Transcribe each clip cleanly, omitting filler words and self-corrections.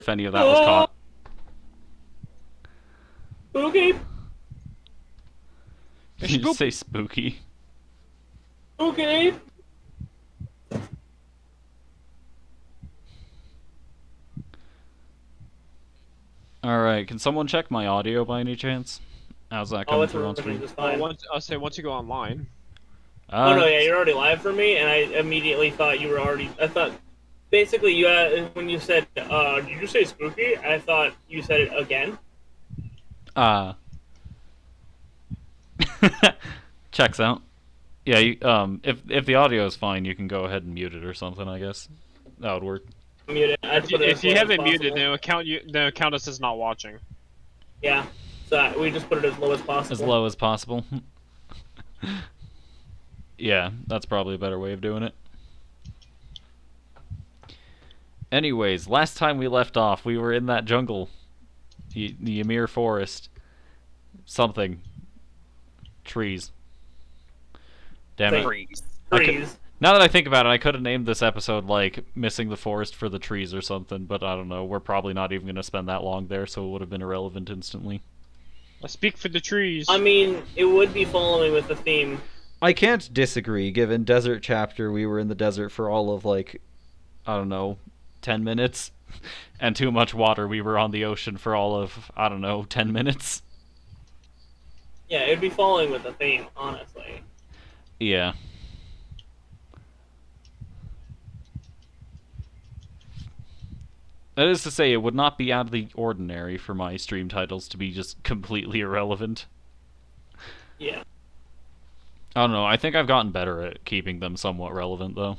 if any of that was caught. Spooky. Did you just say spooky? Spooky. Alright, can someone check my audio by any chance? How's that coming through on screen? I'll say once you go online. Oh no, yeah, you're already live for me, and I immediately thought you were already. I thought, basically, you had, when you said, "Did you say spooky?" I thought you said it again. Checks out. Yeah, you, if the audio is fine, you can go ahead and mute it or something. I guess that would work. Mute it. If you haven't muted, then the count us as not watching. Yeah, so we just put it as low as possible. As low as possible. Yeah, that's probably a better way of doing it. Anyways, last time we left off, we were in that jungle. The Ymir forest. Something. Trees. Damn it. Trees. Now that I think about it, I could have named this episode, like, Missing the Forest for the Trees or something, but I don't know. We're probably not even going to spend that long there, so it would have been irrelevant instantly. I speak for the trees. I mean, it would be following with the theme. I can't disagree, given Desert Chapter, we were in the desert for all of, like, I don't know, 10 minutes. And Too Much Water, we were on the ocean for all of, I don't know, 10 minutes. Yeah, it'd be following with the theme, honestly. Yeah. That is to say, it would not be out of the ordinary for my stream titles to be just completely irrelevant. Yeah. I don't know, I think I've gotten better at keeping them somewhat relevant, though.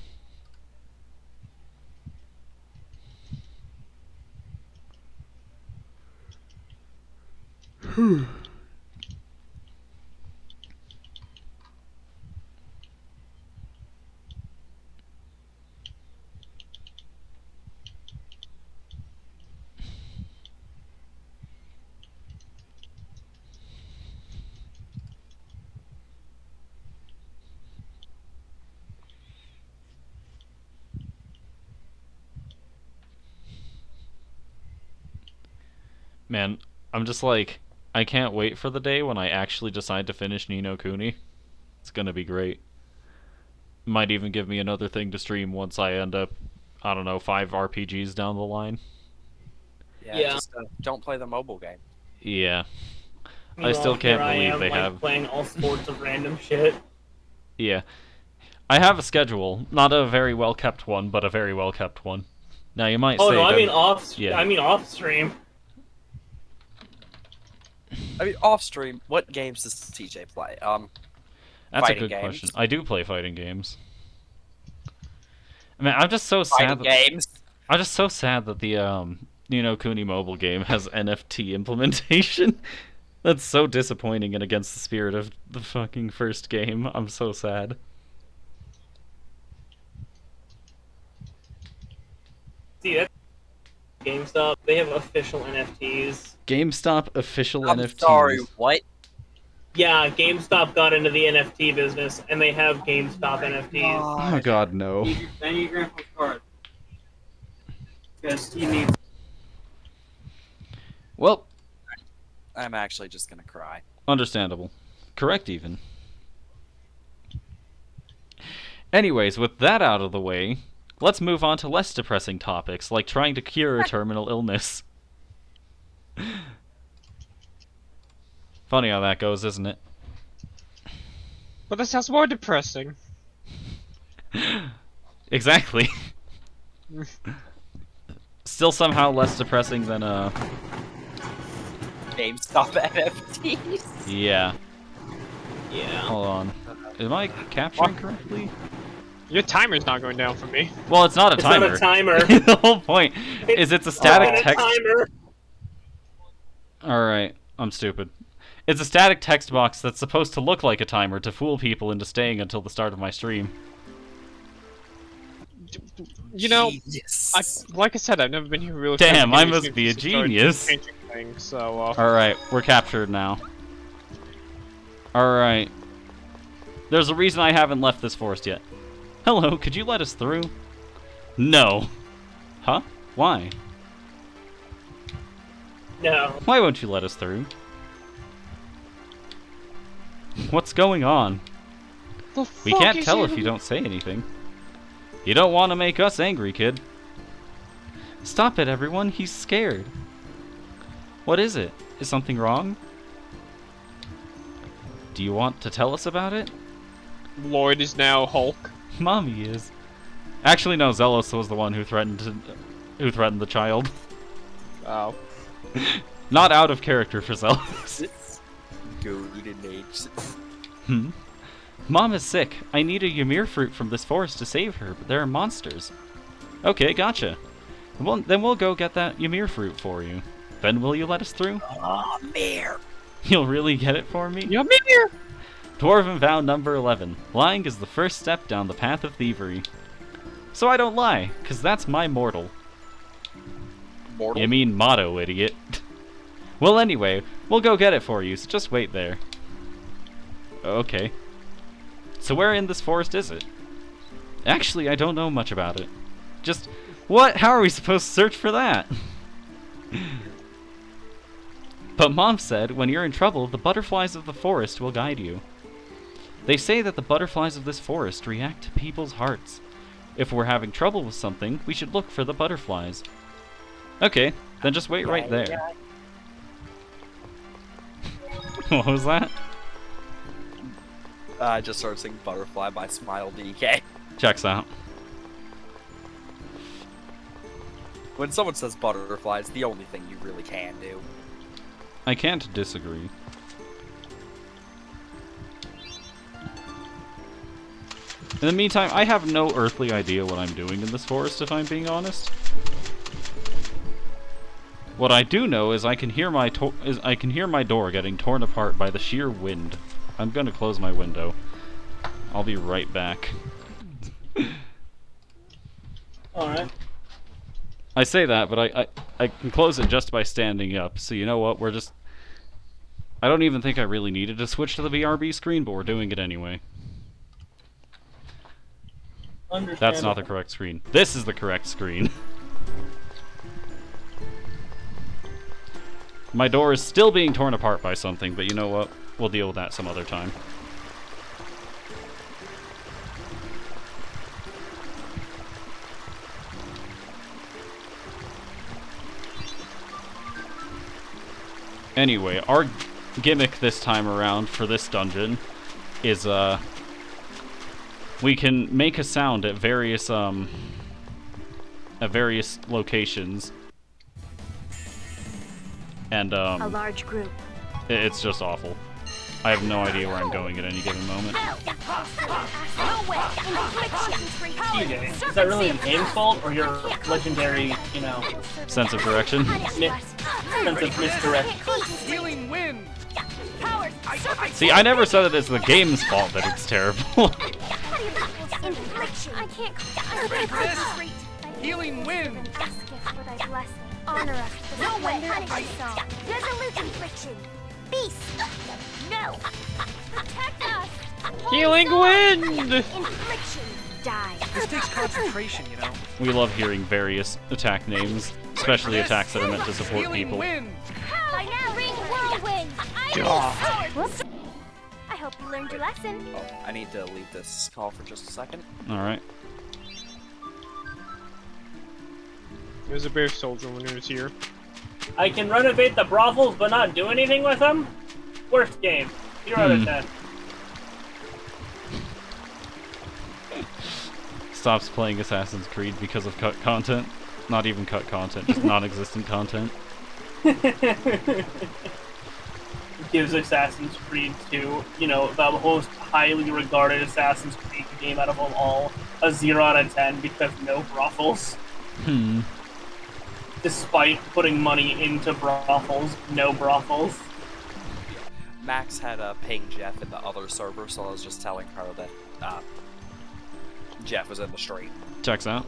Man, I'm just like, I can't wait for the day when I actually decide to finish Ni no Kuni. It's gonna be great. Might even give me another thing to stream once I end up, I don't know, 5 RPGs down the line. Yeah. Just don't play the mobile game. Yeah. Meanwhile, I still can't here believe I am, they like, have... playing all sorts of random shit. Yeah. I have a schedule. Not a very well-kept one, but a very well-kept one. Now, you might say... Oh no, I mean off stream. I mean, off stream, what games does TJ play? That's a fighting good games. question. I do play fighting games. I mean, I'm just so sad games. I'm just so sad that the Ni no Kuni mobile game has NFT implementation. That's so disappointing and against the spirit of the fucking first game. I'm so sad. See, that's GameStop. They have official NFTs. GameStop official I'm NFTs. sorry, what? Yeah, GameStop got into the NFT business, and they have GameStop NFTs. Oh god, no. I need your grandpa's card. Because he needs. Well, I'm actually just gonna cry. understandable. Correct, even. Anyways, with that out of the way, let's move on to less depressing topics, like trying to cure a terminal illness. Funny how that goes, isn't it? But that sounds more depressing. Exactly. Still somehow less depressing than, GameStop NFTs. Yeah. Yeah. Hold on. Am I capturing correctly? Your timer's not going down for me. Well, it's not a It's timer. not a timer. The whole point is it's a static It's text. timer. Alright, I'm stupid. It's a static text box that's supposed to look like a timer to fool people into staying until the start of my stream. You know, Genius. like I said, I've never been here really. Damn, I must be a genius. Things, so, Alright, we're captured now. Alright. There's a reason I haven't left this forest yet. Hello, could you let us through? No. Huh? Why? No. Why won't you let us through? What's going on? We can't tell if you don't say anything. You don't want to make us angry, kid. Stop it, everyone. He's scared. What is it? Is something wrong? Do you want to tell us about it? Lloyd is now Hulk. Mommy is. Actually, no. Zelos was the one who threatened the child. Oh. Not out of character for Zelos. Good in age. Mom is sick. I need a Ymir fruit from this forest to save her, but there are monsters. Okay, gotcha. Well, then we'll go get that Ymir fruit for you. Then will you let us through? Oh, Mir. You'll really get it for me? Ymir! Dwarven vow number 11. Lying is the first step down the path of thievery. So I don't lie, 'cause that's my mortal. Mortal? You mean motto, idiot. Well, anyway, we'll go get it for you, so just wait there. Okay. So where in this forest is it? Actually, I don't know much about it. Just, what? How are we supposed to search for that? But Mom said, when you're in trouble, the butterflies of the forest will guide you. They say that the butterflies of this forest react to people's hearts. If we're having trouble with something, we should look for the butterflies. Okay, then just wait right there. What was that? I just started singing Butterfly by Smile DK. Checks out. When someone says butterfly, it's the only thing you really can do. I can't disagree. In the meantime, I have no earthly idea what I'm doing in this forest, if I'm being honest. What I do know is I can hear my door getting torn apart by the sheer wind. I'm gonna close my window. I'll be right back. Alright. I say that, but I can close it just by standing up. So you know what? We're just... I don't even think I really needed to switch to the BRB screen, but we're doing it anyway. That's not the correct screen. This is the correct screen. My door is still being torn apart by something, but you know what? We'll deal with that some other time. Anyway, our gimmick this time around for this dungeon is, we can make a sound at various locations. And, A large group. it's just awful. I have no idea where I'm going at any given moment. TJ, is that really the game's fault or your legendary, Sense of direction. sense of misdirection? Healing wind. See, I never said that it's the game's fault that it's terrible. Infliction. I can't This. Healing wind. Honor us. No way. Resolute infliction. Beast. No. Protect us. Healing wind! Infliction. Die. This takes concentration, you know. We love hearing various attack names, especially attacks that are meant to support Healing people. wind. By now, ring whirlwind. Whoops. I hope you learned your lesson. Oh, I need to leave this call for just a second. Alright. There's a bear soldier when he was here. I can renovate the brothels but not do anything with them? Worst game. 0 out of 10. Stops playing Assassin's Creed because of cut content. Not even cut content, just non-existent content. Gives Assassin's Creed 2, the most highly regarded Assassin's Creed game out of them all, a 0 out of 10 because no brothels. Despite putting money into brothels, no brothels. Max had ping Jeff in the other server, so I was just telling her that Jeff was in the stream. Checks out.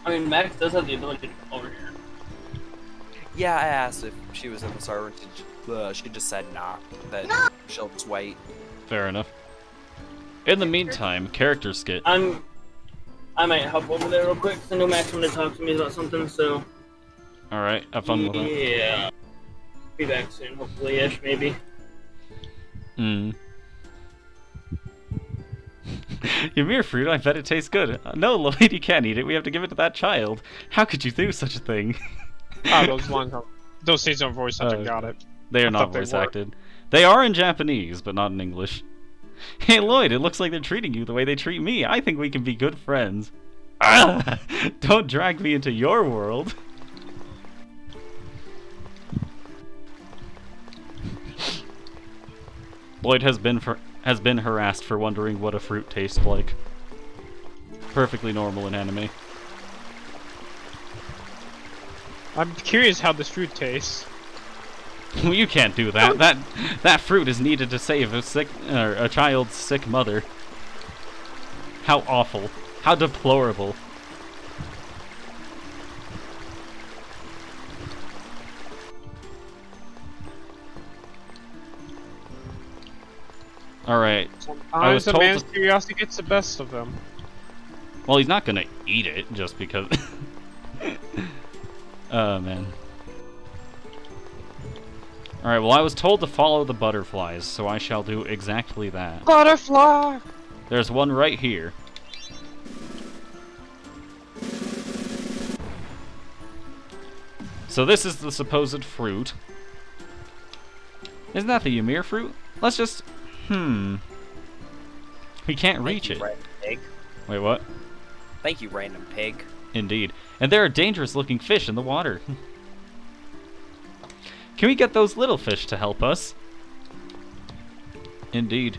I mean, Max does have the ability to come over here. Yeah, I asked if she was in the server, and she just said nah, that she'll just wait. Fair enough. In the meantime, character skit. I'm I might hop over there real quick, because I know Max wanted to talk to me about something, so... Alright, have fun with that. Yeah. Be back soon, hopefully-ish, maybe. Mm. Ymir fruit, I bet it tastes good. No, Lloyd, you can't eat it. We have to give it to that child. How could you do such a thing? Those scenes are voice acted. Got it. They are not voice acted. They are in Japanese, but not in English. Hey, Lloyd, it looks like they're treating you the way they treat me. I think we can be good friends. Ah, don't drag me into your world. Lloyd has been harassed for wondering what a fruit tastes like. Perfectly normal in anime. I'm curious how this fruit tastes. Well, you can't do that. That fruit is needed to save a child's sick mother. How awful. How deplorable. Alright. I was Sometimes a told man's curiosity gets the best of him. Well, he's not gonna eat it just because... Oh, man. Alright, well, I was told to follow the butterflies, so I shall do exactly that. Butterfly! There's one right here. So this is the supposed fruit. Isn't that the Ymir fruit? Let's just... We can't reach it. Random pig. Wait, what? Thank you, random pig. Indeed. And there are dangerous-looking fish in the water. Can we get those little fish to help us? Indeed.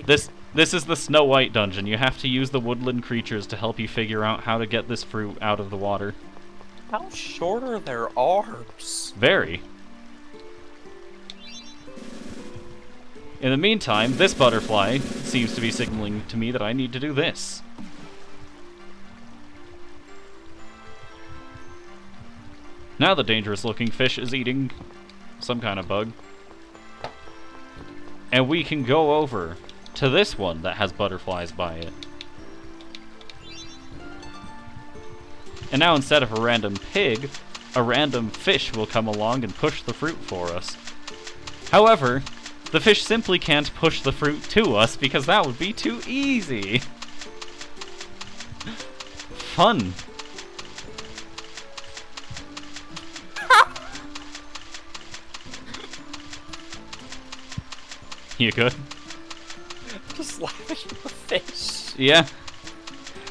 This is the Snow White dungeon. You have to use the woodland creatures to help you figure out how to get this fruit out of the water. How short are their arms? Very. In the meantime, this butterfly seems to be signaling to me that I need to do this. Now the dangerous-looking fish is eating some kind of bug. And we can go over to this one that has butterflies by it. And now instead of a random pig, a random fish will come along and push the fruit for us. However, the fish simply can't push the fruit to us because that would be too easy. Fun. You good? Just laughing at the fish. Yeah.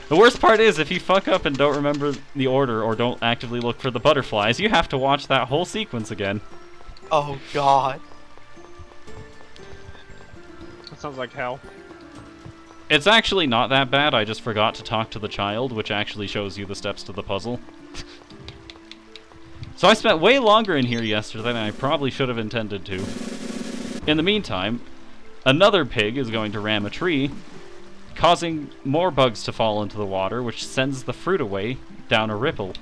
The worst part is, if you fuck up and don't remember the order or don't actively look for the butterflies, you have to watch that whole sequence again. Oh god. That sounds like hell. It's actually not that bad, I just forgot to talk to the child, which actually shows you the steps to the puzzle. So I spent way longer in here yesterday than I probably should have intended to. In the meantime, another pig is going to ram a tree, causing more bugs to fall into the water, which sends the fruit away down a ripple.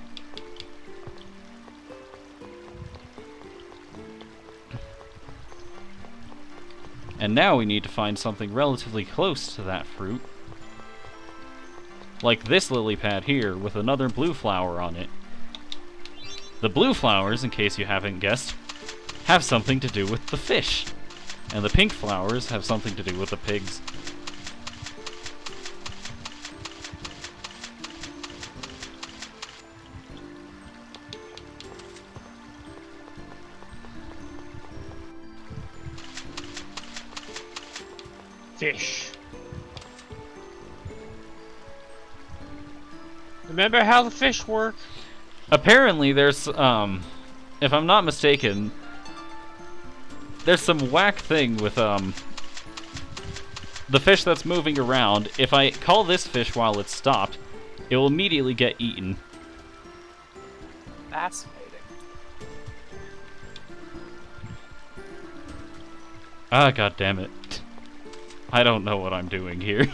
And now we need to find something relatively close to that fruit. Like this lily pad here, with another blue flower on it. The blue flowers, in case you haven't guessed, have something to do with the fish. And the pink flowers have something to do with the pigs. Fish. Remember how the fish work? Apparently there's, if I'm not mistaken, there's some whack thing with, the fish that's moving around. If I call this fish while it's stopped, it will immediately get eaten. Fascinating. Ah, god damn it. I don't know what I'm doing here.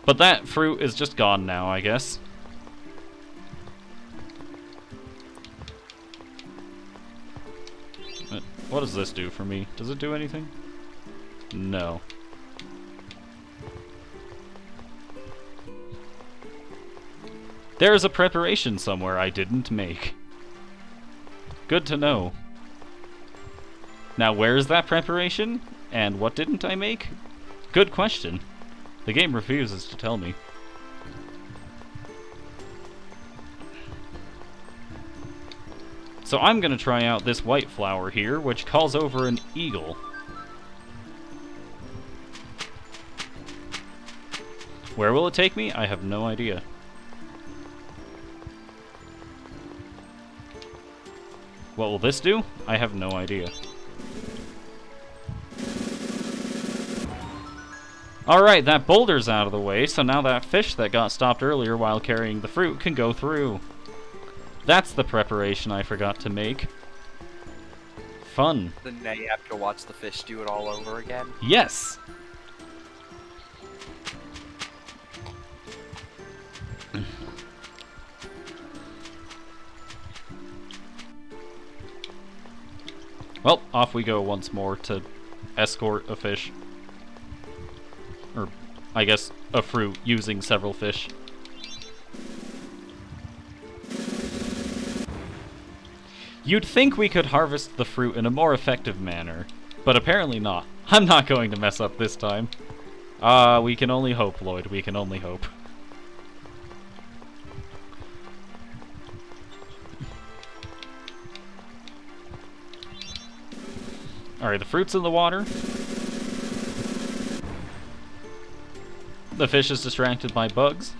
But that fruit is just gone now, I guess. What does this do for me? Does it do anything? No. There's a preparation somewhere I didn't make. Good to know. Now, where is that preparation? And what didn't I make? Good question. The game refuses to tell me. So I'm gonna try out this white flower here, which calls over an eagle. Where will it take me? I have no idea. What will this do? I have no idea. Alright, that boulder's out of the way, so now that fish that got stopped earlier while carrying the fruit can go through. That's the preparation I forgot to make. Fun. Then now you have to watch the fish do it all over again. Yes! Well, off we go once more to escort a fish. Or, I guess, a fruit using several fish. You'd think we could harvest the fruit in a more effective manner, but apparently not. I'm not going to mess up this time. We can only hope, Lloyd. We can only hope. Alright, the fruit's in the water. The fish is distracted by bugs.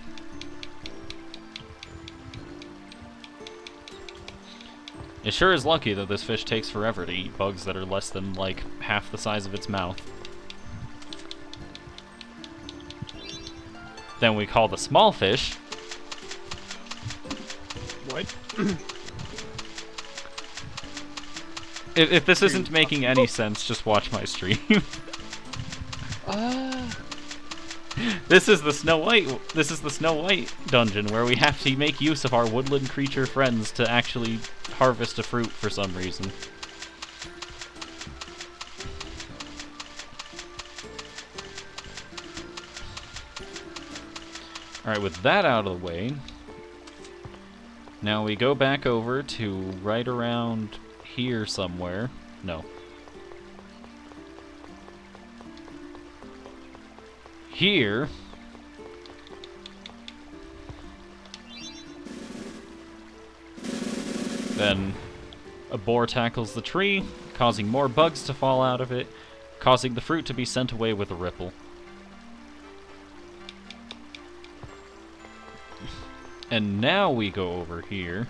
It sure is lucky that this fish takes forever to eat bugs that are less than, like, half the size of its mouth. Then we call the small fish. What? If this isn't making any sense, just watch my stream. This is the Snow White dungeon where we have to make use of our woodland creature friends to actually harvest a fruit for some reason. Alright, with that out of the way, now we go back over to right around here somewhere. No. Here. Then a boar tackles the tree, causing more bugs to fall out of it, causing the fruit to be sent away with a ripple. And now we go over here.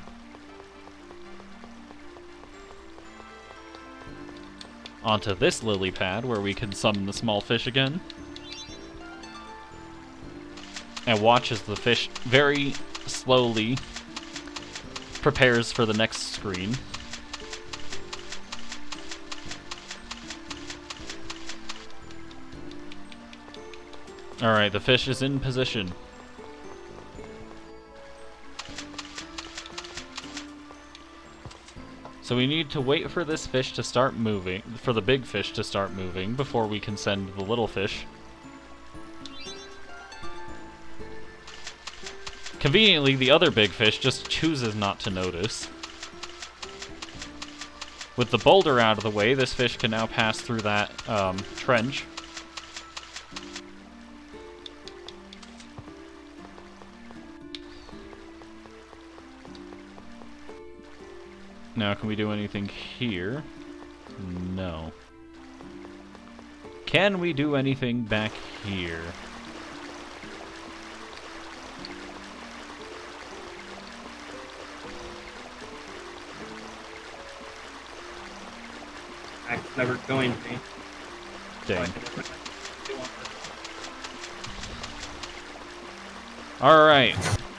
Onto this lily pad where we can summon the small fish again. And watch as the fish very slowly prepares for the next screen. Alright, the fish is in position. So we need to wait for this fish to start moving, for the big fish to start moving, before we can send the little fish. Conveniently, the other big fish just chooses not to notice. With the boulder out of the way, this fish can now pass through that trench. Now, can we do anything here? No. Can we do anything back here? It's never going to be. Dang. Alright,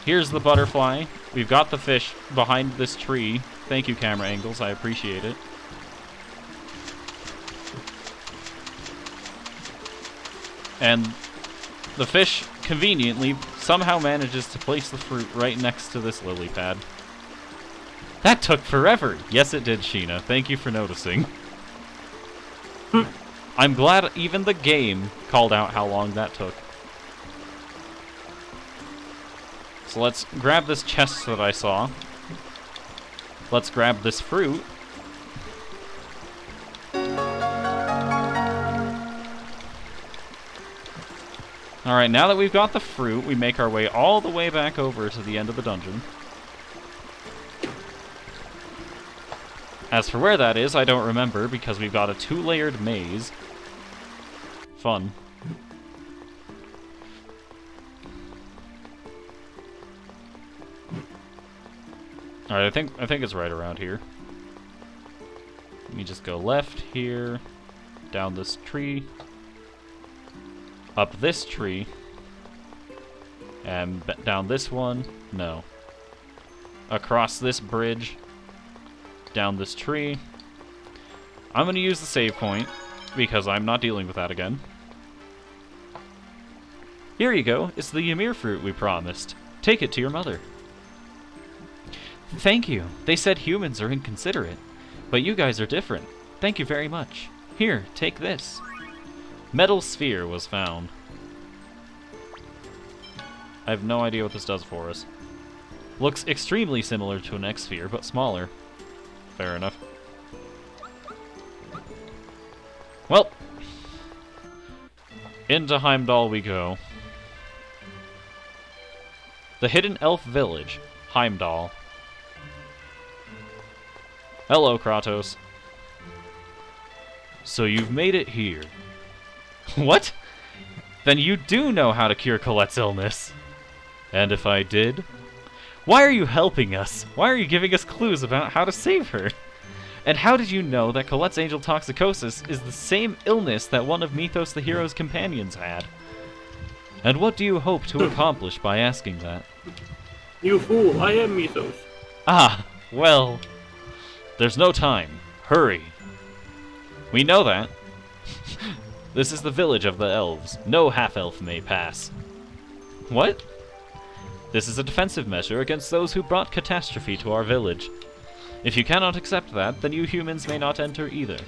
here's the butterfly. We've got the fish behind this tree. Thank you, camera angles. I appreciate it. And the fish, conveniently, somehow manages to place the fruit right next to this lily pad. That took forever! Yes, it did, Sheena. Thank you for noticing. I'm glad even the game called out how long that took. So let's grab this chest that I saw. Let's grab this fruit. Alright, now that we've got the fruit, we make our way all the way back over to the end of the dungeon. As for where that is, I don't remember, because we've got a 2-layered maze. Fun. Alright, I think it's right around here. Let me just go left here, down this tree, up this tree, and down this one. No. Across this bridge, down this tree. I'm going to use the save point, because I'm not dealing with that again. Here you go. It's the Ymir fruit we promised. Take it to your mother. Thank you. They said humans are inconsiderate, but you guys are different. Thank you very much. Here, take this. Metal sphere was found. I have no idea what this does for us. Looks extremely similar to an X-sphere, but smaller. Fair enough. Well, into Heimdall we go. The hidden elf village, Heimdall. Hello, Kratos. So you've made it here. What? Then you do know how to cure Colette's illness. And if I did? Why are you helping us? Why are you giving us clues about how to save her? And how did you know that Colette's angel toxicosis is the same illness that one of Mythos the hero's companions had? And what do you hope to accomplish by asking that? You fool, I am Mythos. Ah, well... There's no time. Hurry. We know that. This is the village of the elves. No half-elf may pass. What? This is a defensive measure against those who brought catastrophe to our village. If you cannot accept that, then you humans may not enter either.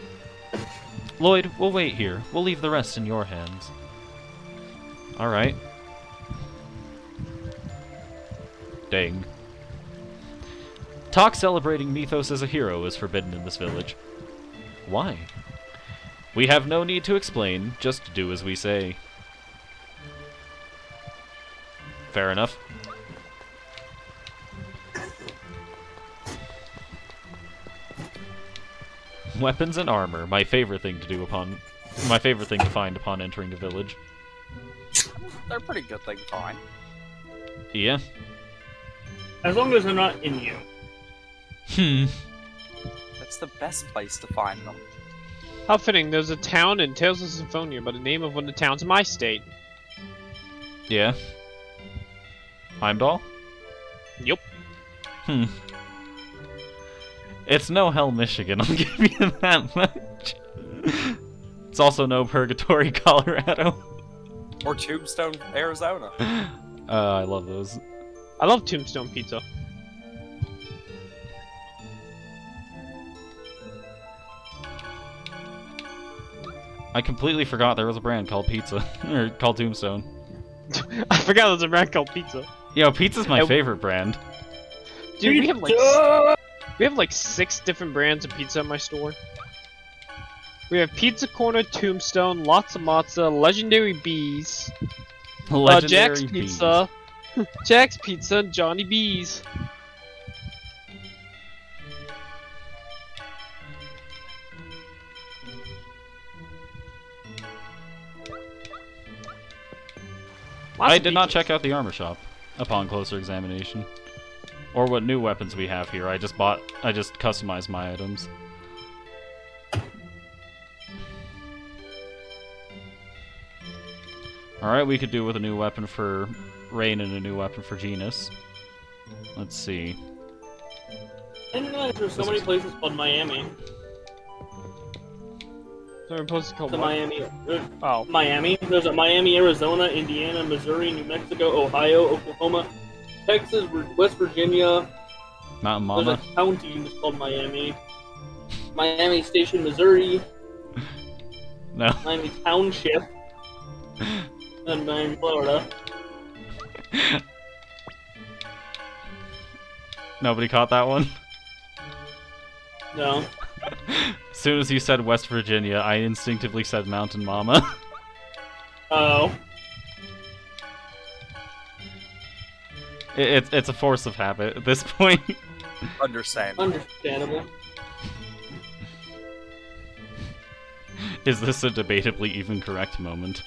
Lloyd, we'll wait here. We'll leave the rest in your hands. Alright. Dang. Talk celebrating Mythos as a hero is forbidden in this village. Why? We have no need to explain, just do as we say. Fair enough. Weapons and armor, my favorite thing to find upon entering a village. They're a pretty good thing to find. Yeah. As long as they're not in you. That's the best place to find them. How fitting, there's a town in Tales of Symphonia by the name of one of the towns in my state. Yeah. Heimdall? Yup. It's no Hell, Michigan, I'll give you that much. It's also no Purgatory, Colorado. Or Tombstone, Arizona. I love those. I love Tombstone Pizza. I completely forgot there was a brand called Pizza, or called Tombstone. I forgot there was a brand called Pizza. Yo, pizza's my favorite brand. Dude, we have like 6 different brands of pizza in my store. We have Pizza Corner, Tombstone, Lots of Matza, Legendary Bees, Jack's Bees. Pizza, Jack's Pizza, and Johnny Bees. I did not check out the armor shop upon closer examination. Or what new weapons we have here. I just customized my items. Alright, we could do with a new weapon for Rain and a new weapon for Genus. Let's see. I didn't realize there's so many places called Miami. Sorry, supposed to call The what? Miami. Oh. Miami. There's a Miami, Arizona, Indiana, Missouri, New Mexico, Ohio, Oklahoma, Texas, West Virginia. Mountain Mama. There's a county that's called Miami. Miami Station, Missouri. No. Miami Township. And Miami, Florida. Nobody caught that one? No. As soon as you said West Virginia, I instinctively said Mountain Mama. Oh. It's a force of habit at this point. Understandable. Is this a debatably even correct moment?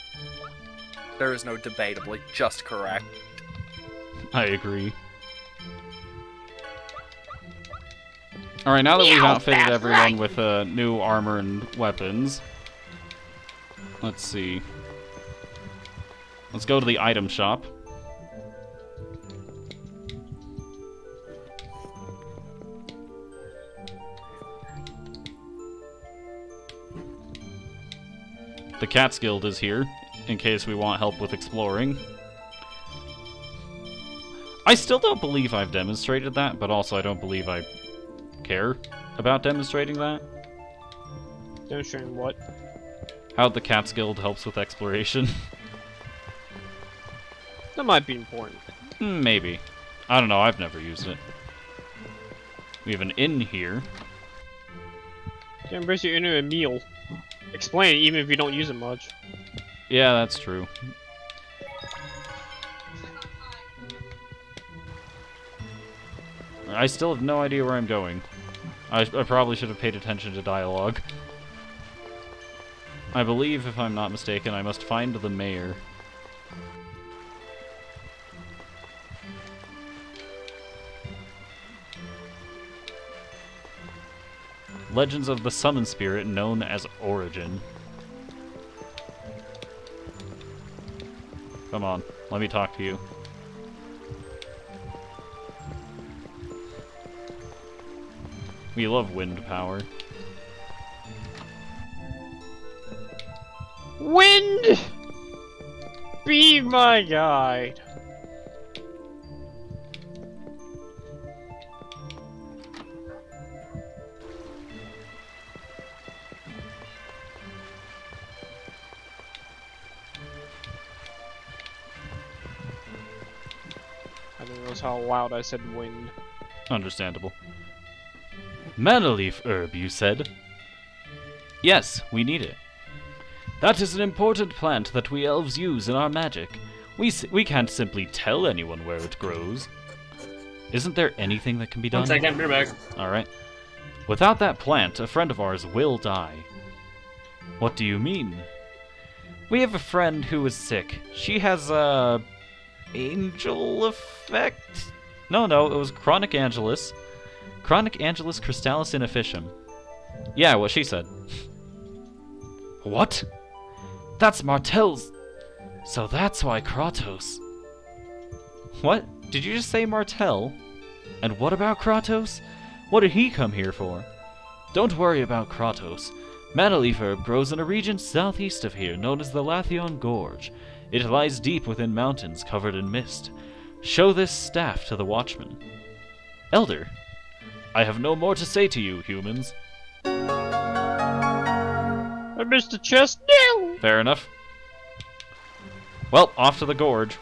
There is no debatably, just correct. I agree. Alright, now that we've outfitted everyone with new armor and weapons, let's see. Let's go to the item shop. The Cats Guild is here, in case we want help with exploring. I still don't believe I've demonstrated that, but also I don't believe I care about demonstrating that. Demonstrating what? How the Cats Guild helps with exploration. That might be important. Maybe. I don't know, I've never used it. We have an inn here. Can embrace your inner a meal. Explain it even if you don't use it much. Yeah, that's true. I still have no idea where I'm going. I probably should have paid attention to dialogue. I believe, if I'm not mistaken, I must find the mayor. Legends of the Summon Spirit known as Origin. Come on, let me talk to you. We love wind power. Wind! Be my guide. I didn't realize how loud I said wind. Understandable. Mana leaf herb, you said? Yes, we need it. That is an important plant that we elves use in our magic. We can't simply tell anyone where it grows. Isn't there anything that can be done? 1 second, be back. Alright. Without that plant, a friend of ours will die. What do you mean? We have a friend who is sick. She has angel effect? No, it was Chronic Angelus. Chronic Angelus Crystallis Inefficium. Yeah, what she said. What? That's Martel's. So that's why Kratos. What? Did you just say Martel? And what about Kratos? What did he come here for? Don't worry about Kratos. Mana leaf herb grows in a region southeast of here known as the Lathion Gorge. It lies deep within mountains covered in mist. Show this staff to the watchman. Elder, I have no more to say to you, humans. I missed a chest now! Fair enough. Well, off to the gorge.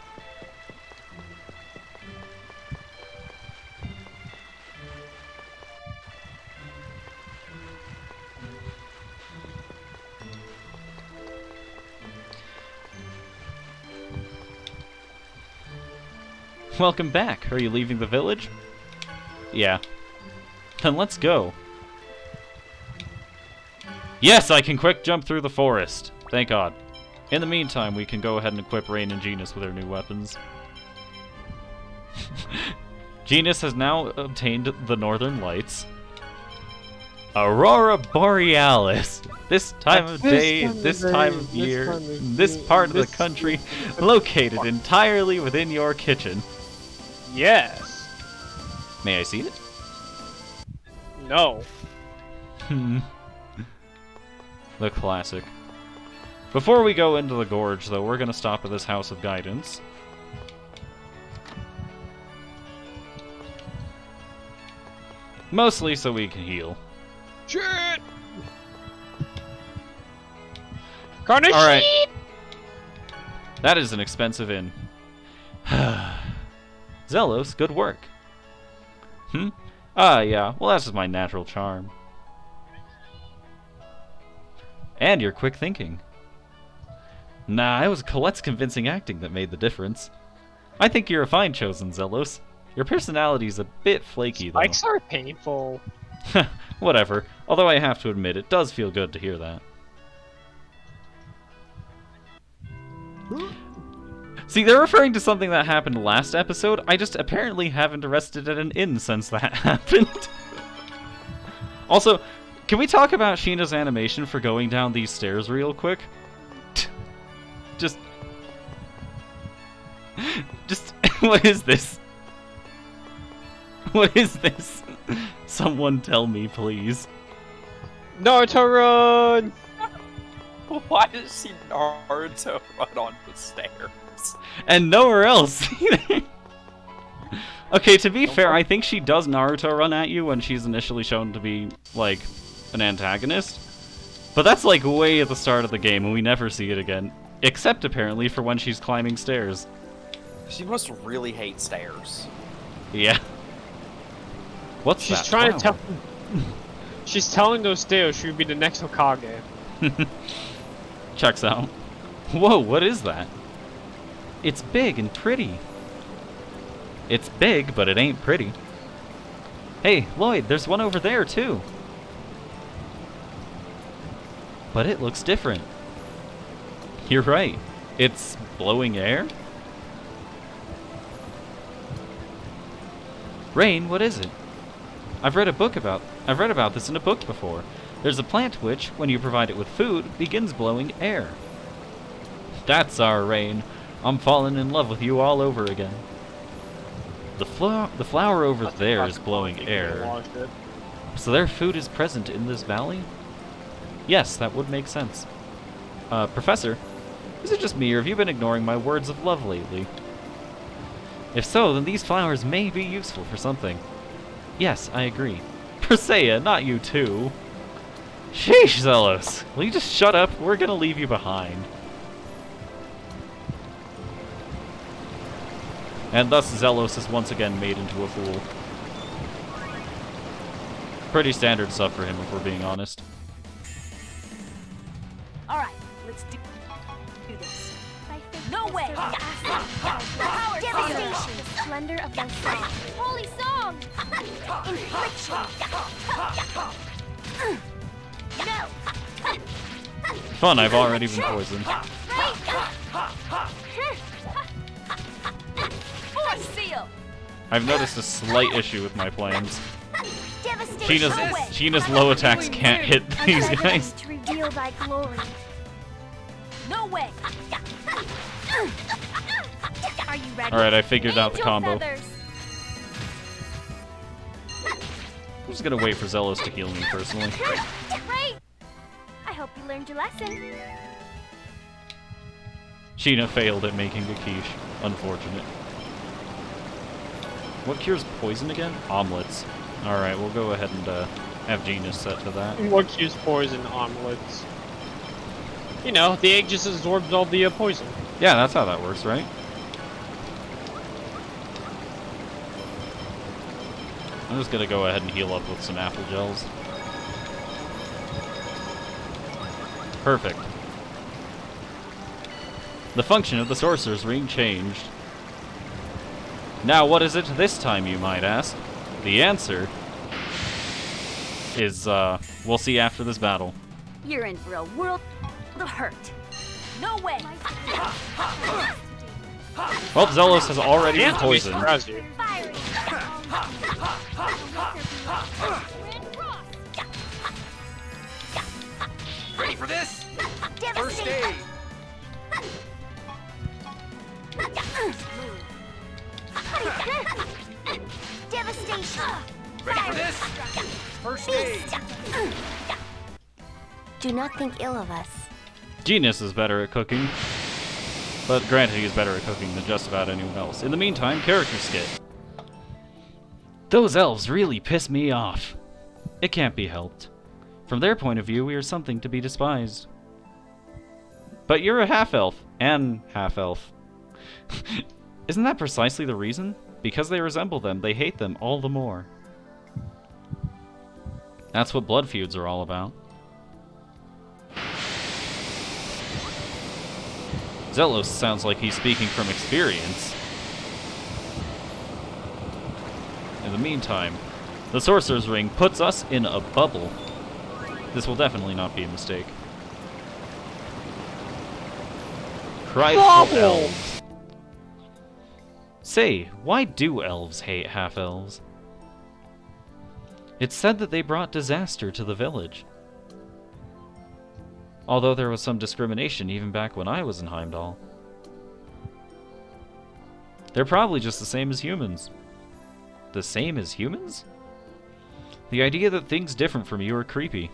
Welcome back. Are you leaving the village? Yeah. Then let's go. Yes, I can quick jump through the forest. Thank God. In the meantime, we can go ahead and equip Rain and Genus with our new weapons. Genus has now obtained the Northern Lights. Aurora Borealis. This time of day, this time of year, this part of the country, located entirely within your kitchen. Yes. May I see it? No. The classic. Before we go into the gorge, though, we're gonna stop at this House of Guidance. Mostly so we can heal. Shit! Carnage! Alright. That is an expensive inn. Zelos, good work. Hmm? Ah, yeah. Well, that's just my natural charm. And your quick thinking. Nah, it was Colette's convincing acting that made the difference. I think you're a fine chosen, Zelos. Your personality's a bit flaky, though. Spikes are painful. Whatever. Although I have to admit, it does feel good to hear that. See, they're referring to something that happened last episode. I just apparently haven't rested at an inn since that happened. Also, can we talk about Sheena's animation for going down these stairs real quick? Just, what is this? What is this? Someone tell me, please. Naruto run! Why does she Naruto run on the stairs? And nowhere else either. Okay, to be fair, I think she does Naruto run at you when she's initially shown to be, like, an antagonist. But that's, like, way at the start of the game, and we never see it again. Except, apparently, for when she's climbing stairs. She must really hate stairs. Yeah. What's She's that? trying Wow. to tell. She's telling those stairs she would be the next Hokage. Checks out. Whoa, what is that? It's big and pretty. It's big, but it ain't pretty. Hey, Lloyd, there's one over there, too. But it looks different. You're right. It's blowing air? Rain, what is it? I've read about this in a book before. There's a plant which, when you provide it with food, begins blowing air. That's our Rain. I'm falling in love with you all over again. The flower over there is blowing air. So their food is present in this valley? Yes, that would make sense. Professor, is it just me, or have you been ignoring my words of love lately? If so, then these flowers may be useful for something. Yes, I agree. Persea, not you too. Sheesh, Zelos. Will you just shut up? We're gonna leave you behind. And thus Zelos is once again made into a fool. Pretty standard stuff for him, if we're being honest. Alright, let's do this. No way! Devastation! The splendor of my song. Holy song! Infliction! No! Fun, I've already been poisoned. Force seal! I've noticed a slight issue with my plans. Devastation! Sheena's low attacks can't hit these guys. To reveal thy glory. No way! Are you ready? Alright, I figured out the Angel combo. feathers. I'm just gonna wait for Zelos to heal me personally. Great! I hope you learned your lesson. Sheena failed at making a quiche. Unfortunate. What cures poison again? Omelets. Alright, we'll go ahead and have Genius set to that. What cures poison omelets? You know, the egg just absorbs all the poison. Yeah, that's how that works, right? I'm just gonna go ahead and heal up with some apple gels. Perfect. The function of the Sorcerer's Ring changed. Now what is it this time, you might ask? The answer is, we'll see after this battle. You're in for a world of hurt. No way! Well, Zelos has already been Can't we poisoned. surprise you? Fiery! Ready for this? First Devastation! aid. Devastation! Ready for this? First aid. Do not think ill of us. Genius is better at cooking. But granted, he is better at cooking than just about anyone else. In the meantime, character skit. Those elves really piss me off. It can't be helped. From their point of view, we are something to be despised. But you're a half-elf, and half-elf. Isn't that precisely the reason? Because they resemble them, they hate them all the more. That's what blood feuds are all about. Zelos sounds like he's speaking from experience. In the meantime, the Sorcerer's Ring puts us in a bubble. This will definitely not be a mistake. Prideful elves. Say, why do elves hate half-elves? It's said that they brought disaster to the village. Although there was some discrimination even back when I was in Heimdall. They're probably just the same as humans. The same as humans? The idea that things different from you are creepy.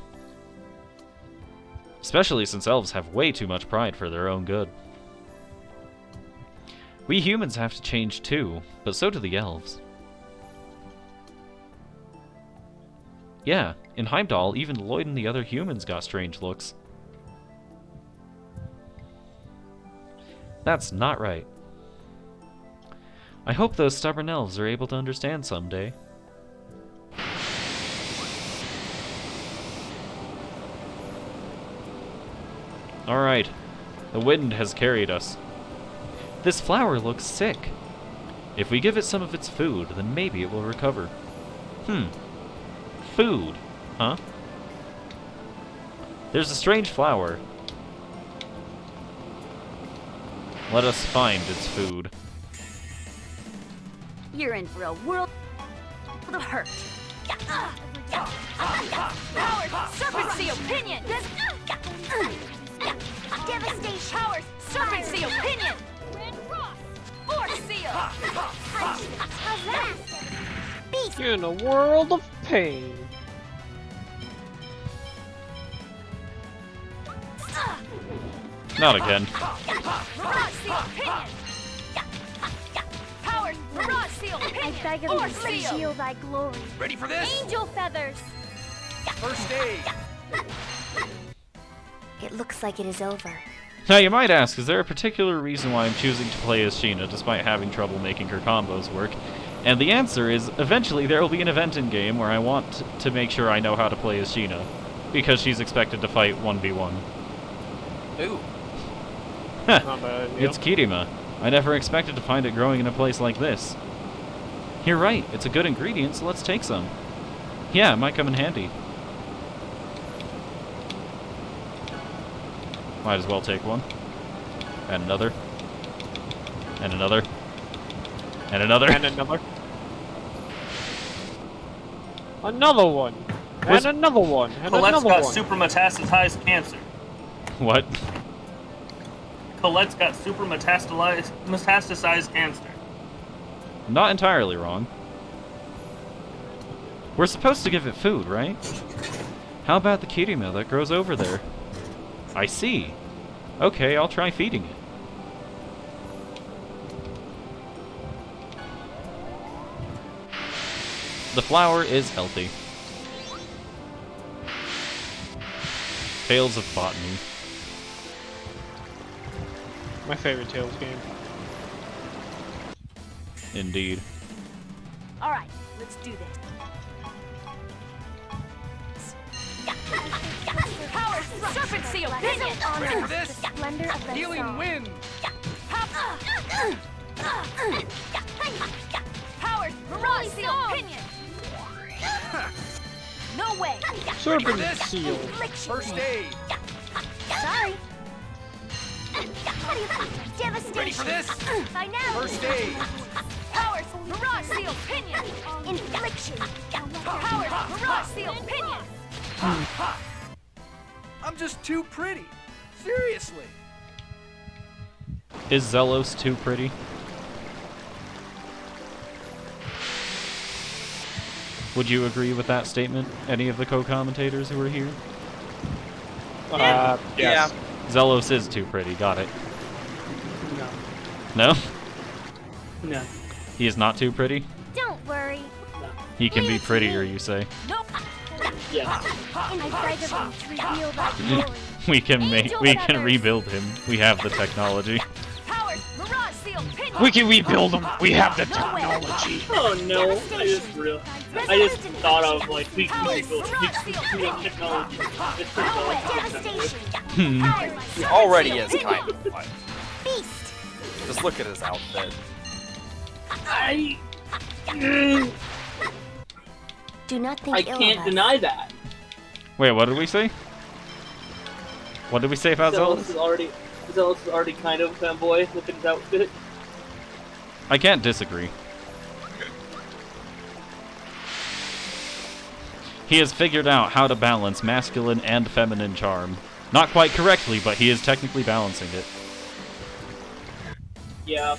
Especially since elves have way too much pride for their own good. We humans have to change too, but so do the elves. Yeah, in Heimdall, even Lloyd and the other humans got strange looks. That's not right. I hope those stubborn elves are able to understand someday. Alright, the wind has carried us. This flower looks sick. If we give it some of its food, then maybe it will recover. Food, huh? There's a strange flower. Let us find its food. You're in for a world of hurt. Powers, serpency opinion! Devastation. Powers, serpency opinion! Force seal! How's that? Beast. You're in a world of pain. Not again. Mirage seal opinion! Powers, mirage seal I opinion! beg of Force thee, seal! shield thy glory. Ready for this? Angel feathers. First aid. It looks like it is over. Now you might ask, is there a particular reason why I'm choosing to play as Sheena despite having trouble making her combos work? And the answer is, eventually there will be an event in-game where I want to make sure I know how to play as Sheena. Because she's expected to fight 1v1. Ooh. Not bad. It's Kirima. I never expected to find it growing in a place like this. You're right, it's a good ingredient, so let's take some. Yeah, it might come in handy. Might as well take one. And another. And another. And another. And another. Another one. Was- And another one. And Colette's another got one. super metastasized cancer. What? Colette's got super metastasized cancer. Not entirely wrong. We're supposed to give it food, right? How about the Kirima that grows over there? I see. Okay, I'll try feeding it. The flower is healthy. Tales of Botany. My favorite Tales game. Indeed. All right, let's do this. Powers, serpency opinion! Ready for this? Splendor of thy Healing song. wind. Powers, mirage seal opinion! No way! Serpent this? seal. First aid. Sorry. Devastation. Ready for this? Finality. First aid. Powers, mirage seal opinion! Infliction. Powers, mirage seal opinion! I'm just too pretty. Seriously. Is Zelos too pretty? Would you agree with that statement, any of the co-commentators who are here? Yes. Yeah. Zelos is too pretty, got it. No. No? No. He is not too pretty? Don't worry. He can be prettier, you say. Nope! Yes. I beg of thee to reveal thy glory. We can Angel we can feathers. rebuild him. We have the technology. Powers, mirage seal opinion! We can rebuild them. We have the technology. Oh no! I just thought of like we can rebuild technology. It's Devastation. He already is kind of fun. Beast. Just look at his outfit. Do not think I ill can't of us. deny that. Wait, what did we say? What did we say about Zealous? Zealous is already kind of fanboy. Look at his outfit. I can't disagree. He has figured out how to balance masculine and feminine charm. Not quite correctly, but he is technically balancing it. Yeah.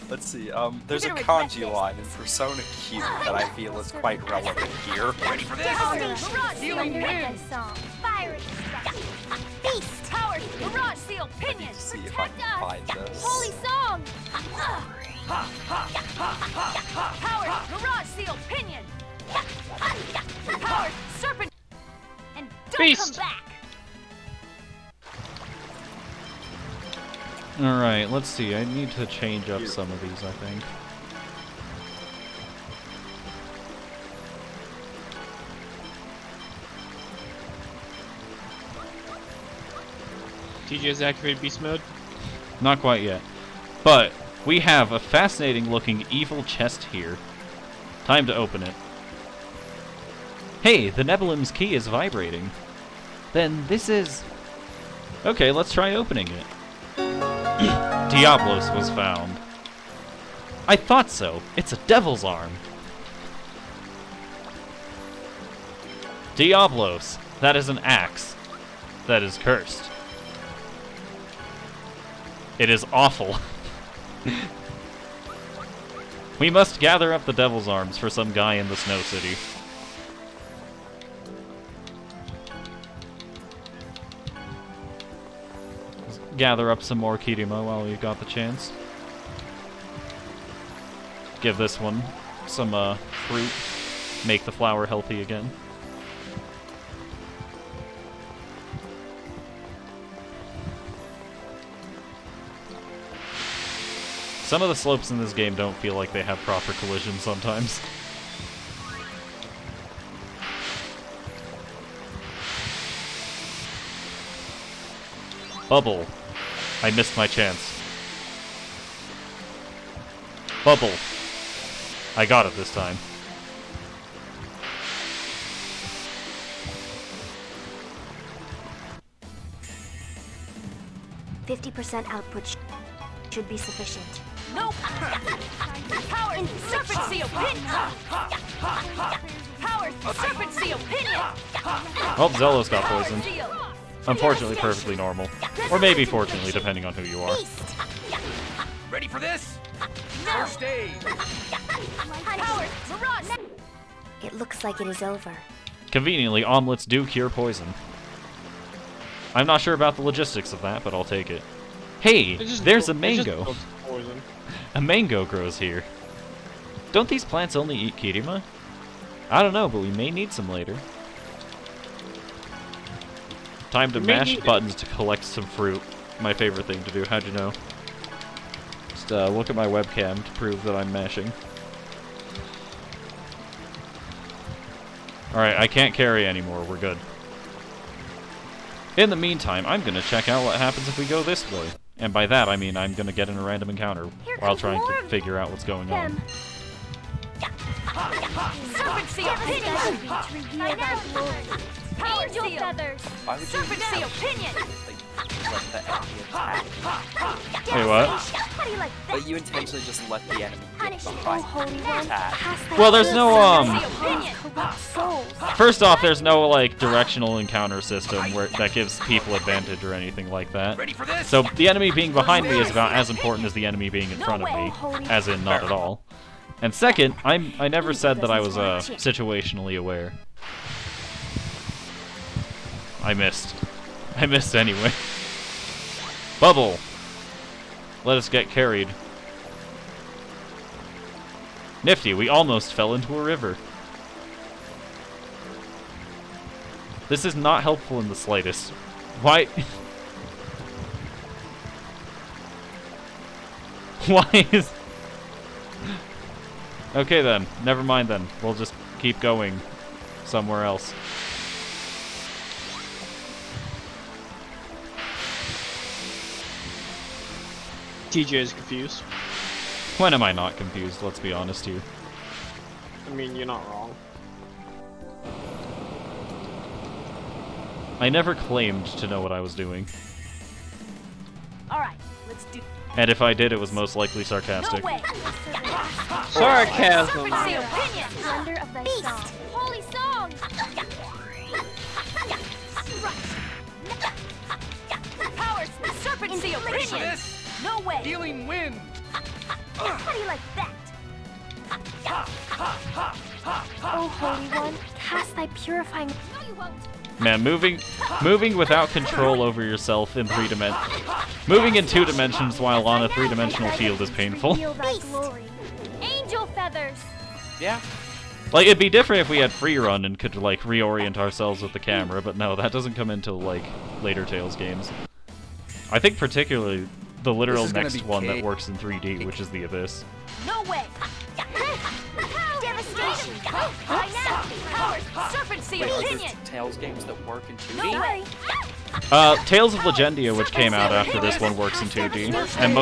Let's see, there's a kanji line in Persona Q that I feel is quite relevant here. Ready for this? Splendor of the song. Fire and destruction. Beast. Powers, Mirage Seal, I need Pinions. to see if I can find this. Holy song. Powers, Mirage Seal, Pinion. Powers, Serpent. And don't Beast. come back. Alright, let's see. I need to change up some of these, I think. TJ has activated beast mode. Not quite yet. But we have a fascinating looking evil chest here. Time to open it. Hey, the Nebulim's key is vibrating. Then this is... Okay, let's try opening it. Diablos was found. I thought so. It's a devil's arm. Diablos. That is an axe. That is cursed. It is awful. We must gather up the devil's arms for some guy in the Snow City. Let's gather up some more Kirima while we've got the chance. Give this one some fruit. Make the flower healthy again. Some of the slopes in this game don't feel like they have proper collision sometimes. Bubble. I missed my chance. Bubble. I got it this time. %50 output should be sufficient. Nope. Powers, Serpent Seal, Pinion. Powers, Serpent Seal, Pinion. Oh, Zelos got poisoned. Seal. Unfortunately, perfectly normal. Or maybe fortunately, depending on who you are. Beast. Ready for this? No. First aid. Powers, Mirage. It looks like it is over. Conveniently, omelets do cure poison. I'm not sure about the logistics of that, but I'll take it. Hey, there's a mango. A mango grows here. Don't these plants only eat Kirima? I don't know, but we may need some later. Time to mash buttons to collect some fruit. My favorite thing to do. How'd you know? Just look at my webcam to prove that I'm mashing. Alright, I can't carry anymore. We're good. In the meantime, I'm gonna check out what happens if we go this way. And by that, I mean I'm gonna get in a random encounter while trying to figure out what's going on. Serpent Seal, Pinion. Powers Seal. Why would you Serpent Seal, Pinion. let the enemy attack? Wait, what? How do you like that? But you intentionally just let the enemy get Punish, O behind holy the one. attack. Cast thy Well, there's no, Seal, Pinion. corrupt souls. First off, there's no, like, directional encounter system where that gives people advantage or anything like that. Ready for this? So the enemy being behind me is about as important as the enemy being in front of me, as in not at all. And second, I never said that I was situationally aware. I missed. I missed anyway. Bubble! Let us get carried. Nifty, we almost fell into a river. This is not helpful in the slightest. Why? Why is... Okay then, never mind then. We'll just keep going somewhere else. TJ is confused. When am I not confused? Let's be honest here. I mean, you're not wrong. I never claimed to know what I was doing. Alright, let's do. And if I did, it was most likely sarcastic. No way! Sarcasm. Serpent's opinion! Splendor of thy song. Holy song! Powers, serpent's Ready for opinion! this? No way! Healing wind. How do you like that? O Holy One, cast thy purifying. No, you won't! Man, moving without control over yourself in moving in 2 dimensions while on a 3-dimensional field is painful. Reveal thy glory. Angel feathers! Yeah. Like, it'd be different if we had free run and could, like, reorient ourselves with the camera, but no, that doesn't come until, like, later Tales games. I think particularly the literal This is gonna next be one that cake. works in 3D, which is the Abyss. No way! Devastation! Right now! Powers, serpent's Wait, are opinion! there Tales games that work in 2D? No way! Tales of Legendia, which came out after this one, works in 2D, and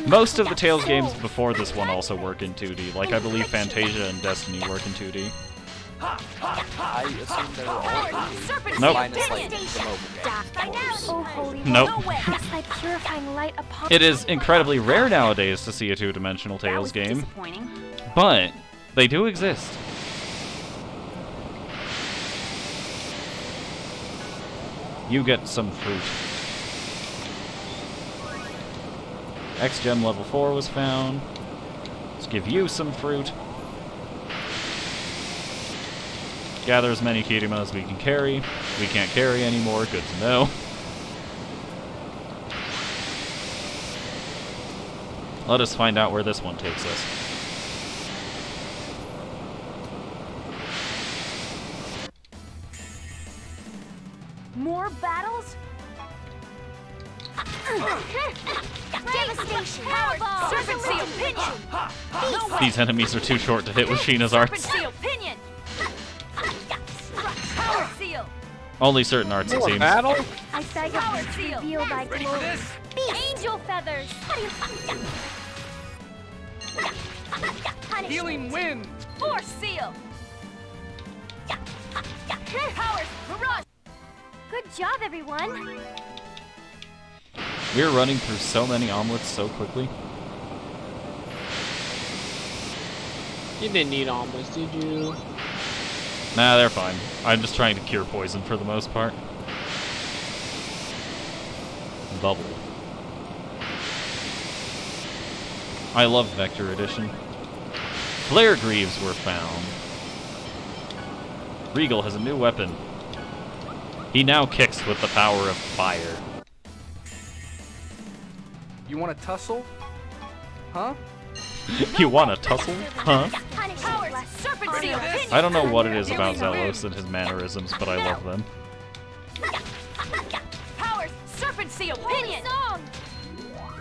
most of the Tales games before this one also work in 2D. Like, I believe Fantasia and Destiny work in 2D. I assume they were all 2D. Serpent's Nope. Minus, like, opinion! the mobile games, of course. O Holy One, Nope. cast thy purifying light upon. It is incredibly rare nowadays to see a 2-dimensional Tales game, Disappointing. but they do exist. You get some fruit. X-Gem level 4 was found. Let's give you some fruit. Gather as many Kirima as we can carry. We can't carry anymore, good to know. Let us find out where this one takes us. More battles? Devastation! Powerball! Serpent's opinion! No way! These enemies are too short to hit with Sheena's arts. Serpent's opinion! Power seal! Only certain arts, it More seems. battle? I beg Power of thee, seal! reveal thy Ready for glory. this? Angel feathers! Healing wind. Force seal! Powers! Mirage! Good job, everyone. We're running through so many omelets so quickly. You didn't need omelets, did you? Nah, they're fine. I'm just trying to cure poison for the most part. Bubble. I love Vector Edition. Flare Greaves were found. Regal has a new weapon. He now kicks with the power of fire. You want to tussle? Huh? You want a tussle? Huh? Powers! Serpent's opinion! I don't know what it is about Zelos and his mannerisms, but I love them. Powers! Serpent's opinion! Song!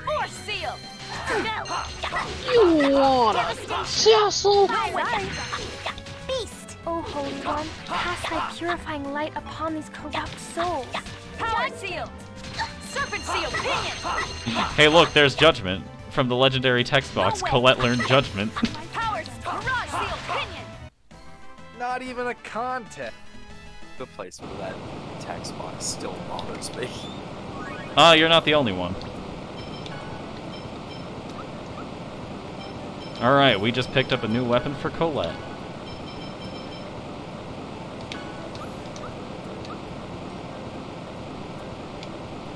Force seal! No! You wanna tussle? Beast, O Holy One, cast thy purifying light upon these corrupt souls. Power seal! Serpent's opinion! Hey, look, there's Judgment. From the legendary text box, Colette learned Judgment. Powers! Mirage seal opinion! Not even a contest. The place for that text box still bothers me. Ah, you're not the only one. Alright, we just picked up a new weapon for Colette.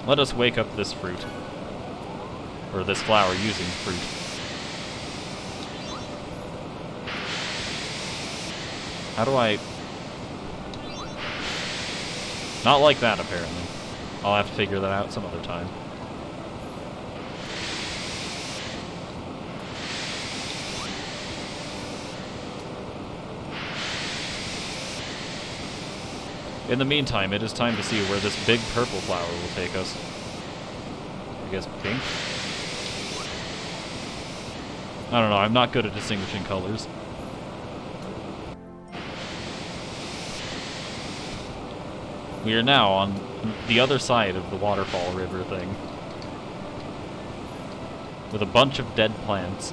Let us wake up this fruit. Or this flower using fruit. How do I... Not like that, apparently. I'll have to figure that out some other time. In the meantime, it is time to see where this big purple flower will take us. I guess pink? I don't know, I'm not good at distinguishing colors. We are now on the other side of the waterfall river thing. With a bunch of dead plants.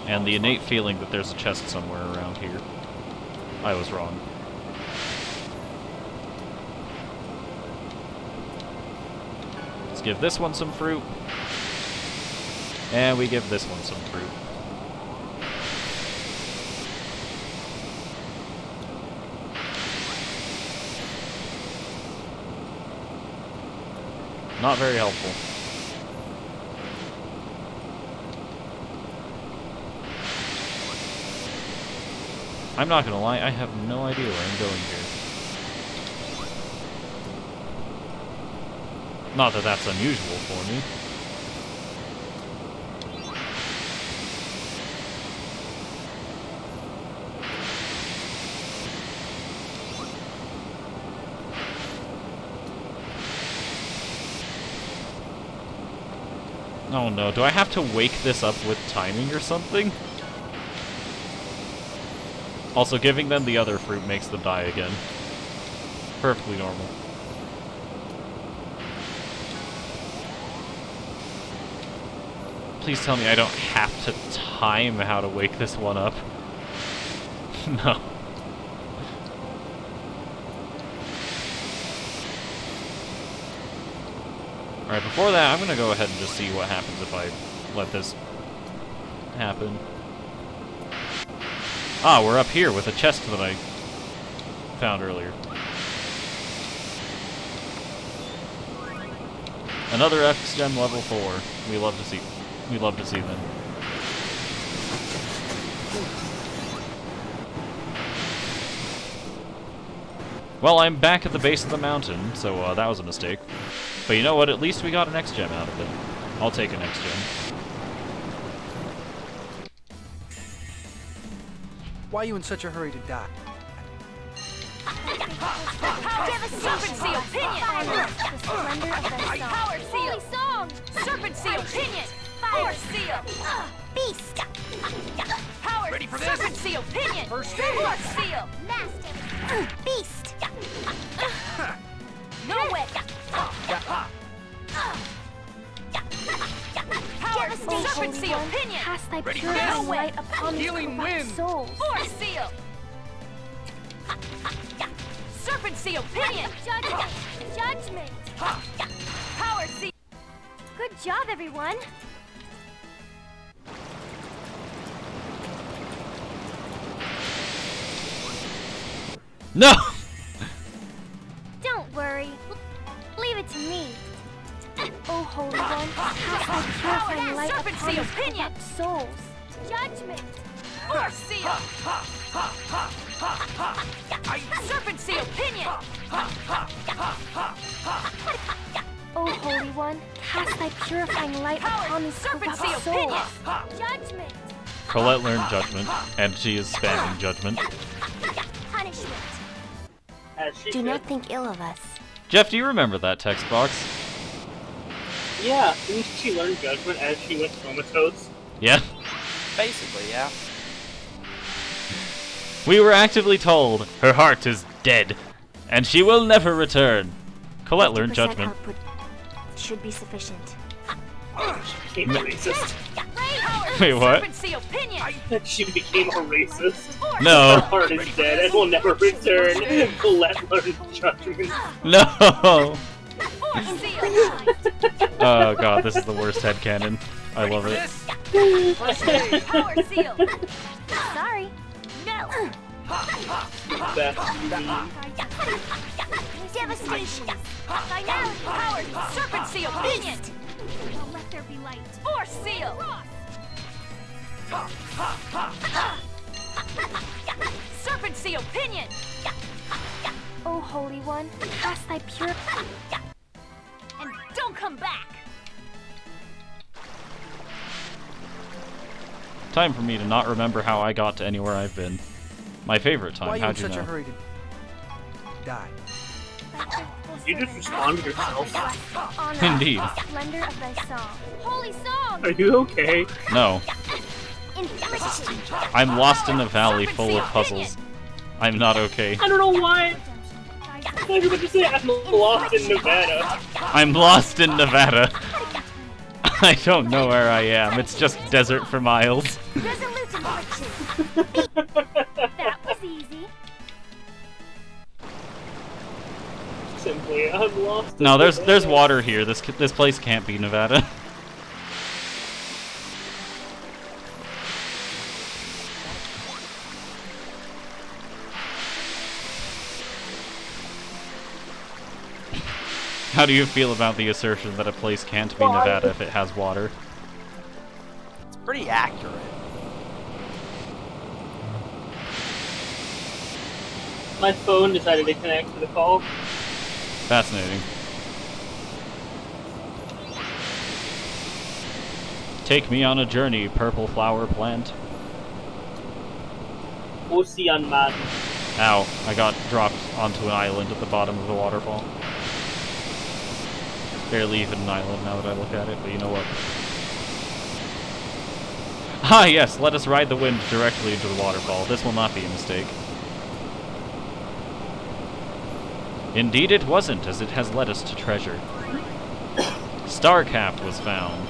And the innate feeling that there's a chest somewhere around here. I was wrong. Let's give this one some fruit. And we give this one some fruit. Not very helpful. I'm not gonna lie, I have no idea where I'm going here. Not that that's unusual for me. Oh no, do I have to wake this up with timing or something? Also, giving them the other fruit makes them die again. Perfectly normal. Please tell me I don't have to time how to wake this one up. No. Alright, before that, I'm gonna go ahead and just see what happens if I let this happen. Ah, we're up here with a chest that I found earlier. Another X-Gem level 4. We love to see them. Well, I'm back at the base of the mountain, so that was a mistake. But you know what? At least we got an X-Gem out of it. I'll take an X-Gem. Why are you in such a hurry to die? Give us Serpent's opinion! The splendor of the song. Power seal! Holy song! Serpent's opinion! Fire. Force seal! Beast! Power! Ready for this? Serpent's opinion! First Force seal! Master! Beast! No way! Power! Devastation! Serpent's Holy One, opinion! cast thy Ready for purifying this? light upon these Healing corrupt wind. souls. Force seal! Serpent's opinion! Judgment! Judgment! Power seal! Good job, everyone! No! Don't worry. Leave it to me. Oh, Holy One, cast thy purifying light Serpent's upon these opinion. corrupt souls. Judgment! Force seal! Serpent's opinion! Oh, Holy One, cast thy purifying light upon these Serpent's corrupt opinion! souls. Judgment! Colette learned Judgment, and she is spamming Judgment. Punishment! As she Do should. not think ill of us. Jeff, do you remember that text box? Yeah, didn't she learn judgment as she went comatose? Yeah. Basically, yeah. We were actively told her heart is dead, and she will never return. Colette learned 50% Judgment. output should be sufficient. She became a racist. Wait, what? Serpent's opinion! That she became a racist. Her No. heart is dead and will never return. Colette learned judgment. No! Force seal! Oh god, this is the worst headcanon. I love it. Power seal! Sorry. No! Devastation! Finality! Power! Serpent's opinion! Let there be light. Force seal! Serpent's opinion! O Holy One, cast thy pure... And don't come back! Time for me to not remember how I got to anywhere I've been. My favorite Why time, are you in how'd you such a know? hurry to die? you just respond to yourself? Indeed. Splendor of thy song. Holy song! Are you okay? No. Infliction. I'm lost in a valley full of puzzles. I'm not okay. I don't know why. I thought you were about to say I'm lost in Nevada. I'm lost in Nevada. I don't know where I am. It's just desert for miles. Resolute infliction. That was easy. Simply, I'm lost. No, in there's Nevada. water here. This place can't be Nevada. How do you feel about the assertion that a place can't be Nevada if it has water? It's pretty accurate. My phone decided to connect to the call. Fascinating. Take me on a journey, purple flower plant. Ocean Man. Ow, I got dropped onto an island at the bottom of the waterfall. Barely even an island now that I look at it, but you know what? Ah yes, let us ride the wind directly into the waterfall. This will not be a mistake. Indeed it wasn't, as it has led us to treasure. Starcap was found.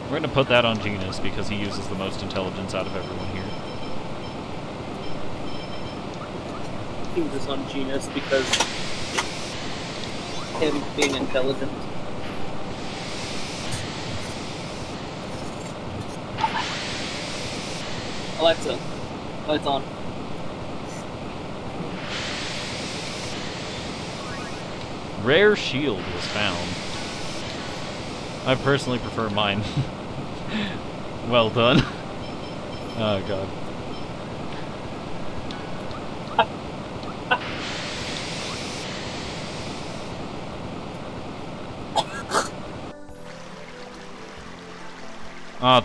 We're gonna put that on Genus because he uses the most intelligence out of everyone here. He was on Genus because him being intelligent. Alexa, lights on. Rare shield was found. I personally prefer mine. Well done. Oh god.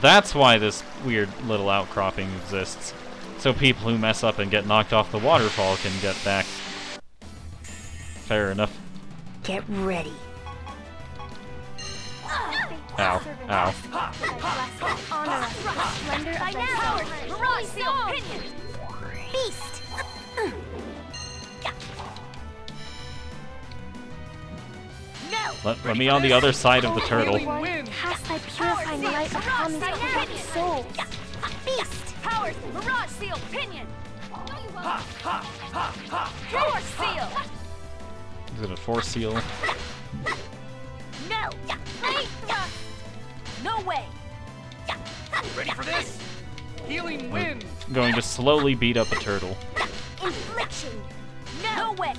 That's why this weird little outcropping exists. So people who mess up and get knocked off the waterfall can get back. Fair enough. Get ready. Ow. Ow. Honor us with the splendor of thy song. Mirage the opinion. Beast. Let me on the other side of the turtle. Cast thy purifying light upon these corrupt souls. Beast. Powers, Mirage Seal, Pinion! Force Seal! Is it a force seal? No! Blade Thrust! No way! Ready for this? Healing wind. Going to slowly beat up a turtle. Infliction. No way!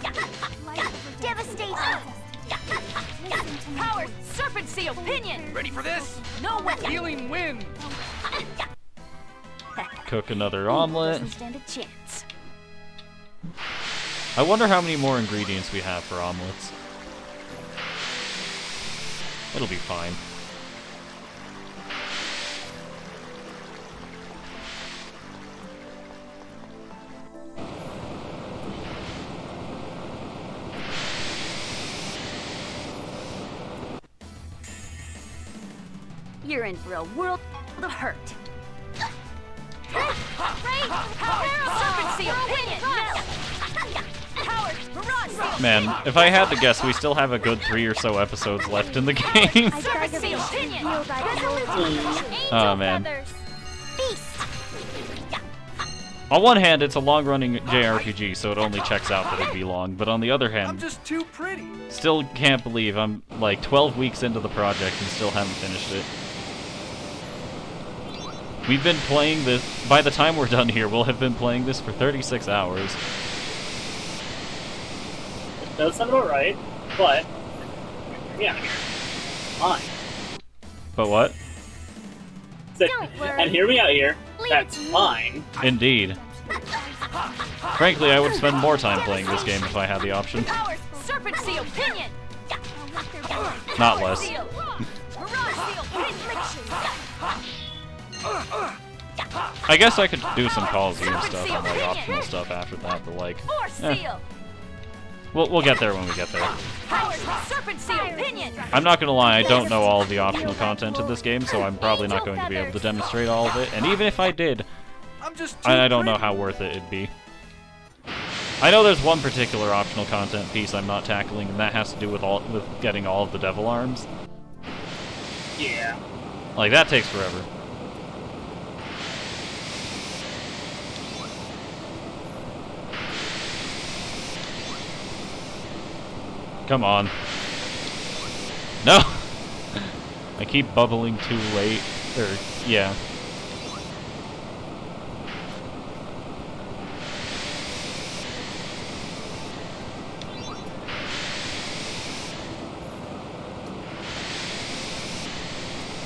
Devastation. Listen to me. Powers, Serpent Seal, Pinion! Ready for this? No way! Healing wind. Cook another omelet. Doesn't stand a chance. I wonder how many more ingredients we have for omelets. It'll be fine. You're in for a world of hurt. Serpent Seal, Pinion! No! Powers, Mirage Seal! Man, if I had to guess, we still have a good 3 or so episodes left in the game. I beg Serpent of Seal, you, Pinion! heal thy infliction. Oh man. Beast. On one hand, it's a long-running JRPG, so it only checks out that it'd be long. But on the other I'm hand, just too pretty. still can't believe I'm like 12 weeks into the project and still haven't finished it. We've been playing this, by the time we're done here, we'll have been playing this for 36 hours. That does sound about right, but yeah, fine. But what? Don't worry. And hear me out here. Leave That's it to me. fine. Indeed. Frankly, I would spend more time playing this game if I had the option. Powers, Serpent Seal, Pinion! Not Power less. Seal! Mirage Seal, Pinion! I guess I could do some Call of Duty stuff and like optional stuff after that, but like, Force Eh. Seal! We'll get there when we get there. Powers serpent seal pinion. I'm not gonna lie, I don't know all of the optional content of this game, so I'm probably not going to be able to demonstrate all of it. And even if I did, I don't know how worth it'd be. I know there's one particular optional content piece I'm not tackling, and that has to do with getting all of the devil arms. Yeah. Like, that takes forever. Come on. No! I keep bubbling too late. Yeah.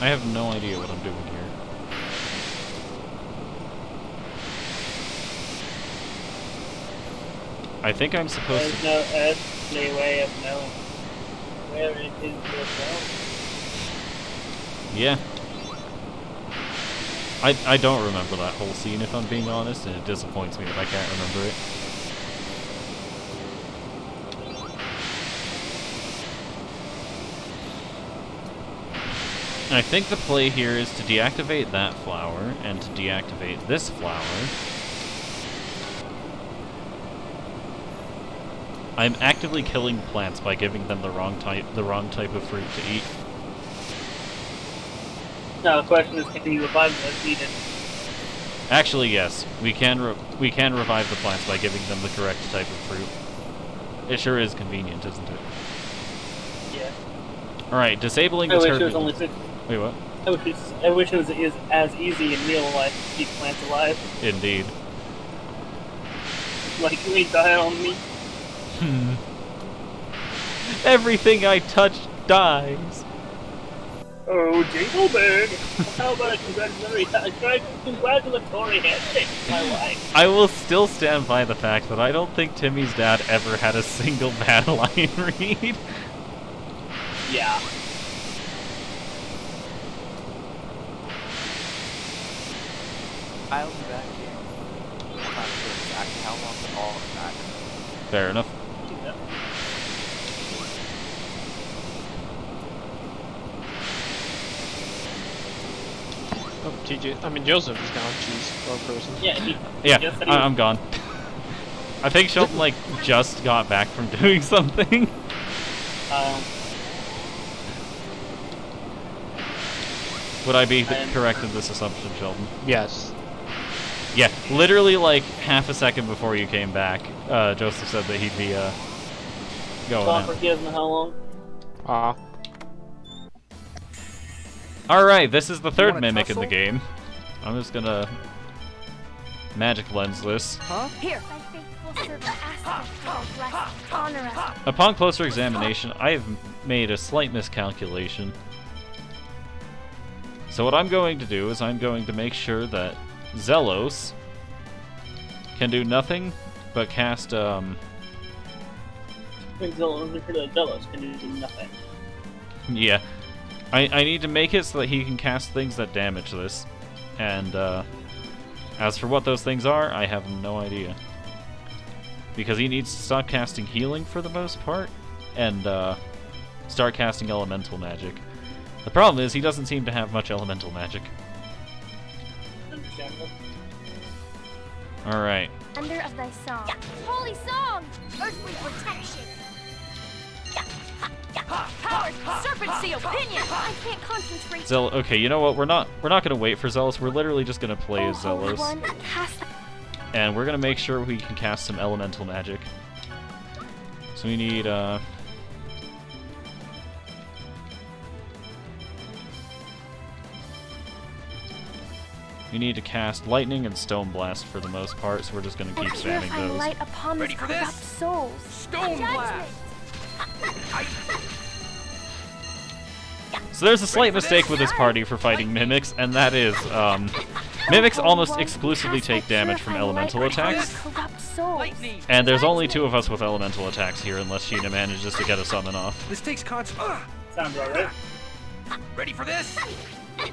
I have no idea what I'm doing here. I think I'm supposed to... There's no earthly way of knowing where it is yourself. Yeah. I don't remember that whole scene, if I'm being honest, and it disappoints me that I can't remember it. I think the play here is to deactivate that flower, and to deactivate this flower. I'm actively killing plants by giving them the wrong type of fruit to eat. Now the question is, can you revive them if needed? Actually, yes, we can revive the plants by giving them the correct type of fruit. It sure is convenient, isn't it? Yeah. All right, disabling I the wish it was only turbulence. 6. Wait, what? I wish it was as easy in real life to keep plants alive. Indeed. Like, they die on me. Everything I touch dies. Oh, Jinglebird! How about a congratulatory handshake to my wife? I will still stand by the fact that I don't think Timmy's dad ever had a single bad line read. Yeah. I'll be back here. I'm not sure exactly how long, but all of that. Fair enough. Oh, Joseph is gone. Jeez, poor person. Yeah, I'm gone. I think Shelton, like, just got back from doing something. Would I be correct in this assumption, Sheldon? Yes. Yeah, literally like half a second before you came back, Joseph said that he'd be going Gone out. for he doesn't know how long. Alright, this is the third mimic in the game. I'm just gonna magic lens this. Huh? Here. Thy faithful servant asketh for bless, honor us. Upon closer examination, I have made a slight miscalculation. So what I'm going to do is I'm going to make sure that Zelos can do nothing but cast, Zelos can do nothing. Yeah. I need to make it so that he can cast things that damage this. And, as for what those things are, I have no idea. Because he needs to stop casting healing for the most part, and, start casting elemental magic. The problem is, he doesn't seem to have much elemental magic. Alright. Under of thy song. Holy song! Earthly protection! Powers serpent seal pinion. I can't concentrate. Okay, you know what? We're not gonna wait for Zelos. We're literally just gonna play as Holy Zelos. One, cast And we're gonna make sure we can cast some elemental magic. So we need, we need to cast Lightning and Stone Blast for the most part, so we're just gonna keep spamming purify those. light upon Ready these for corrupt this? souls. Stone Judgment. blast. So there's a slight for this? mistake with this party for fighting mimics, and that is, mimics almost exclusively take damage from elemental attacks. Corrupt souls. Lightning. And there's only 2 of us with elemental attacks here, unless Sheena manages to get a summon off. This takes Sounds alright. Ready for this?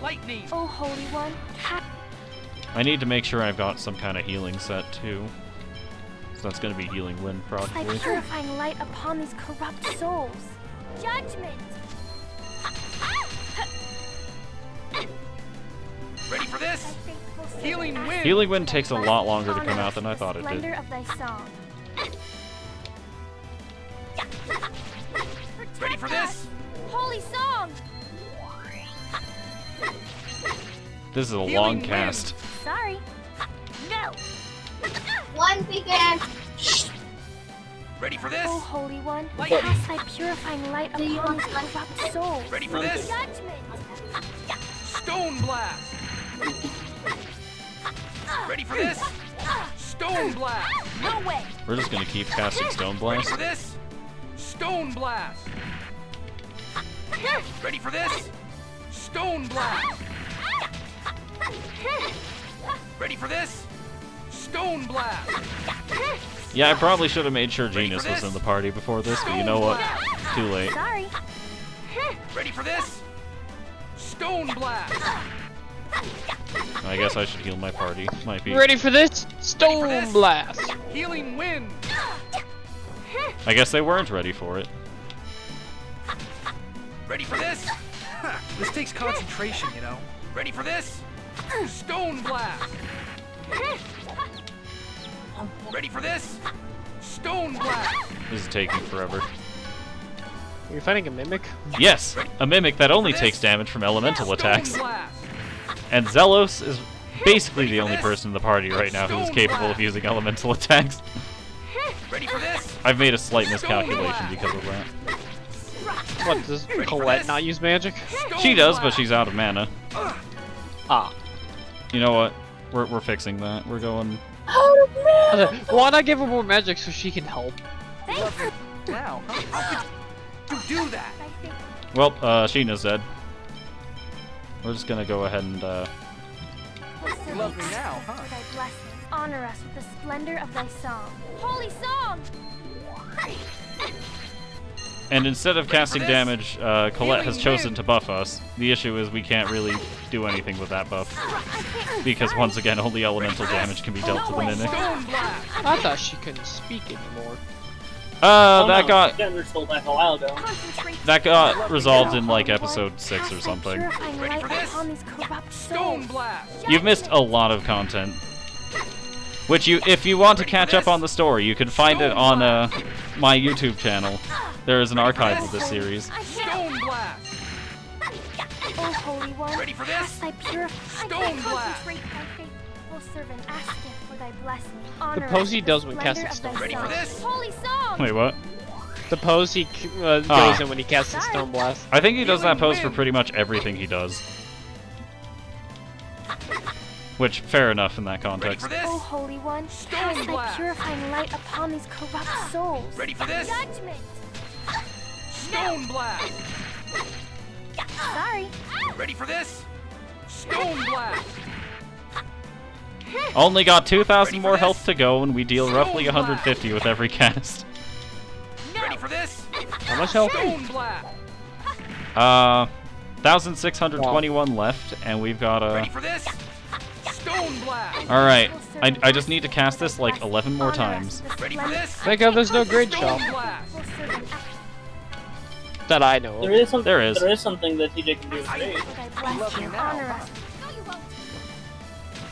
Lightning. Oh, Holy One, cast I need to make sure I've got some kind of healing set, too. So that's gonna be healing wind, By probably. purifying light upon these corrupt souls. Judgment! Ready for Thy this? faithful servant Healing asks wind. Healing for wind thy takes a blessing. lot longer to Honor come out us than I with the thought it splendor did. of thy song. Ready for this? Holy song! This is a Healing long wind. cast. Sorry. No! One began. Ready for this? O Holy One, Light. cast thy purifying light Do you upon want these one? corrupt souls. Ready for this? Judgment! Stone blast. Ready for this? Stone blast. No way! We're just gonna keep casting Stone Ready Blast. for this? Stone blast. Ready for this? Stone blast. Ready for this? Stone blast. Yeah, I probably should have made sure Ready Genus for was this? in the party before this, but you know what? Too late. Sorry. Ready for this? Stone blast. I guess I should heal my party. Might be. Ready for this? Stone this? blast. Healing wind. I guess they weren't ready for it. Ready for this? This takes concentration, you know. Ready for this? Stone blast. Ready for this? Stone blast. This is taking forever. You're fighting a mimic? Yes, a mimic that only takes damage from elemental attacks. Stone blast. And Zelos is basically the only person in the party right now who is capable of using elemental attacks. Ready for this? I've made a slight miscalculation because of that. What, does for Colette this? not use magic? Stone She does, but blast. she's out of mana. Ah. You know what? We're fixing that. We're going. Why not give her more magic so she can help? Now, How could you do that? Thy faithful Well, Sheena's dead. We're just gonna go ahead and servant love me asks now, huh? for thy blessing. Honor us with the splendor of thy song. Holy song! And instead of casting this? damage, Colette has Healing chosen wind. to buff us. The issue is we can't really do anything with that buff. Because once again, only elemental damage can be dealt to the Mimic. Stone blast. I thought she couldn't speak anymore. That got Got undersold back a while ago. Concentrate. that got resolved in like Holy One, episode 6 cast or thy something. purifying Ready light for this? upon these corrupt Stone souls. blast. You've missed a lot of content. Which if you want to Ready for catch up this? on the story, you can find it on my YouTube channel. There is an archive of this series. I can't. Stone blast. O Holy One, Ready for this? cast thy purifying Stone blast. concentrate thy faithful servant asketh for thy blessing. Honor pose us he with does the when splendor casting of stone. thy Ready for song. this? Holy song! Wait, what? The pose he goes Ah. in when he casts the stone blast. I think he does that Healing pose for wind. pretty much everything he does. Which, fair enough in that Ready context. for this? O Holy One, Stone cast thy blast. purifying light upon these corrupt souls. Ready for this? Judgment! Stone blast. Sorry. Ready for this? Stone blast. Only got 2,000 Ready for more this? health to go, and we deal roughly Stone 150 with every cast. Ready for this? How much health? Stone blast. 1,621 left, and we've got Ready for this? Stone blast. Alright, I just need to cast this like 11 more times. Ready for this? Thank God there's no grade Stone shop blast. that I know There of. is something. There is. There is something that TJ can do today. love you now, Honor huh? us. No, you won't.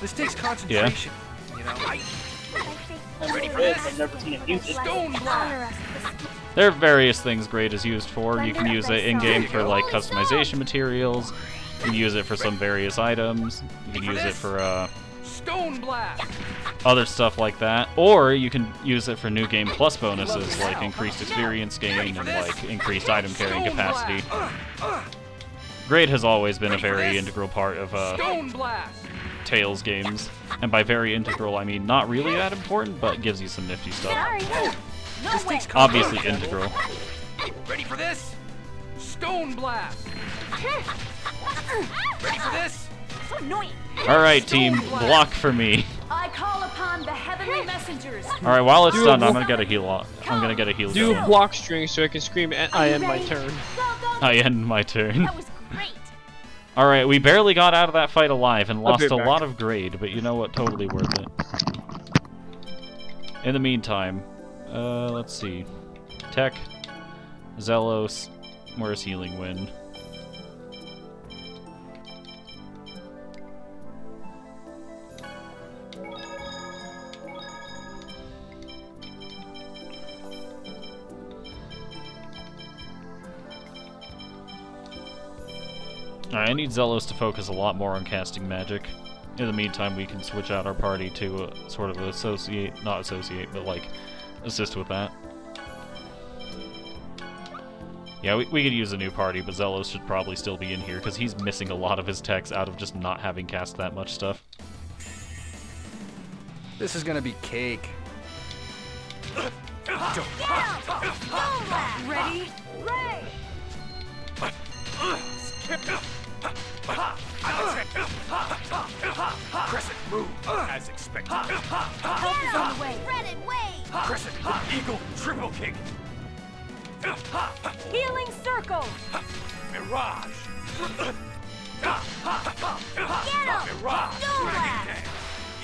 This takes concentration, you know. Thy faithful Ready for servant this? I've never seen it used. blessing. Stone blast. Honor us with the There are various things grade is used for. You can use it in-game for like customization materials. You can use it for some various items. You can use it for Stone blast. other stuff like that. Or you can use it for new game plus bonuses like increased experience gain and like increased item carrying capacity. Grade has always been a very integral part of Stone blast. Tales games. And by very integral, I mean not really that important, but gives you some nifty stuff. Sorry. This takes Obviously concentration. integral. Ready for this? Stone blast. Ready for this? So annoying. Alright team, block for me. I call upon the heavenly messengers. Alright, while it's Do done, a I'm gonna get a heal on. I'm gonna get a heal Do going. block string so I can scream, I end my ready? turn. Go, go. I end my turn. That was great. Alright, we barely got out of that fight alive and I'll lost be a back. lot of grade, but you know what? Totally worth it. In the meantime, let's see. Tech, Zelos, where's Healing Wind? Alright, I need Zelos to focus a lot more on casting magic. In the meantime, we can switch out our party to sort of not associate, but like, assist with that. Yeah, we could use a new party, but Zelos should probably still be in here, because he's missing a lot of his techs out of just not having cast that much stuff. This is gonna be cake. Ready? Ray! Crescent move, as expected. Help is on the way. Shredded wave. Crescent with Eagle triple kick. Healing circle. Mirage. Get him. Mirage. Stone blast.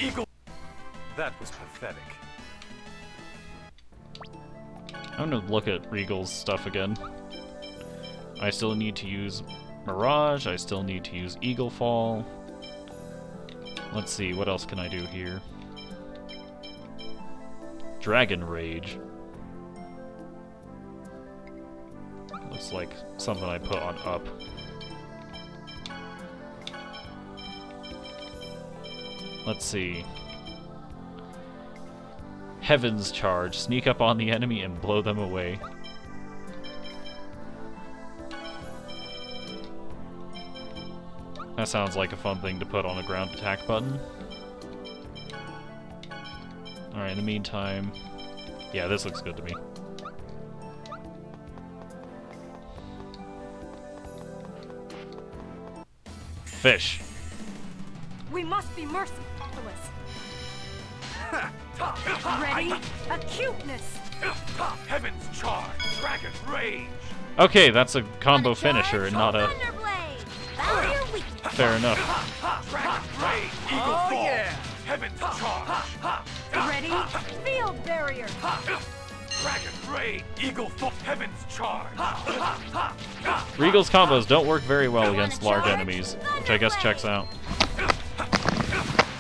Eagle. That was pathetic. I'm gonna look at Regal's stuff again. I still need to use Mirage, I still need to use Eagle Fall. Let's see, what else can I do here? Dragon Rage. Looks like something I put on up. Let's see. Heaven's Charge. Sneak up on the enemy and blow them away. That sounds like a fun thing to put on a ground attack button. Alright, in the meantime... Yeah, this looks good to me. Fish. We must be merciless. Ready? Acuteness. Heaven's Charge. Dragon Rage. Okay, that's a combo finisher and not a... Thunderblade. Found your weakness. Fair enough. Dragon Rage. Eagle Fall. Yeah. Heaven's Charge. Ready? Field barrier. Dragon Rage. Eagle Fall. Heaven's Charge. Regal's combos don't work very well against large enemies, which I guess checks out.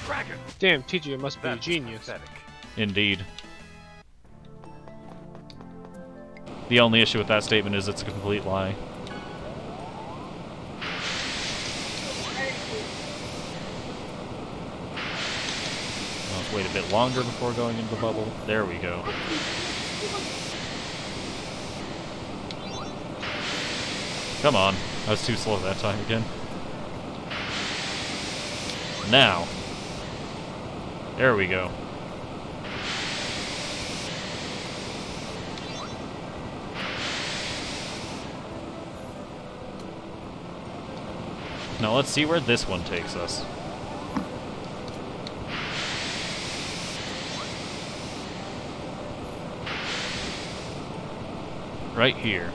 Dragon. Damn, TJ must be a genius. Pathetic. Indeed. The only issue with that statement is it's a complete lie. Let's wait a bit longer before going into the bubble. There we go. Come on. I was too slow that time again. Now. There we go. Now let's see where this one takes us. Right here.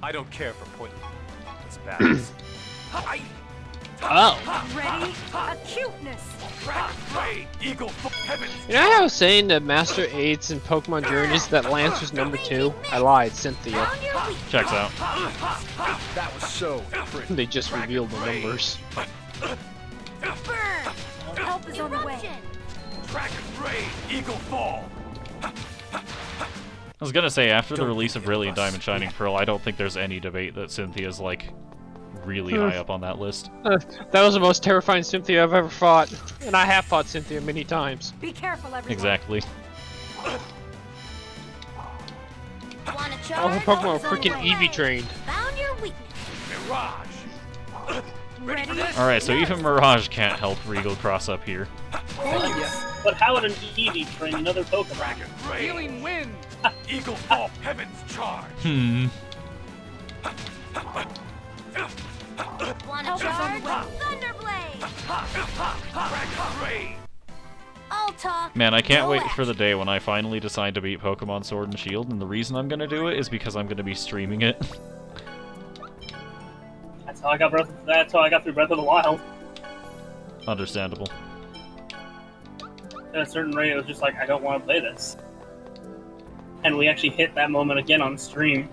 I don't care for pointless battles. Oh! Ready? Acuteness. Dragon Rage. Eagle Fall. Heaven's You know how I was saying that Master 8s and Pokemon Journeys that Lance was number 2? I lied, Cynthia. Found your weakness. Checks out. That was so pretty. They just revealed the numbers. Burn. Help is on the way. Eruption. Dragon Rage. Eagle Fall. I was gonna say, after the release of Brilliant Diamond Shining Pearl, I don't think there's any debate that Cynthia's, like, really high up on that list. That was the most terrifying Cynthia I've ever fought. And I have fought Cynthia many times. Be careful, everyone. Exactly. Want to All her charge? Pokemon were freaking Eevee trained. Found your weakness. Mirage. Ready? Alright, so even Mirage can't help Regal cross up here. But how would an Eevee train another Pokemon? Dragon Rage. Healing wind. Eagle Fall. Heaven's Charge. Hmm. Want Help to is on the charge? way. Thunderblade. Dragon Rage. I'll talk. Man, I can't No wait for action. the day when I finally decide to beat Pokemon Sword and Shield, and the reason I'm gonna do it is because I'm gonna be streaming it. That's how I got through Breath of the Wild. Understandable. At a certain rate, it was just like, I don't want to play this. And we actually hit that moment again on stream.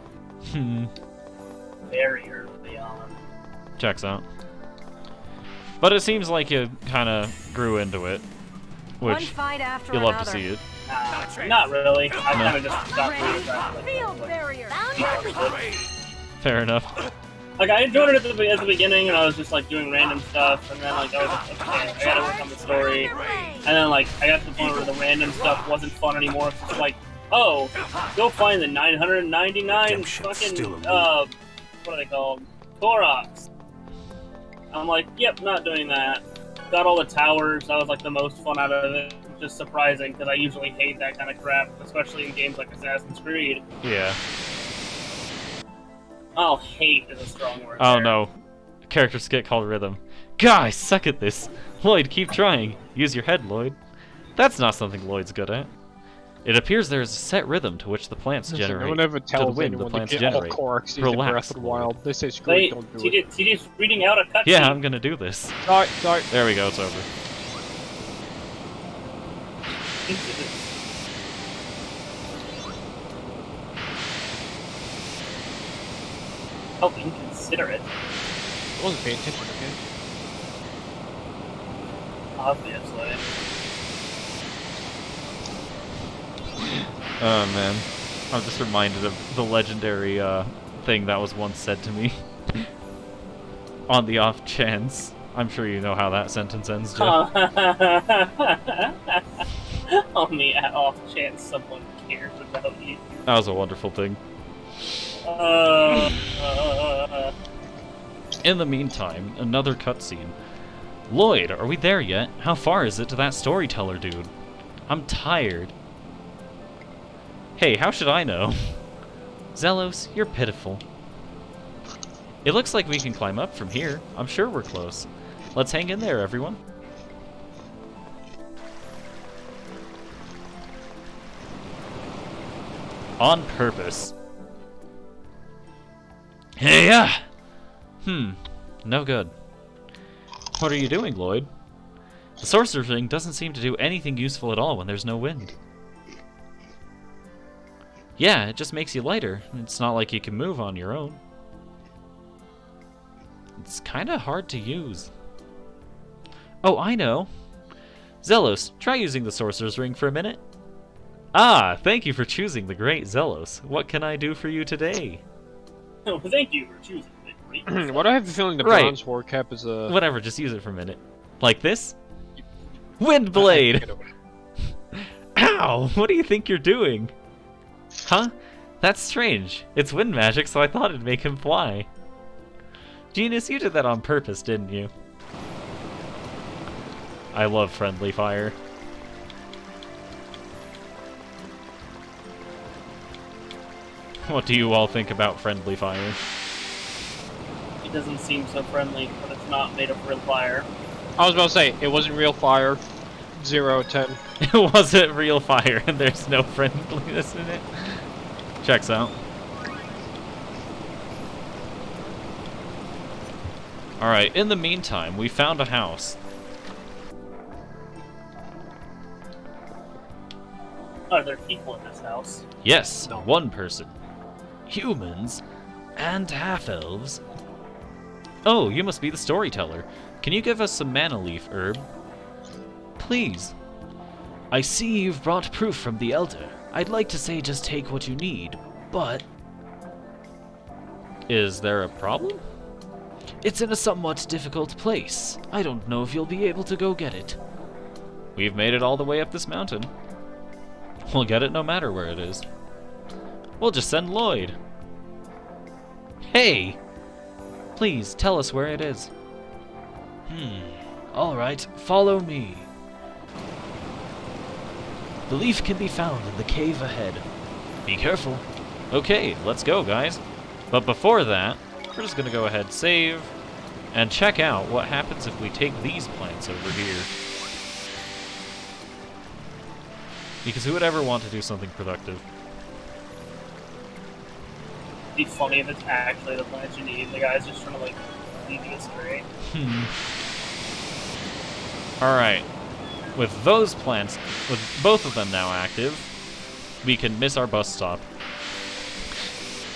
Very early on. Checks out. But it seems like you kind of grew into it, which you love to see it. Not really. I kind of just got really attracted. Field barrier. Fair enough. Like, I enjoyed it at the beginning, and I was just, like, doing random stuff, and then, like, I was like, okay, I gotta work on the story. And then, like, I got to the point where the random stuff wasn't fun anymore. It's just like, oh, go find the 999 fucking, what are they called? Koroks. I'm like, yep, not doing that. Got all the towers. That was, like, the most fun out of it. Just surprising, because I usually hate that kind of crap, especially in games like Assassin's Creed. Yeah. Oh, hate is a strong word. Oh there. no. Characters get called rhythm. Guys, suck at this. Lloyd, keep trying. Use your head, Lloyd. That's not something Lloyd's good at. It appears there is a set rhythm to which the plants generate. No one ever to the tells wind the anyone plants to get all generate. Koroks using Breath Relax, of the Lloyd. Wild. They say screw it, Wait, don't do it. TJ's reading out a cutscene. Yeah, I'm gonna do this. Sorry. There we go, it's over. Oh, inconsiderate. I wasn't paying attention, okay? Obviously. Oh man. I'm just reminded of the legendary thing that was once said to me. On the off chance. I'm sure you know how that sentence ends, Jeff. On the off chance someone cares about you. That was a wonderful thing. In the meantime, another cutscene. Lloyd, are we there yet? How far is it to that storyteller dude? I'm tired. Hey, how should I know? Zelos, you're pitiful. It looks like we can climb up from here. I'm sure we're close. Let's hang in there, everyone. On purpose. Hey, no good. What are you doing, Lloyd? The sorcerer's ring doesn't seem to do anything useful at all when there's no wind. Yeah, it just makes you lighter. It's not like you can move on your own. It's kinda hard to use. Oh, I know. Zelos, try using the sorcerer's ring for a minute. Ah, thank you for choosing the great Zelos. What can I do for you today? Oh, thank you for choosing the great. What I have the feeling the bronze war cap is a... Whatever, just use it for a minute. Like this? Windblade! Ow! What do you think you're doing? Huh? That's strange. It's wind magic, so I thought it'd make him fly. Genius, you did that on purpose, didn't you? I love friendly fire. What do you all think about friendly fire? It doesn't seem so friendly, but it's not made of real fire. I was about to say, it wasn't real fire. 0 10. It wasn't real fire, and there's no friendliness in it. Checks out. Alright, in the meantime, we found a house. Are there people in this house? Yes, one person. Humans and half-elves. Oh, you must be the storyteller. Can you give us some mana leaf herb? Please. I see you've brought proof from the Elder. I'd like to say just take what you need, but... Is there a problem? It's in a somewhat difficult place. I don't know if you'll be able to go get it. We've made it all the way up this mountain. We'll get it no matter where it is. We'll just send Lloyd. Hey! Please, tell us where it is. Alright, follow me. The leaf can be found in the cave ahead. Be careful. Okay, let's go, guys. But before that, we're just gonna go ahead, save, and check out what happens if we take these plants over here. Because who would ever want to do something productive? It'd be funny if it's actually the plants you need. The guy's just trying to, like, lead you astray. Alright. With those plants, with both of them now active, we can miss our bus stop.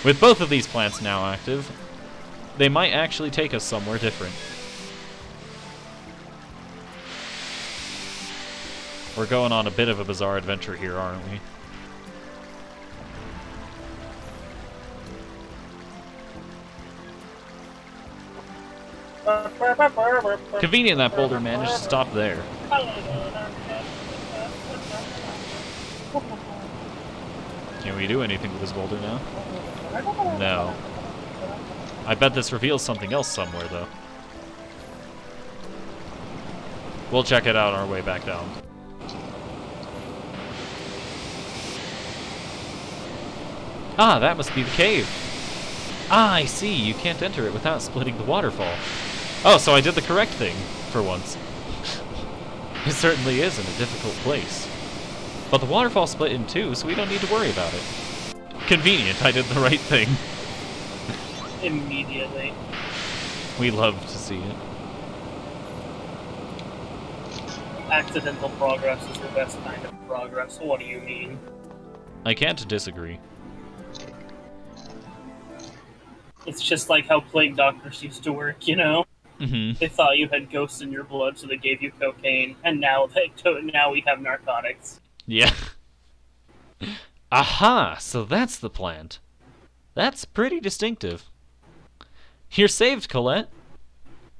With both of these plants now active, they might actually take us somewhere different. We're going on a bit of a bizarre adventure here, aren't we? Convenient that Boulder managed to stop there. Can we do anything with this boulder now? No. I bet this reveals something else somewhere, though. We'll check it out on our way back down. Ah, that must be the cave. Ah, I see. You can't enter it without splitting the waterfall. Oh, so I did the correct thing, for once. It certainly is in a difficult place. But the waterfall split in two, so we don't need to worry about it. Convenient, I did the right thing. Immediately. We love to see it. Accidental progress is the best kind of progress. What do you mean? I can't disagree. It's just like how plague doctors used to work, you know? Mm-hmm. They thought you had ghosts in your blood, so they gave you cocaine, and now we have narcotics. Yeah. Aha! So that's the plant. That's pretty distinctive. You're saved, Colette.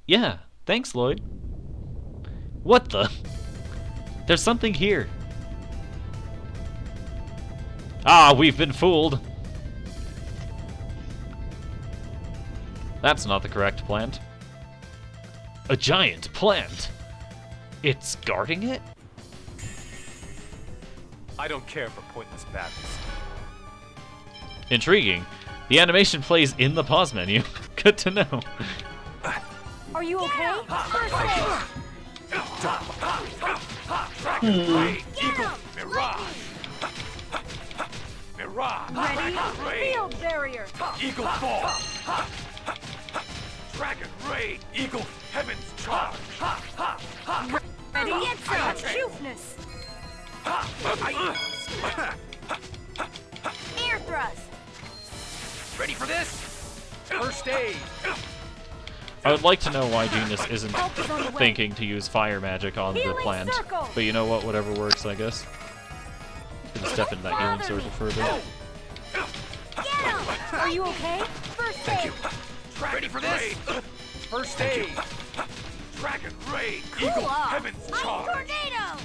Yeah, thanks, Lloyd. What the? There's something here. Ah, we've been fooled. That's not the correct plant. A giant plant. It's guarding it? I don't care for pointless battles. Intriguing. The animation plays in the pause menu. Good to know. Are you okay? First aid. Mirage. Mirage. Ready? Field barrier. Eagle fall. Dragon Ray. Eagle Heaven's charge. Ready? Get some cuteness. Air thrust. Ready for this? First aid. I would like to know why Genius isn't thinking to use fire magic on the plant. But you know what? Whatever works, I guess. Gonna step into that healing circle further. Are you okay? First aid. Ready for this? First aid. Dragon Ray. Eagle Heaven's charge. Tornado.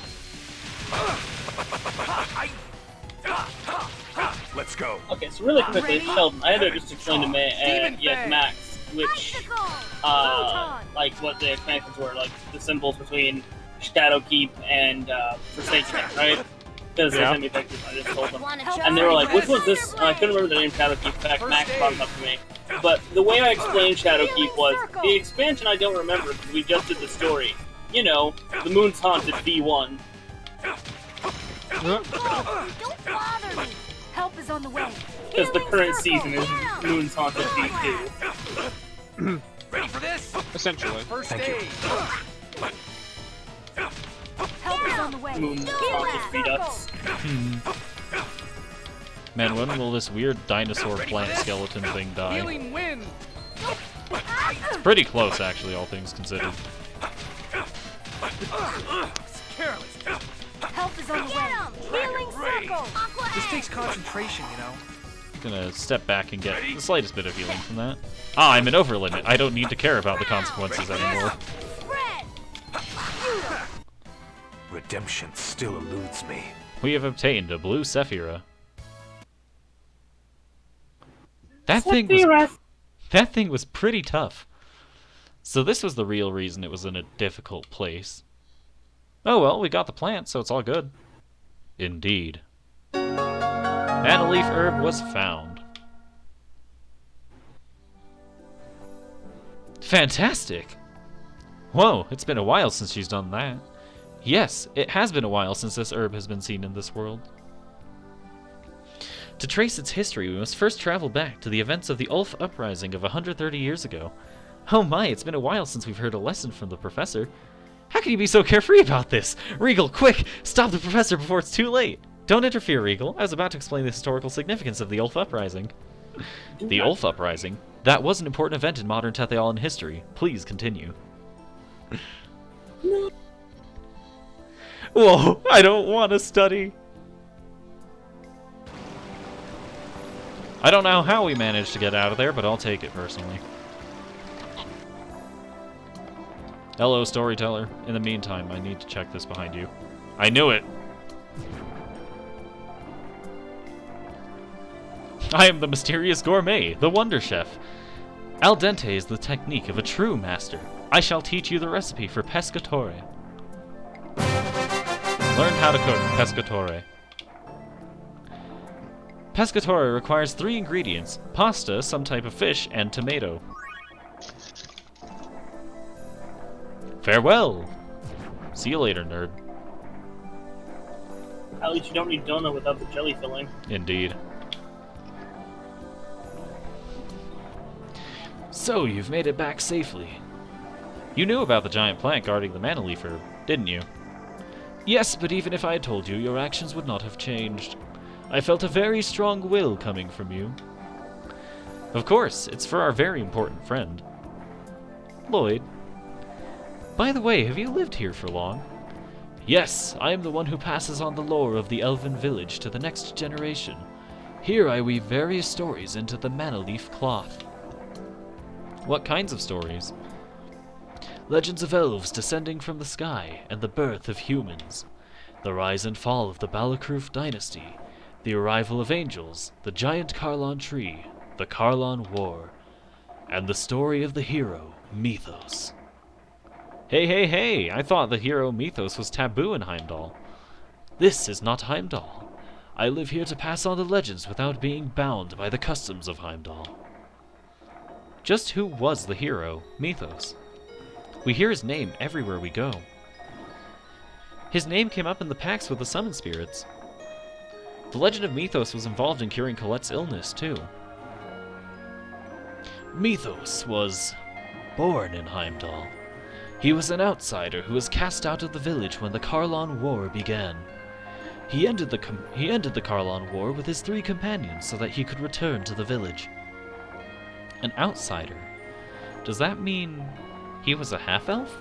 Let's go. Okay, so really quickly, Sheldon, I had to just explain to Demon Fang. Max, which, like, what the expansions were, like, the symbols between Shadowkeep and Forsaken, right? Because they sent me pictures, I just told them. And they were like, which was this? And I couldn't remember the name Shadowkeep. In fact, Max brought it up to me. But the way I explained Shadowkeep was, the expansion I don't remember, because we just did the story. You know, the Moon's Haunted V1. Don't bother me. Help is on the way. Because the current season is Moon's Haunted V2. Ready for this? Essentially. First aid. Help is on the way. Moon's Haunted V-Ducks. Man, when will this weird dinosaur plant skeleton thing die? Healing wind. It's pretty close, actually, all things considered. Careless. Help is on the way. Healing circle. This takes concentration, you know. Gonna step back and get the slightest bit of healing from that. Ah, I'm an overlimit. I don't need to care about the consequences anymore. Redemption still eludes me. We have obtained a blue Sephira. That thing was pretty tough. So this was the real reason it was in a difficult place. Oh well, we got the plant, so it's all good. Indeed. Banana leaf herb was found. Fantastic! Whoa, it's been a while since she's done that. Yes, it has been a while since this herb has been seen in this world. To trace its history, we must first travel back to the events of the Ulf Uprising of 130 years ago. Oh my, it's been a while since we've heard a lesson from the professor. How can you be so carefree about this? Regal, quick! Stop the professor before it's too late! Don't interfere, Regal. I was about to explain the historical significance of the Ulf Uprising. The Ulf Uprising? That was an important event in modern Tethealan history. Please continue. Whoa, I don't want to study. I don't know how we managed to get out of there, but I'll take it personally. Hello, storyteller. In the meantime, I need to check this behind you. I knew it! I am the mysterious gourmet, the Wonder Chef. Al dente is the technique of a true master. I shall teach you the recipe for pescatore. Learn how to cook pescatore. Pescatore requires 3 ingredients: pasta, some type of fish, and tomato. Farewell! See you later, nerd. At least you don't need donut without the jelly filling. Indeed. So, you've made it back safely. You knew about the giant plant guarding the mana leaf herb, didn't you? Yes, but even if I had told you, your actions would not have changed. I felt a very strong will coming from you. Of course, it's for our very important friend. Lloyd. By the way, have you lived here for long? Yes, I am the one who passes on the lore of the elven village to the next generation. Here I weave various stories into the mana leaf cloth. What kinds of stories? Legends of elves descending from the sky and the birth of humans. The rise and fall of the Balakruuf dynasty. The arrival of angels, the giant Carlon tree, the Carlon War, and the story of the hero, Mythos. Hey, I thought the hero Mythos was taboo in Heimdall. This is not Heimdall. I live here to pass on the legends without being bound by the customs of Heimdall. Just who was the hero, Mythos? We hear his name everywhere we go. His name came up in the pacts with the summon spirits. The legend of Mythos was involved in curing Colette's illness, too. Mythos was born in Heimdall. He was an outsider who was cast out of the village when the Carlon War began. He ended the Carlon War with his 3 companions so that he could return to the village. An outsider? Does that mean he was a half-elf?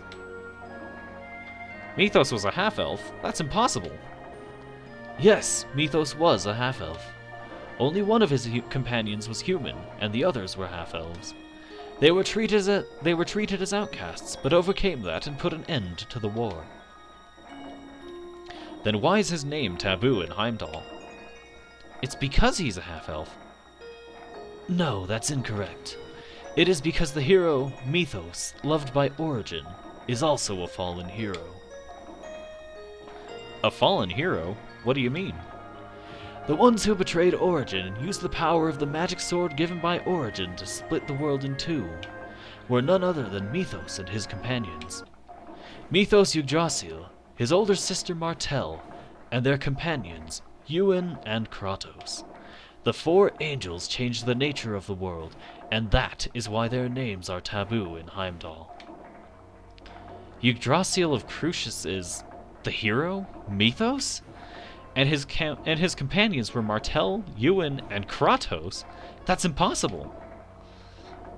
Mythos was a half-elf? That's impossible. Yes, Mythos was a half-elf. Only one of his companions was human, and the others were half-elves. They were treated as outcasts, but overcame that and put an end to the war. Then why is his name taboo in Heimdall? It's because he's a half-elf. No, that's incorrect. It is because the hero, Mythos, loved by Origin, is also a fallen hero. A fallen hero? What do you mean? The ones who betrayed Origin and used the power of the magic sword given by Origin to split the world in 2 were none other than Mythos and his companions. Mythos Yggdrasil, his older sister Martel, and their companions, Ewan and Kratos. The 4 angels changed the nature of the world, and that is why their names are taboo in Heimdall. Yggdrasil of Crucius is the hero? Mythos? And his companions were Martel, Ewan, and Kratos? That's impossible.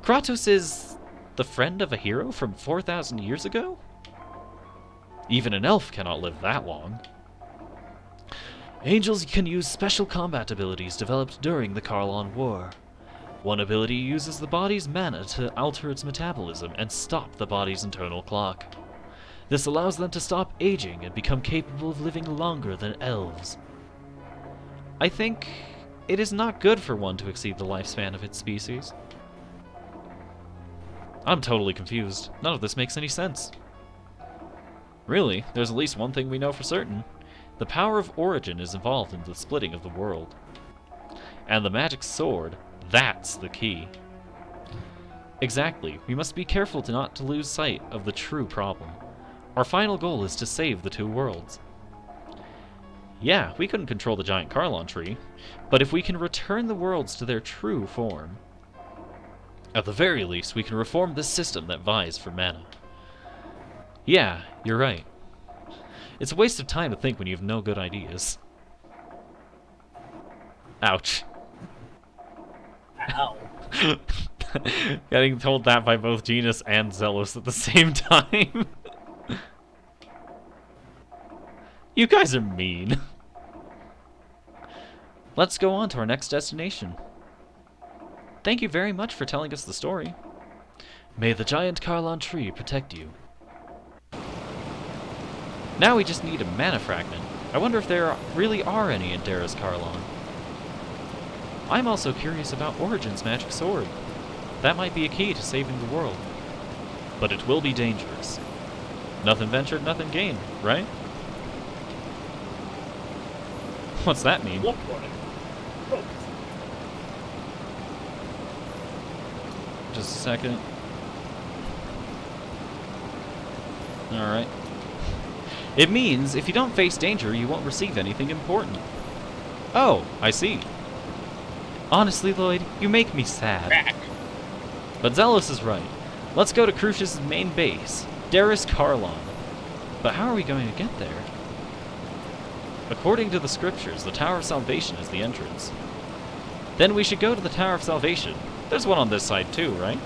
Kratos is the friend of a hero from 4,000 years ago? Even an elf cannot live that long. Angels can use special combat abilities developed during the Carlon War. One ability uses the body's mana to alter its metabolism and stop the body's internal clock. This allows them to stop aging and become capable of living longer than elves. I think it is not good for one to exceed the lifespan of its species. I'm totally confused. None of this makes any sense. Really, there's at least one thing we know for certain. The power of Origin is involved in the splitting of the world. And the magic sword, that's the key. Exactly, we must be careful not to lose sight of the true problem. Our final goal is to save the 2 worlds. Yeah, we couldn't control the giant Carlon tree, but if we can return the worlds to their true form, at the very least, we can reform this system that vies for mana. Yeah, you're right. It's a waste of time to think when you have no good ideas. Ouch. Ow. Getting told that by both Genus and Zealous at the same time. You guys are mean. Let's go on to our next destination. Thank you very much for telling us the story. May the giant Carlon tree protect you. Now we just need a mana fragment. I wonder if there really are any in Dara's Carlon. I'm also curious about Origin's magic sword. That might be a key to saving the world. But it will be dangerous. Nothing ventured, nothing gained, right? What's that mean? Look for it. Oh. Just a second. Alright. It means if you don't face danger, you won't receive anything important. Oh, I see. Honestly, Lloyd, you make me sad. But Zealous is right. Let's go to Crucius' main base, Darius Carlon. But how are we going to get there? According to the scriptures, the Tower of Salvation is the entrance. Then we should go to the Tower of Salvation. There's one on this side too, right?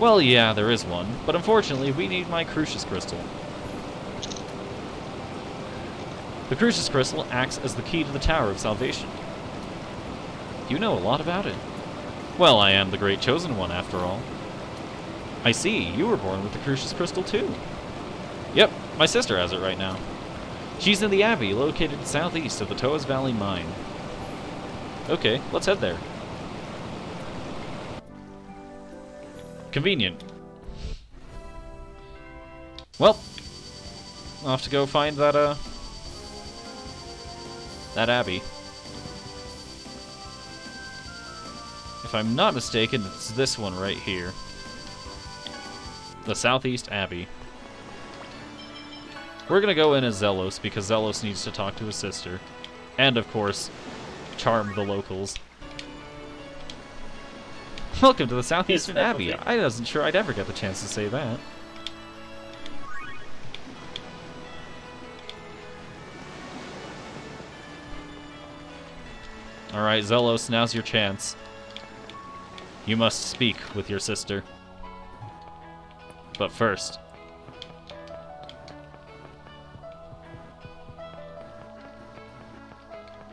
Well, yeah, there is one, but unfortunately we need my Crucius Crystal. The Crucius Crystal acts as the key to the Tower of Salvation. You know a lot about it. Well, I am the Great Chosen One, after all. I see, you were born with the Crucius Crystal too. Yep, my sister has it right now. She's in the Abbey, located southeast of the Toas Valley Mine. Okay, let's head there. Convenient. Well, I'll have to go find that Abbey. If I'm not mistaken, it's this one right here. The Southeast Abbey. We're gonna go in as Zelos, because Zelos needs to talk to his sister. And, of course, charm the locals. Welcome to the Southeastern Abbey. I wasn't sure I'd ever get the chance to say that. Alright, Zelos, now's your chance. You must speak with your sister. But first...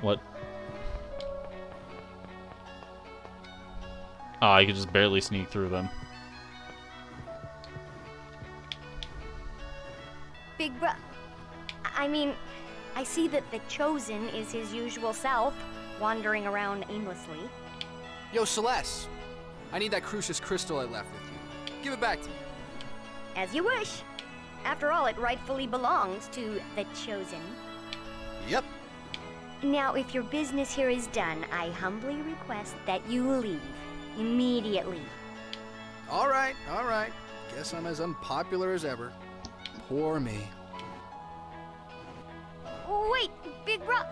What? Ah, I could just barely sneak through them. Big bro... I mean, I see that the Chosen is his usual self, wandering around aimlessly. Yo, Celeste. I need that Crucius crystal I left with you. Give it back to me. As you wish. After all, it rightfully belongs to the Chosen. Yep. Now, if your business here is done, I humbly request that you leave. Immediately. All right. Guess I'm as unpopular as ever. Poor me. Wait, Big Bro...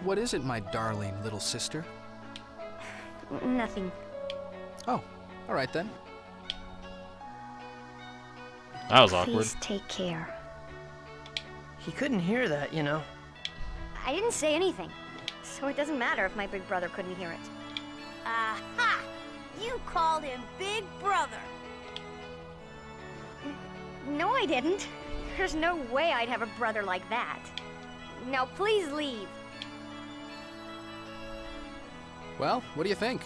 What is it, my darling little sister? Nothing. Oh, all right then. That was awkward. Please take care. He couldn't hear that, you know. I didn't say anything, so it doesn't matter if my big brother couldn't hear it. Aha! You called him Big Brother. No, I didn't. There's no way I'd have a brother like that. Now, please leave. Well, what do you think?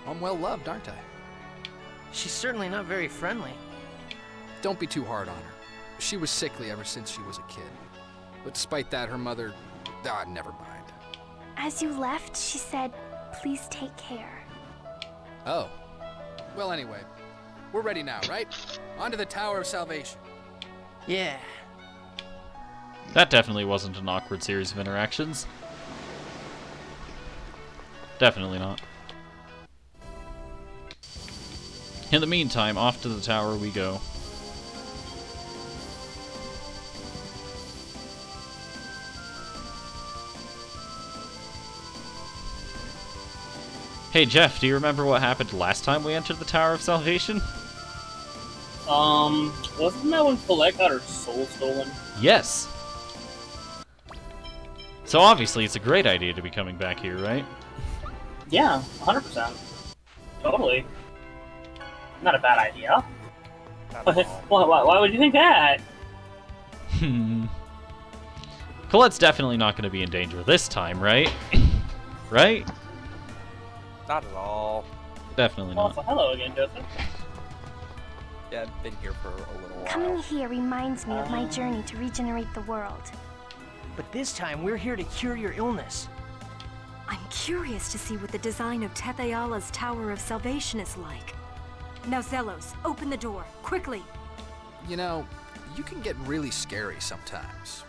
I'm well loved, aren't I? She's certainly not very friendly. Don't be too hard on her. She was sickly ever since she was a kid. But despite that, her mother... Ah, never mind. As you left, she said, please take care. Oh. Well, anyway. We're ready now, right? On to the Tower of Salvation. Yeah. That definitely wasn't an awkward series of interactions. Definitely not. In the meantime, off to the tower we go. Hey Jeff, do you remember what happened last time we entered the Tower of Salvation? Wasn't that when Colette got her soul stolen? Yes. So obviously it's a great idea to be coming back here, right? Yeah, 100%. Totally. Not a bad idea. Why would you think that? Colette's definitely not going to be in danger this time, right? Right? Not at all. Definitely Oh, not. so hello again, Joseph. Yeah, I've been here for a little while. Coming here reminds me of my journey to regenerate the world. But this time, we're here to cure your illness. I'm curious to see what the design of Tetheala's Tower of Salvation is like. Now, Zelos, open the door, quickly! You know, you can get really scary sometimes.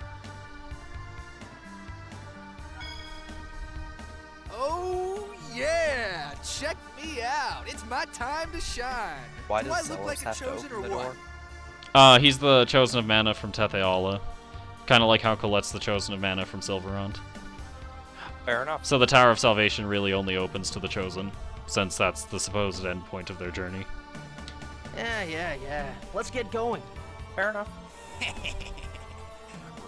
Oh, yeah! Check me out! It's my time to shine! Why Do does I look Zelos like a have to chosen open or the what? door? He's the Chosen of Mana from Tetheala. Kind of like how Colette's the Chosen of Mana from Silverond. Fair enough. So the Tower of Salvation really only opens to the Chosen, since that's the supposed end point of their journey. Yeah. Let's get going. Fair enough.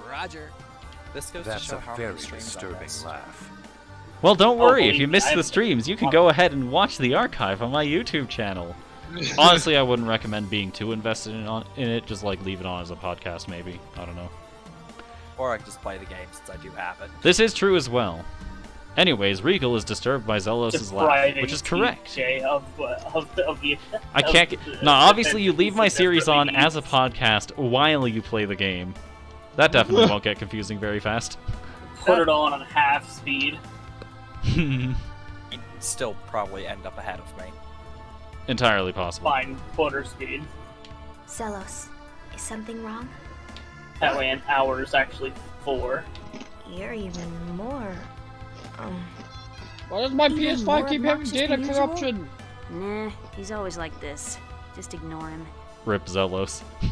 Roger. This goes That's to show a how very many streams disturbing I missed. laugh. Well, don't worry, if believe you me, missed I the have- streams, you can go ahead and watch the archive on my YouTube channel. Honestly, I wouldn't recommend being too invested in it, just like leave it on as a podcast maybe. I don't know. Or I can just play the game since I do have it. This is true as well. Anyways, Regal is disturbed by Zelos' laugh, Depriving which is correct. TJ of the. I can't. No, obviously you leave my series on as a podcast while you play the game. That definitely won't get confusing very fast. Put it on half speed. You'd still probably end up ahead of me. Entirely possible. Fine, quarter speed. Zelos, is something wrong? That way an hour is actually 4. You're even more. Why does my Even PS5 more keep having obnoxious data than usual? corruption? Nah, he's always like this. Just ignore him. Rip Zelos. Yeah,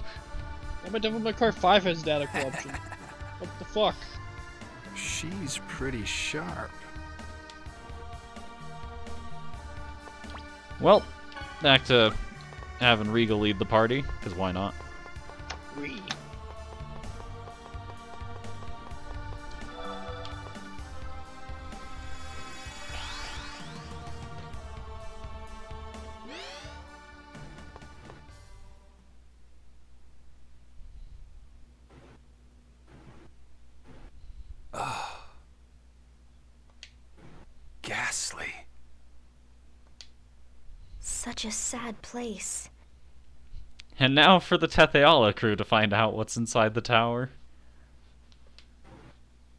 but Devil May Cry 5 has data corruption. What the fuck? She's pretty sharp. Well, back to having Regal lead the party, because why not? Ghastly. Such a sad place. And now for the Tetheala crew to find out what's inside the tower.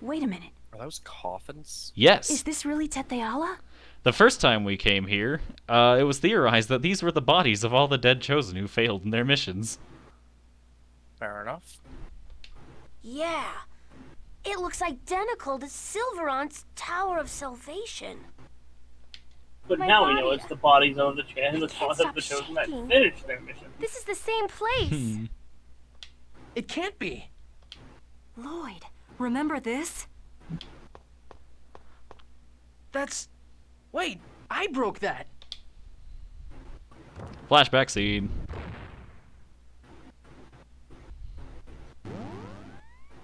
Wait a minute. Are those coffins? Yes. Is this really Tetheala? The first time we came here, it was theorized that these were the bodies of all the dead Chosen who failed in their missions. Fair enough. Yeah. It looks identical to Silverant's Tower of Salvation. But My now we know body. it's the bodies of the Can't stop Chosen that shaking. finished their mission. This is the same place. It can't be. Lloyd, remember this? That's... Wait, I broke that. Flashback scene.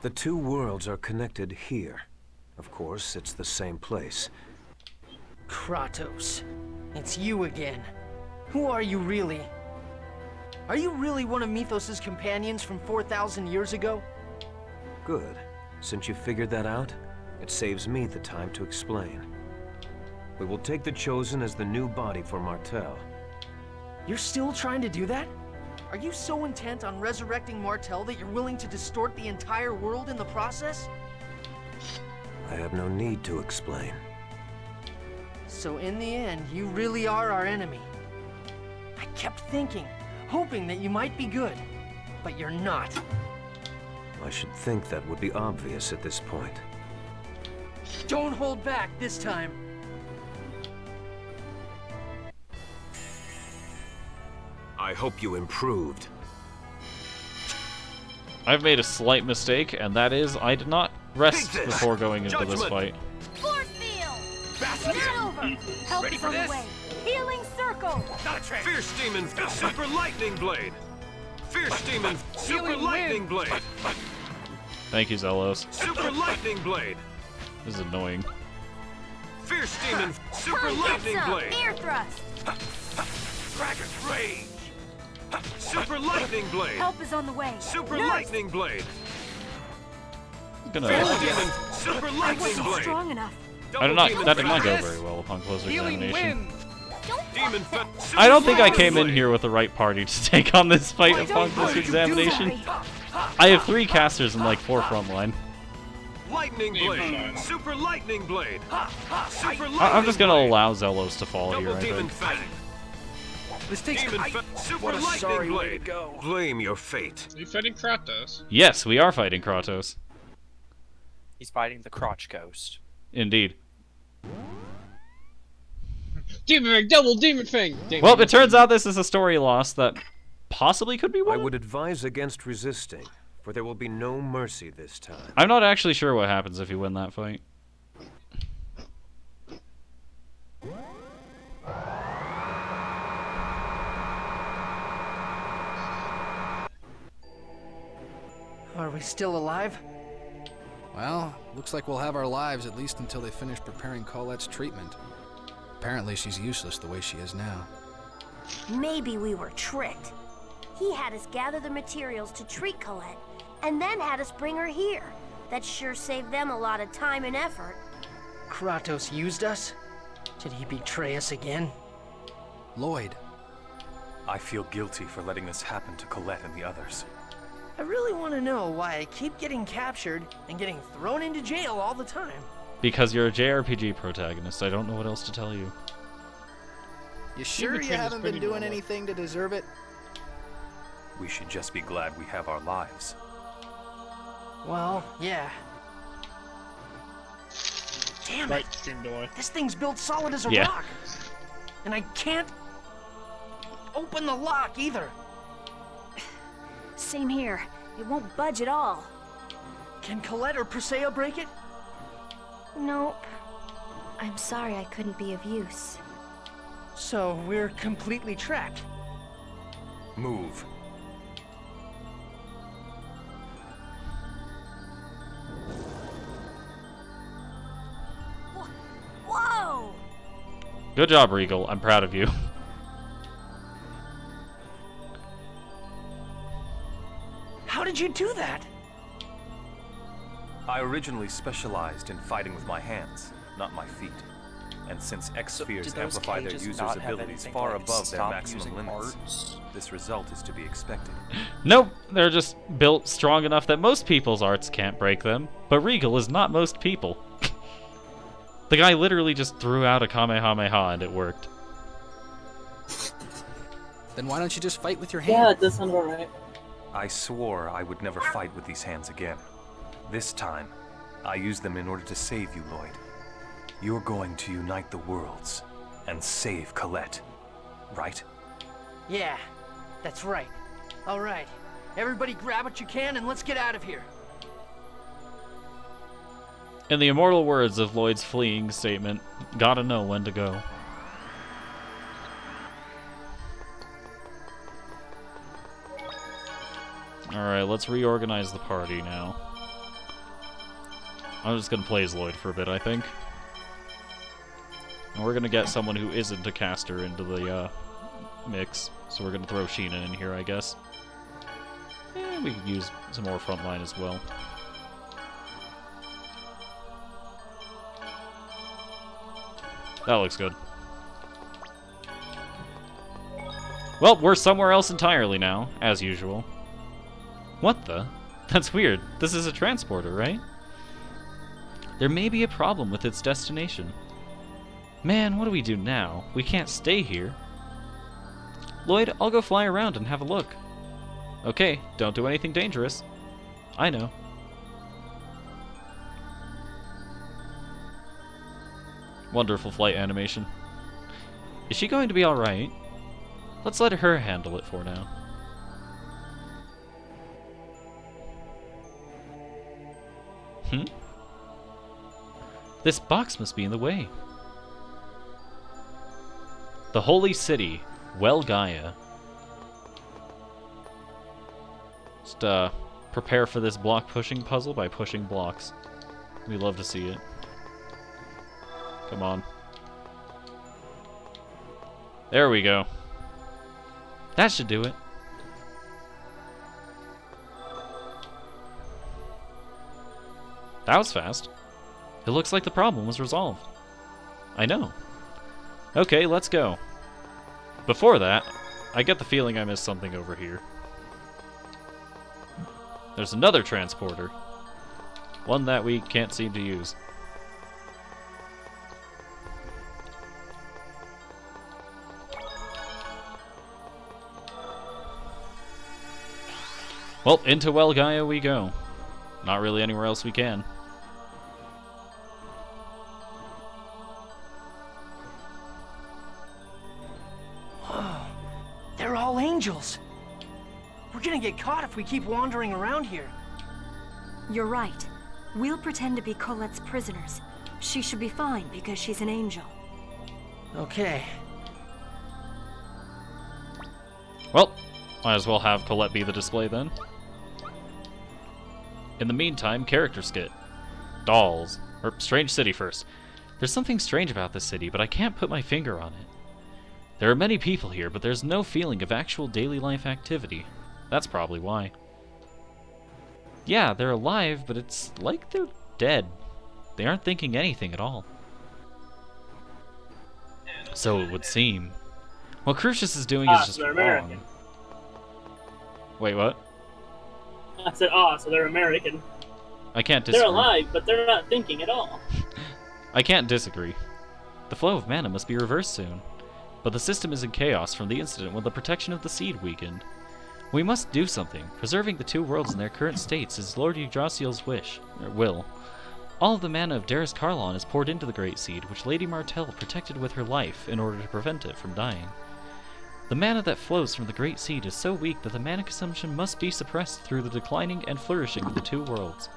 The two worlds are connected here. Of course, it's the same place. Kratos. It's you again. Who are you really? Are you really one of Mythos' companions from 4,000 years ago? Good. Since you figured that out, it saves me the time to explain. We will take the Chosen as the new body for Martel. You're still trying to do that? Are you so intent on resurrecting Martel that you're willing to distort the entire world in the process? I have no need to explain. So in the end, you really are our enemy. I kept thinking, hoping that you might be good, but you're not. I should think that would be obvious at this point. Don't hold back this time. I hope you improved. I've made a slight mistake, and that is I did not rest Take this! before going into this Judgment! fight. Force field! Not over! Help Ready is for on the this? way! Healing circle! Not a chance. Fierce demons, the super lightning blade. Fierce Demon, Super Lightning Blade. Thank you, Zelos. Super Lightning Blade. This is annoying. Fierce Demon, Super Come Lightning get some Blade. air thrust. Dragon's Rage. Super Lightning Blade. Help is on the way. Super Nurse! Lightning Blade. Gonna. Fierce Demon, Super I Lightning wasn't Blade. strong enough. That did not go very well upon closer Healing examination. wind. Demon I don't think I came in here with the right party to take on this fight Why upon don't closer you do that? examination. I have 3 casters and like 4 frontline. Lightning Blade. Super Lightning Blade. Super Lightning I'm just gonna Blade. allow Zelos to fall here, Double I Demon think. Fang. This takes Demon Super what a Lightning sorry way to Blade. go. Blame your fate. Are you fighting Kratos? Yes, we are fighting Kratos. He's fighting the Crotch Ghost. Indeed. Demon Fang, double Demon Fang! Well, it turns out this is a story loss that possibly could be I won. would advise against resisting, for there will be no mercy this time. I'm not actually sure what happens if you win that fight. Are we still alive? Well, looks like we'll have our lives at least until they finish preparing Colette's treatment. Apparently she's useless the way she is now. Maybe we were tricked. He had us gather the materials to treat Colette, and then had us bring her here. That sure saved them a lot of time and effort. Kratos used us? Did he betray us again? Lloyd. I feel guilty for letting this happen to Colette and the others. I really want to know why I keep getting captured and getting thrown into jail all the time. Because you're a JRPG protagonist, I don't know what else to tell you. You sure you haven't been doing anything to deserve it? We should just be glad we have our lives. Well, yeah. Damn it! Right, stream delay. This thing's built solid as a Yeah. rock. And I can't open the lock either. Same here. It won't budge at all. Can Colette or Persea break it? Nope. I'm sorry I couldn't be of use. So we're completely trapped. Move. Whoa! Good job, Regal. I'm proud of you. How did you do that? I originally specialized in fighting with my hands, not my feet. And since X-spheres did those amplify their cages users' not have abilities anything far like above their stop maximum using limits, arts? this result is to be expected. Nope, they're just built strong enough that most people's arts can't break them. But Regal is not most people. The guy literally just threw out a Kamehameha and it worked. Then why don't you just fight with your Yeah, hand? it does sound about right. I swore I would never fight with these hands again. This time, I used them in order to save you, Lloyd. You're going to unite the worlds and save Colette, right? Yeah, that's right. All right. Everybody grab what you can and let's get out of here. In the immortal words of Lloyd's fleeing statement, gotta know when to go. Alright, let's reorganize the party now. I'm just gonna play as Lloyd for a bit, I think. And we're gonna get someone who isn't a caster into the mix. So we're gonna throw Sheena in here, I guess. And we could use some more frontline as well. That looks good. Well, we're somewhere else entirely now, as usual. What the? That's weird. This is a transporter, right? There may be a problem with its destination. Man, what do we do now? We can't stay here. Lloyd, I'll go fly around and have a look. Okay, don't do anything dangerous. I know. Wonderful flight animation. Is she going to be alright? Let's let her handle it for now. This box must be in the way. The Holy City, Well Gaia. Just prepare for this block pushing puzzle by pushing blocks. We love to see it. Come on. There we go. That should do it. That was fast. It looks like the problem was resolved. I know. Okay, let's go. Before that, I get the feeling I missed something over here. There's another transporter. One that we can't seem to use. Well, into Welgaia we go. Not really anywhere else we can. They're all angels. We're gonna get caught if we keep wandering around here. You're right. We'll pretend to be Colette's prisoners. She should be fine because she's an angel. Okay. Well, might as well have Colette be the display then. In the meantime, character skit. Dolls. Or Strange City first. There's something strange about this city, but I can't put my finger on it. There are many people here, but there's no feeling of actual daily life activity. That's probably why. Yeah, they're alive, but it's like they're dead. They aren't thinking anything at all. So it would seem. What Crucius is doing is just so they're wrong. American. Wait, what? I said, so they're American. I can't disagree. They're alive, but they're not thinking at all. I can't disagree. The flow of mana must be reversed soon. But the system is in chaos from the incident when the protection of the seed weakened. We must do something. Preserving the two worlds in their current states is Lord Yggdrasil's will. All of the mana of Darius Carlon is poured into the Great Seed, which Lady Martell protected with her life in order to prevent it from dying. The mana that flows from the Great Seed is so weak that the mana consumption must be suppressed through the declining and flourishing of the two worlds.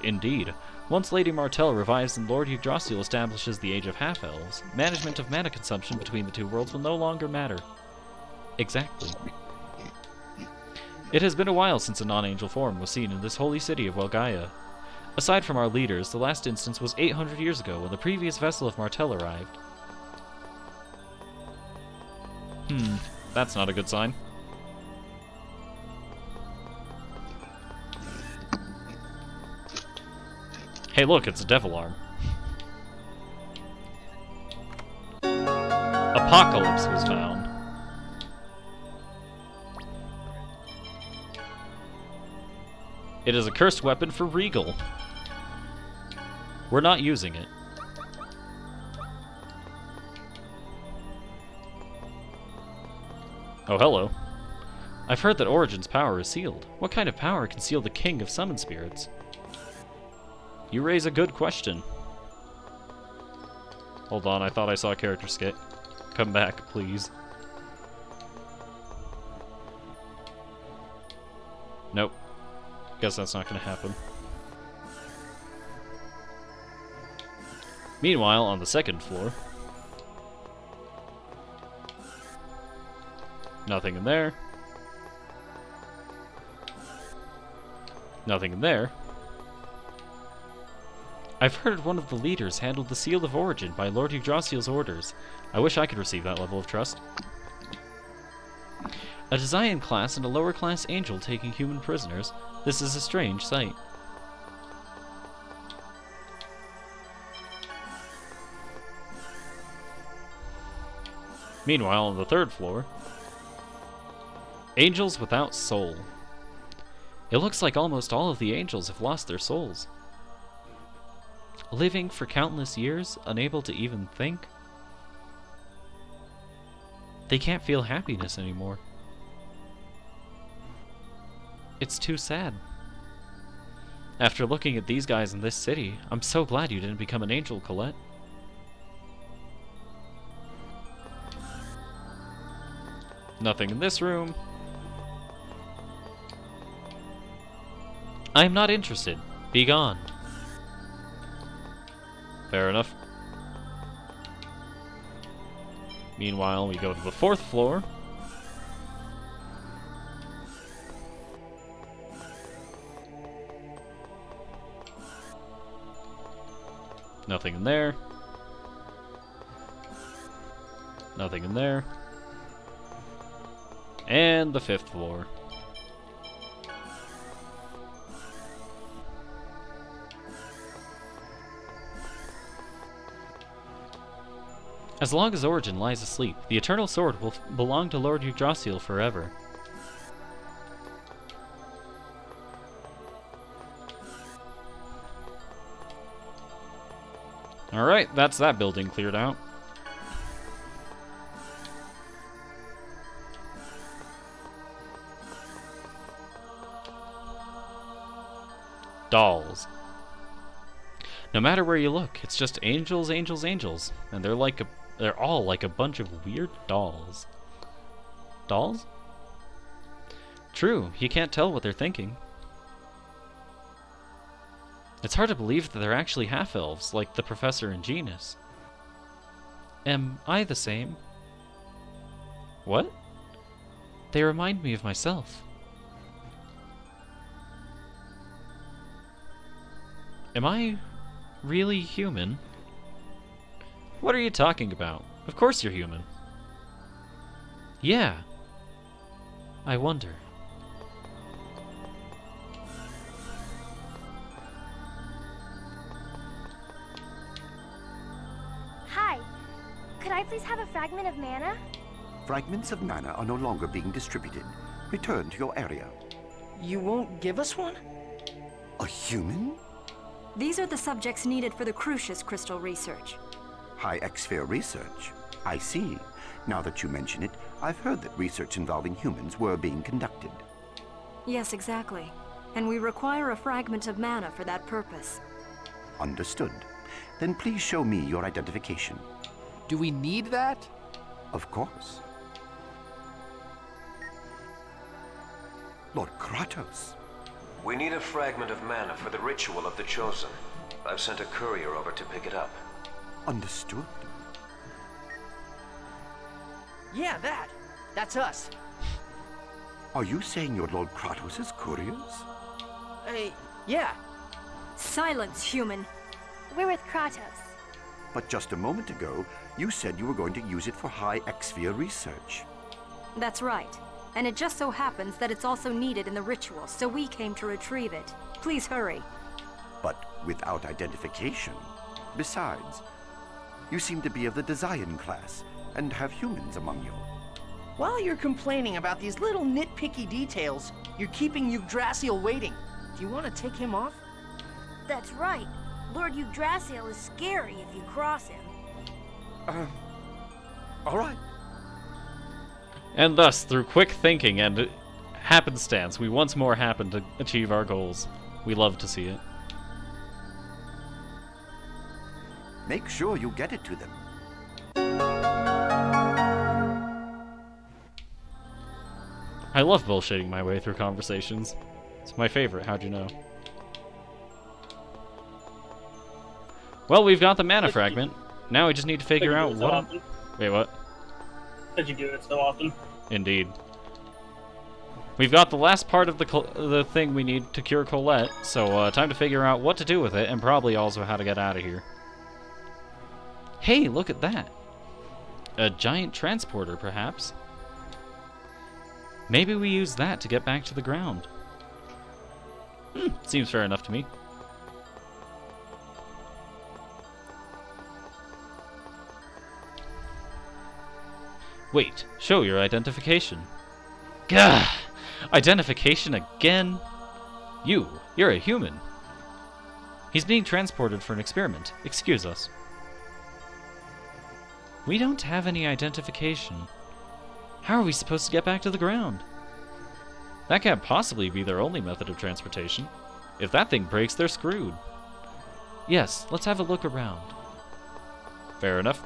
Indeed, once Lady Martell revives and Lord Yggdrasil establishes the Age of Half-Elves, management of mana consumption between the two worlds will no longer matter. Exactly. It has been a while since a non-angel form was seen in this holy city of Welgaia. Aside from our leaders, the last instance was 800 years ago when the previous vessel of Martell arrived. That's not a good sign. Hey look, it's a devil arm. Apocalypse was found. It is a cursed weapon for Regal. We're not using it. Oh, hello. I've heard that Origin's power is sealed. What kind of power can seal the King of Summon Spirits? You raise a good question. Hold on, I thought I saw a character skit. Come back, please. Nope. Guess that's not gonna happen. Meanwhile, on the second floor... Nothing in there. Nothing in there. I've heard one of the leaders handled the Seal of Origin by Lord Yggdrasil's orders. I wish I could receive that level of trust. A Desian class and a lower class angel taking human prisoners. This is a strange sight. Meanwhile, on the third floor, angels without soul. It looks like almost all of the angels have lost their souls. Living for countless years, unable to even think. They can't feel happiness anymore. It's too sad. After looking at these guys in this city, I'm so glad you didn't become an angel, Colette. Nothing in this room. I am not interested. Be gone. Fair enough. Meanwhile, we go to the fourth floor. Nothing in there. Nothing in there. And the 5th floor. As long as Origin lies asleep, the Eternal Sword will belong to Lord Yggdrasil forever. Alright, that's that building cleared out. Dolls. No matter where you look, it's just angels, angels, angels. And they're all like a bunch of weird dolls. Dolls? True, you can't tell what they're thinking. It's hard to believe that they're actually half-elves, like the Professor and Genus. Am I the same? What? They remind me of myself. Am I really human? What are you talking about? Of course you're human. Yeah. I wonder. Hi. Could I please have a fragment of mana? Fragments of mana are no longer being distributed. Return to your area. You won't give us one? A human? These are the subjects needed for the Crucius crystal research. High X-sphere research. I see. Now that you mention it, I've heard that research involving humans were being conducted. Yes, exactly. And we require a fragment of mana for that purpose. Understood. Then please show me your identification. Do we need that? Of course. Lord Kratos. We need a fragment of mana for the ritual of the Chosen. I've sent a courier over to pick it up. Understood. Yeah, that's us. Are you saying you're Lord Kratos' couriers? Yeah. Silence, human. We're with Kratos. But just a moment ago, you said you were going to use it for high X-sphere research. That's right. And it just so happens that it's also needed in the ritual, so we came to retrieve it. Please hurry. But without identification. Besides, you seem to be of the Desian class, and have humans among you. While you're complaining about these little nitpicky details, you're keeping Yggdrasil waiting. Do you want to take him off? That's right. Lord Yggdrasil is scary if you cross him. All right. And thus, through quick thinking and happenstance, we once more happen to achieve our goals. We love to see it. Make sure you get it to them. I love bullshitting my way through conversations. It's my favorite, how'd you know? Well, we've got the mana fragment. Now we just need to figure out what... Wait, what? Because you do it so often. Indeed. We've got the last part of the thing we need to cure Colette, so time to figure out what to do with it, and probably also how to get out of here. Hey, look at that! A giant transporter, perhaps? Maybe we use that to get back to the ground. Seems fair enough to me. Wait, show your identification. Gah! Identification again? You're a human. He's being transported for an experiment. Excuse us. We don't have any identification. How are we supposed to get back to the ground? That can't possibly be their only method of transportation. If that thing breaks, they're screwed. Yes, let's have a look around. Fair enough.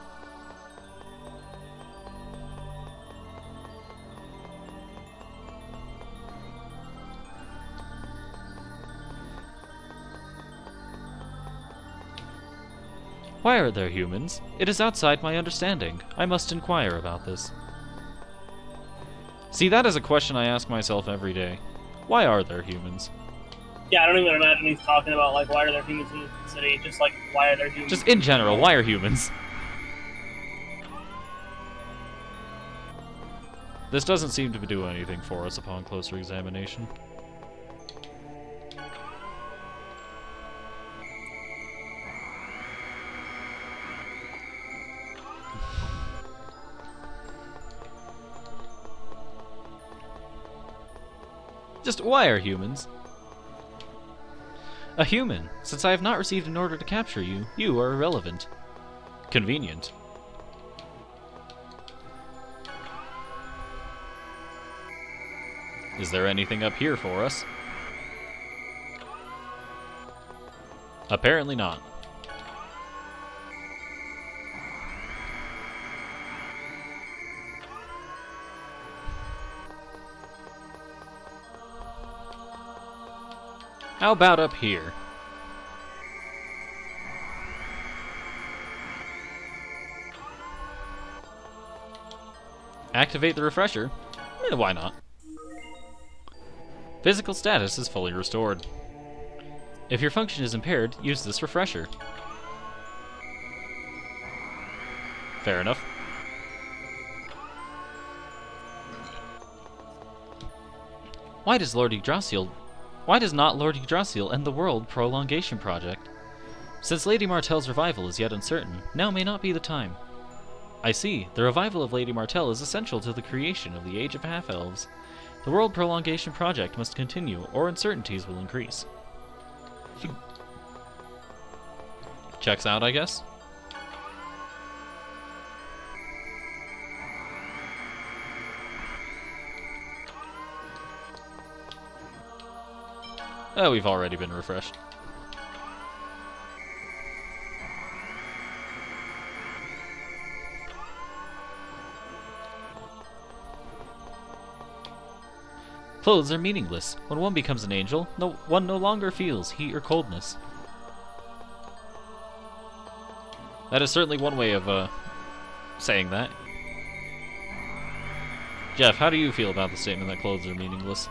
Why are there humans? It is outside my understanding. I must inquire about this. See, that is a question I ask myself every day. Why are there humans? Yeah, I don't even imagine he's talking about, like, why are there humans in the city? Just, like, why are there humans? Just in general, why are humans? This doesn't seem to do anything for us upon closer examination. Just why are humans? A human. Since I have not received an order to capture you, you are irrelevant. Convenient. Is there anything up here for us? Apparently not. How about up here? Activate the refresher? Why not? Physical status is fully restored. If your function is impaired, use this refresher. Fair enough. Why does not Lord Yggdrasil end the World Prolongation Project? Since Lady Martell's revival is yet uncertain, now may not be the time. I see. The revival of Lady Martell is essential to the creation of the Age of Half-Elves. The World Prolongation Project must continue, or uncertainties will increase. Checks out, I guess? Oh, we've already been refreshed. Clothes are meaningless. When one becomes an angel, one no longer feels heat or coldness. That is certainly one way of saying that. Jeff, how do you feel about the statement that clothes are meaningless?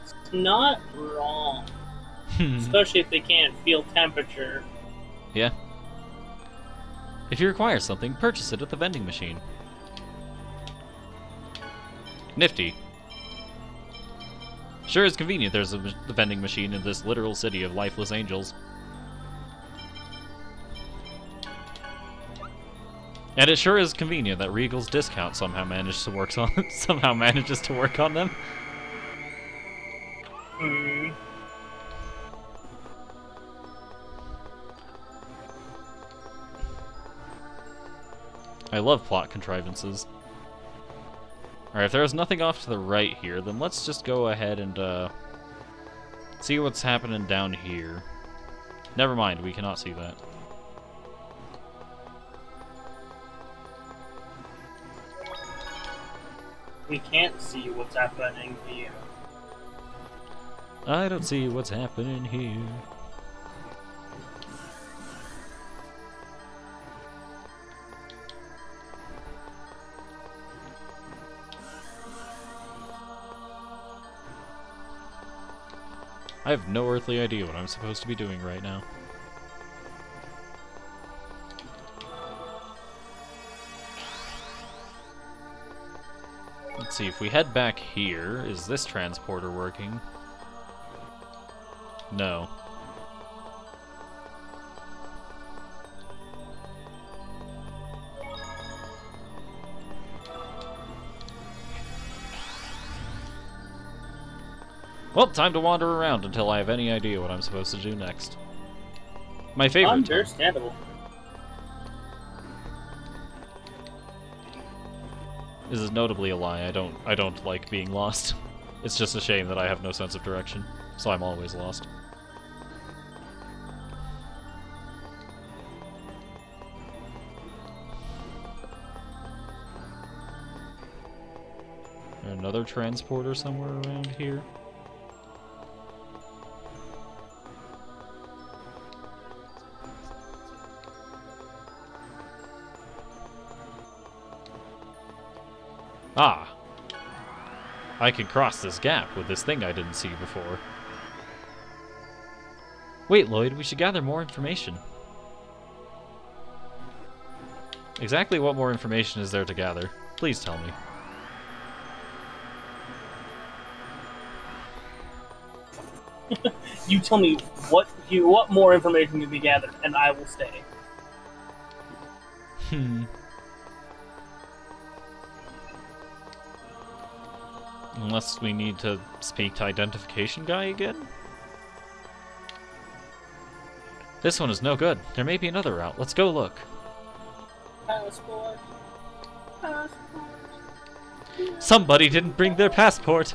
It's not wrong. Especially if they can't feel temperature. Yeah. If you require something, purchase it at the vending machine. Nifty. Sure is convenient there's a vending machine in this literal city of lifeless angels. And it sure is convenient that Regal's discount somehow manages to work on them. I love plot contrivances. Alright, if there's nothing off to the right here, then let's just go ahead and see what's happening down here. Never mind, we cannot see that. We can't see what's happening here. I don't see what's happening here. I have no earthly idea what I'm supposed to be doing right now. Let's see, if we head back here, is this transporter working? No. Well, time to wander around until I have any idea what I'm supposed to do next. My favorite. Understandable. This is notably a lie. I don't like being lost. It's just a shame that I have no sense of direction, so I'm always lost. Another transporter somewhere around here? Ah. I could cross this gap with this thing I didn't see before. Wait, Lloyd, we should gather more information. Exactly what more information is there to gather? Please tell me. You tell me what more information can be gathered, and I will stay. Unless we need to speak to Identification Guy again? This one is no good. There may be another route. Let's go look. Passport. Somebody didn't bring their passport!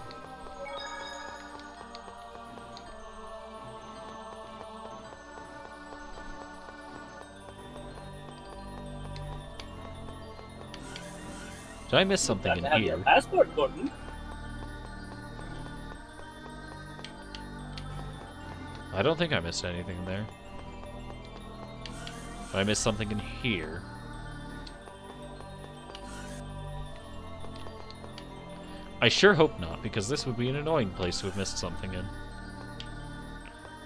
Did I miss something in here? Passport, Gordon. I don't think I missed anything there. Did I miss something in here? I sure hope not, because this would be an annoying place to have missed something in.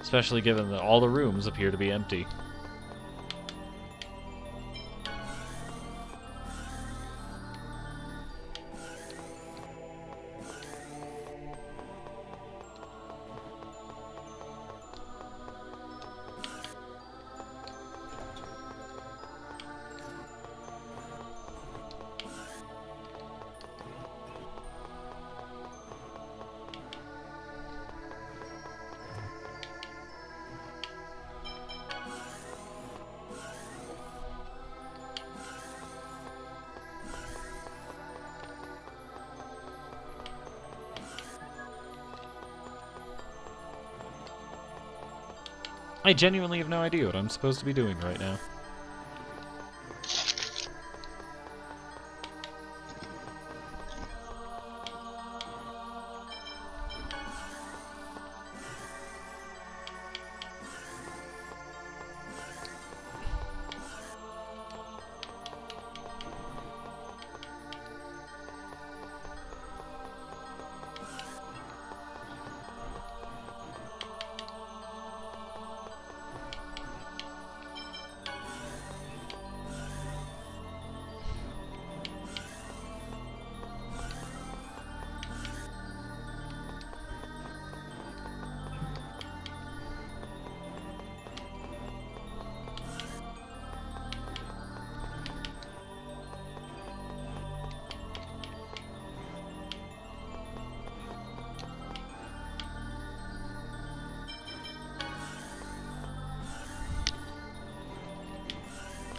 Especially given that all the rooms appear to be empty. I genuinely have no idea what I'm supposed to be doing right now.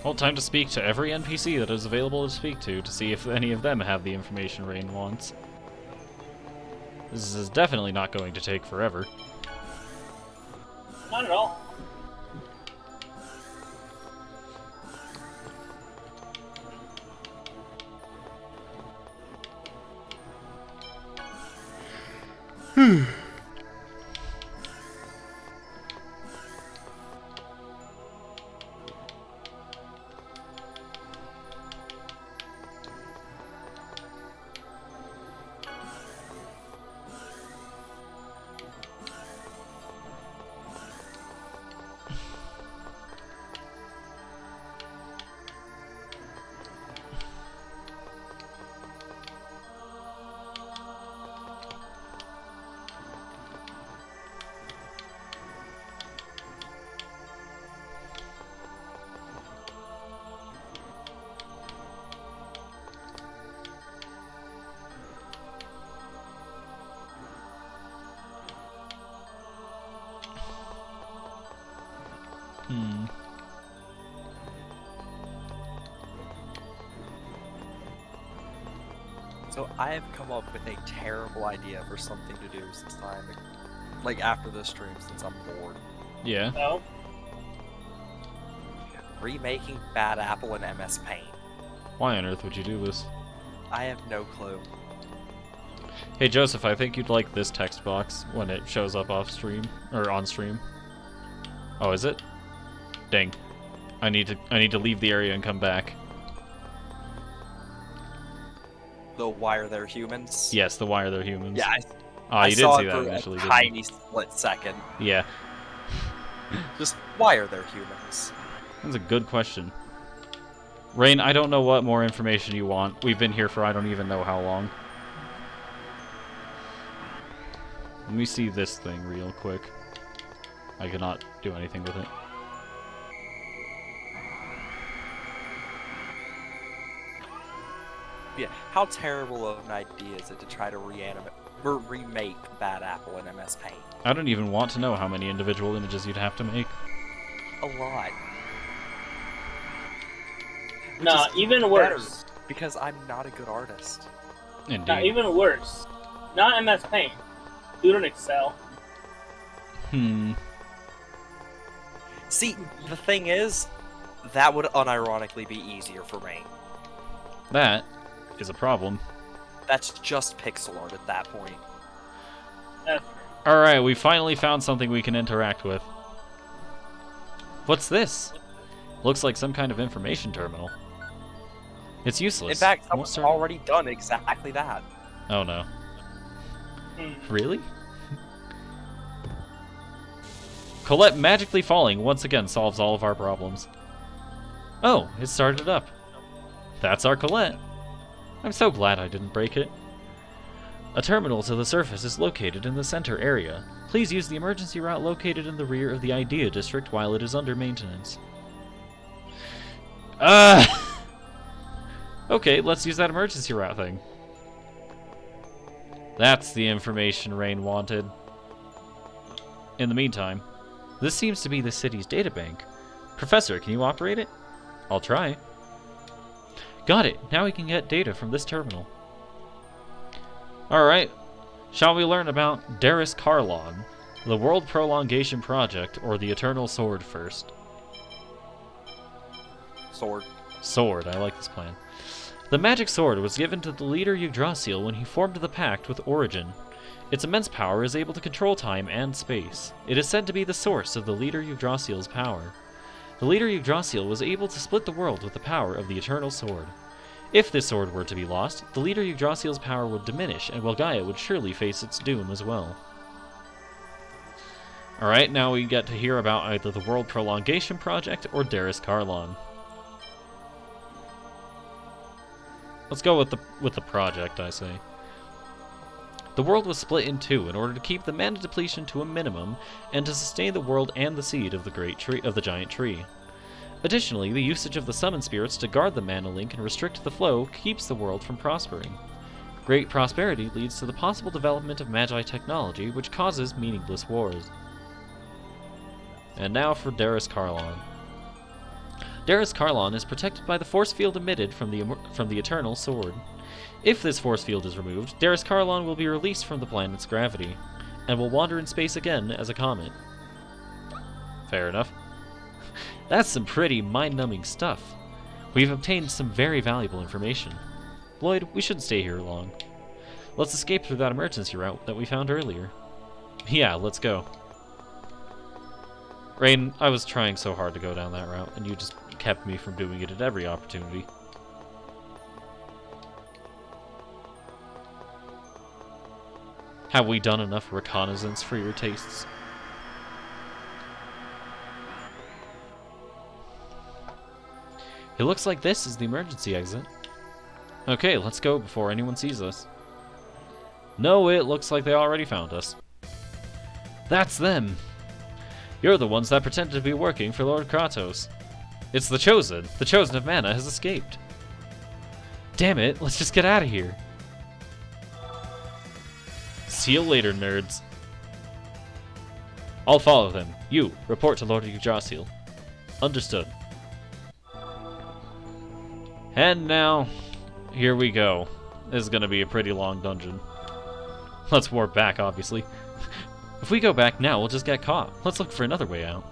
Well, time to speak to every NPC that is available to speak to see if any of them have the information Rain wants. This is definitely not going to take forever. Not at all. So I have come up with a terrible idea for something to do since time, like after this stream, since I'm bored. Yeah. No. Remaking Bad Apple in MS Paint. Why on earth would you do this? I have no clue. Hey Joseph, I think you'd like this text box when it shows up off stream or on stream. Oh, is it? Dang. I need to leave the area and come back. The why are there humans? Yes, the why are there humans? Yeah, I I you did saw see it that for initially, a didn't you? tiny split second. Yeah. Just why are there humans? That's a good question. Rain, I don't know what more information you want. We've been here for I don't even know how long. Let me see this thing real quick. I cannot do anything with it. Yeah, how terrible of an idea is it to try to remake Bad Apple in MS Paint? I don't even want to know how many individual images you'd have to make. A lot. Nah, even worse. Because I'm not a good artist. Indeed. Nah, even worse. Not MS Paint. Do it in Excel. See, the thing is, that would unironically be easier for me. That is a problem. That's just pixel art at that point. Alright, we finally found something we can interact with. What's this? Looks like some kind of information terminal. It's useless. In fact, someone's already done exactly that. Oh no. Really? Colette magically falling once again solves all of our problems. Oh, it started up. That's our Colette. I'm so glad I didn't break it. A terminal to the surface is located in the center area. Please use the emergency route located in the rear of the Idea District while it is under maintenance. Okay, let's use that emergency route thing. That's the information Rain wanted. In the meantime, this seems to be the city's databank. Professor, can you operate it? I'll try. Got it. Now we can get data from this terminal. Alright. Shall we learn about Darius Carlon, the World Prolongation Project, or the Eternal Sword first? Sword. Sword. I like this plan. The magic sword was given to the leader Yggdrasil when he formed the pact with Origin. Its immense power is able to control time and space. It is said to be the source of the leader Yggdrasil's power. The leader Yggdrasil was able to split the world with the power of the Eternal Sword. If this sword were to be lost, the leader Yggdrasil's power would diminish, and Welgaia would surely face its doom as well. Alright, now we get to hear about either the World Prolongation Project or Darius Carlon. Let's go with the project, I say. The world was split in two in order to keep the mana depletion to a minimum and to sustain the world and the seed of the giant tree. Additionally, the usage of the summon spirits to guard the mana link and restrict the flow keeps the world from prospering. Great prosperity leads to the possible development of magi technology, which causes meaningless wars. And now for Darius Carlon. Darius Carlon is protected by the force field emitted from the Eternal Sword. If this force field is removed, Darius Carlon will be released from the planet's gravity, and will wander in space again as a comet. Fair enough. That's some pretty mind-numbing stuff. We've obtained some very valuable information. Lloyd, we shouldn't stay here long. Let's escape through that emergency route that we found earlier. Yeah, let's go. Rain, I was trying so hard to go down that route, and you just kept me from doing it at every opportunity. Have we done enough reconnaissance for your tastes? It looks like this is the emergency exit. Okay, let's go before anyone sees us. No, it looks like they already found us. That's them! You're the ones that pretended to be working for Lord Kratos. It's the Chosen. The Chosen of Mana has escaped. Damn it, let's just get out of here. See you later, nerds. I'll follow them. You, report to Lord Yggdrasil. Understood. And now, here we go. This is gonna be a pretty long dungeon. Let's warp back, obviously. If we go back now, we'll just get caught. Let's look for another way out.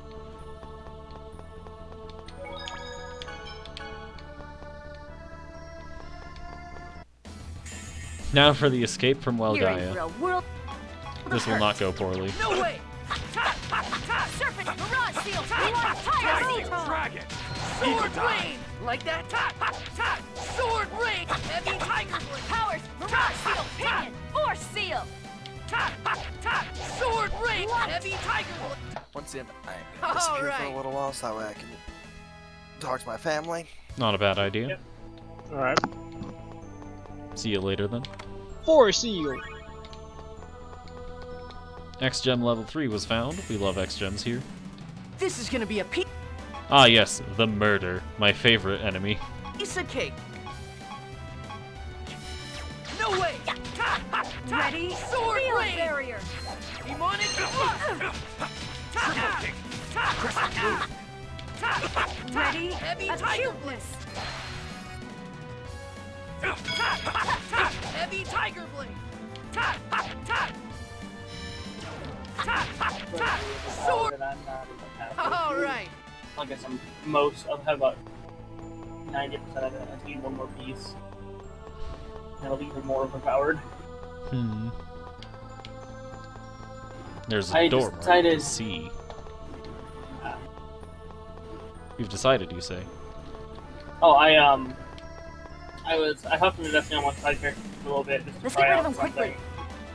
Now for the escape from Welgaia. This will not go poorly. No way! Serpent, Mirage Seal, Fire Seal, Dragon! Sword Blade! Like that? Sword ring! Heavy tiger blade! Powers! Mirage seal! Pinion! Force seal! Sword ring! Heavy tiger blade! Once again, I'm gonna disappear for a little while so that way I can talk to my family. Not a bad idea. Yep. Alright. See you later then. Force seal! X-Gem level 3 was found. We love X-Gems here. This is gonna be a piece Ah yes, the murder. My favorite enemy. of cake. No way! Ready? Sword Field ring! barrier. Demonic Ready? Heavy tiger blade! Acuteness. Heavy tiger blade! Sword. That I'm not even halfway All through. right. I guess I'm I'll have about 90% of it. I need one more piece. That'll be even more overpowered. Hmm. There's a I door just marked decided- C. You've decided, you say? Oh, I hopped into Destiny on one side character for a little bit just to Let's try get rid out of him quickly.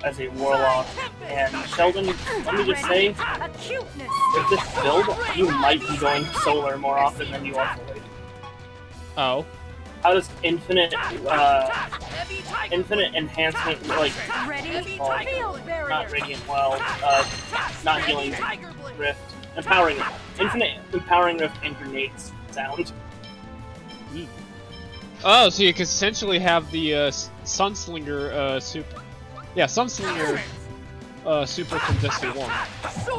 something as a warlock. And Sheldon, let me just say, Acuteness. with this build, you might be going solar more often than you are void. Oh. How does infinite enhancement, like, Ready? well, Field barrier. not radiant, well, not healing rift, empowering rift, infinite empowering rift and grenades sound. Oh, so you could essentially have the Sunslinger super. Yeah, Sunslinger super from Destiny 1.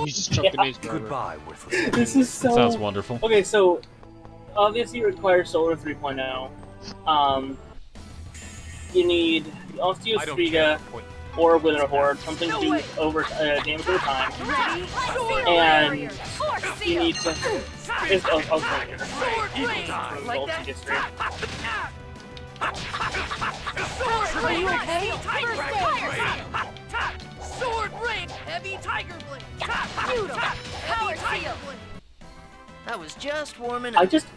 You just chuck grenades forever. Goodbye, worthless. This is so... Sounds wonderful. Okay, so, obviously you require Solar 3.0. You need Osteostriga or Wither Horde, something to do over damage over time. Ready? Field And barrier. Force you seal. need to... It's Like that? history. Sword ring! you okay? Heavy tiger First blade! Sword ring! Heavy tiger blade! Beautiful. Heavy tiger blade! I was just warming I up. just...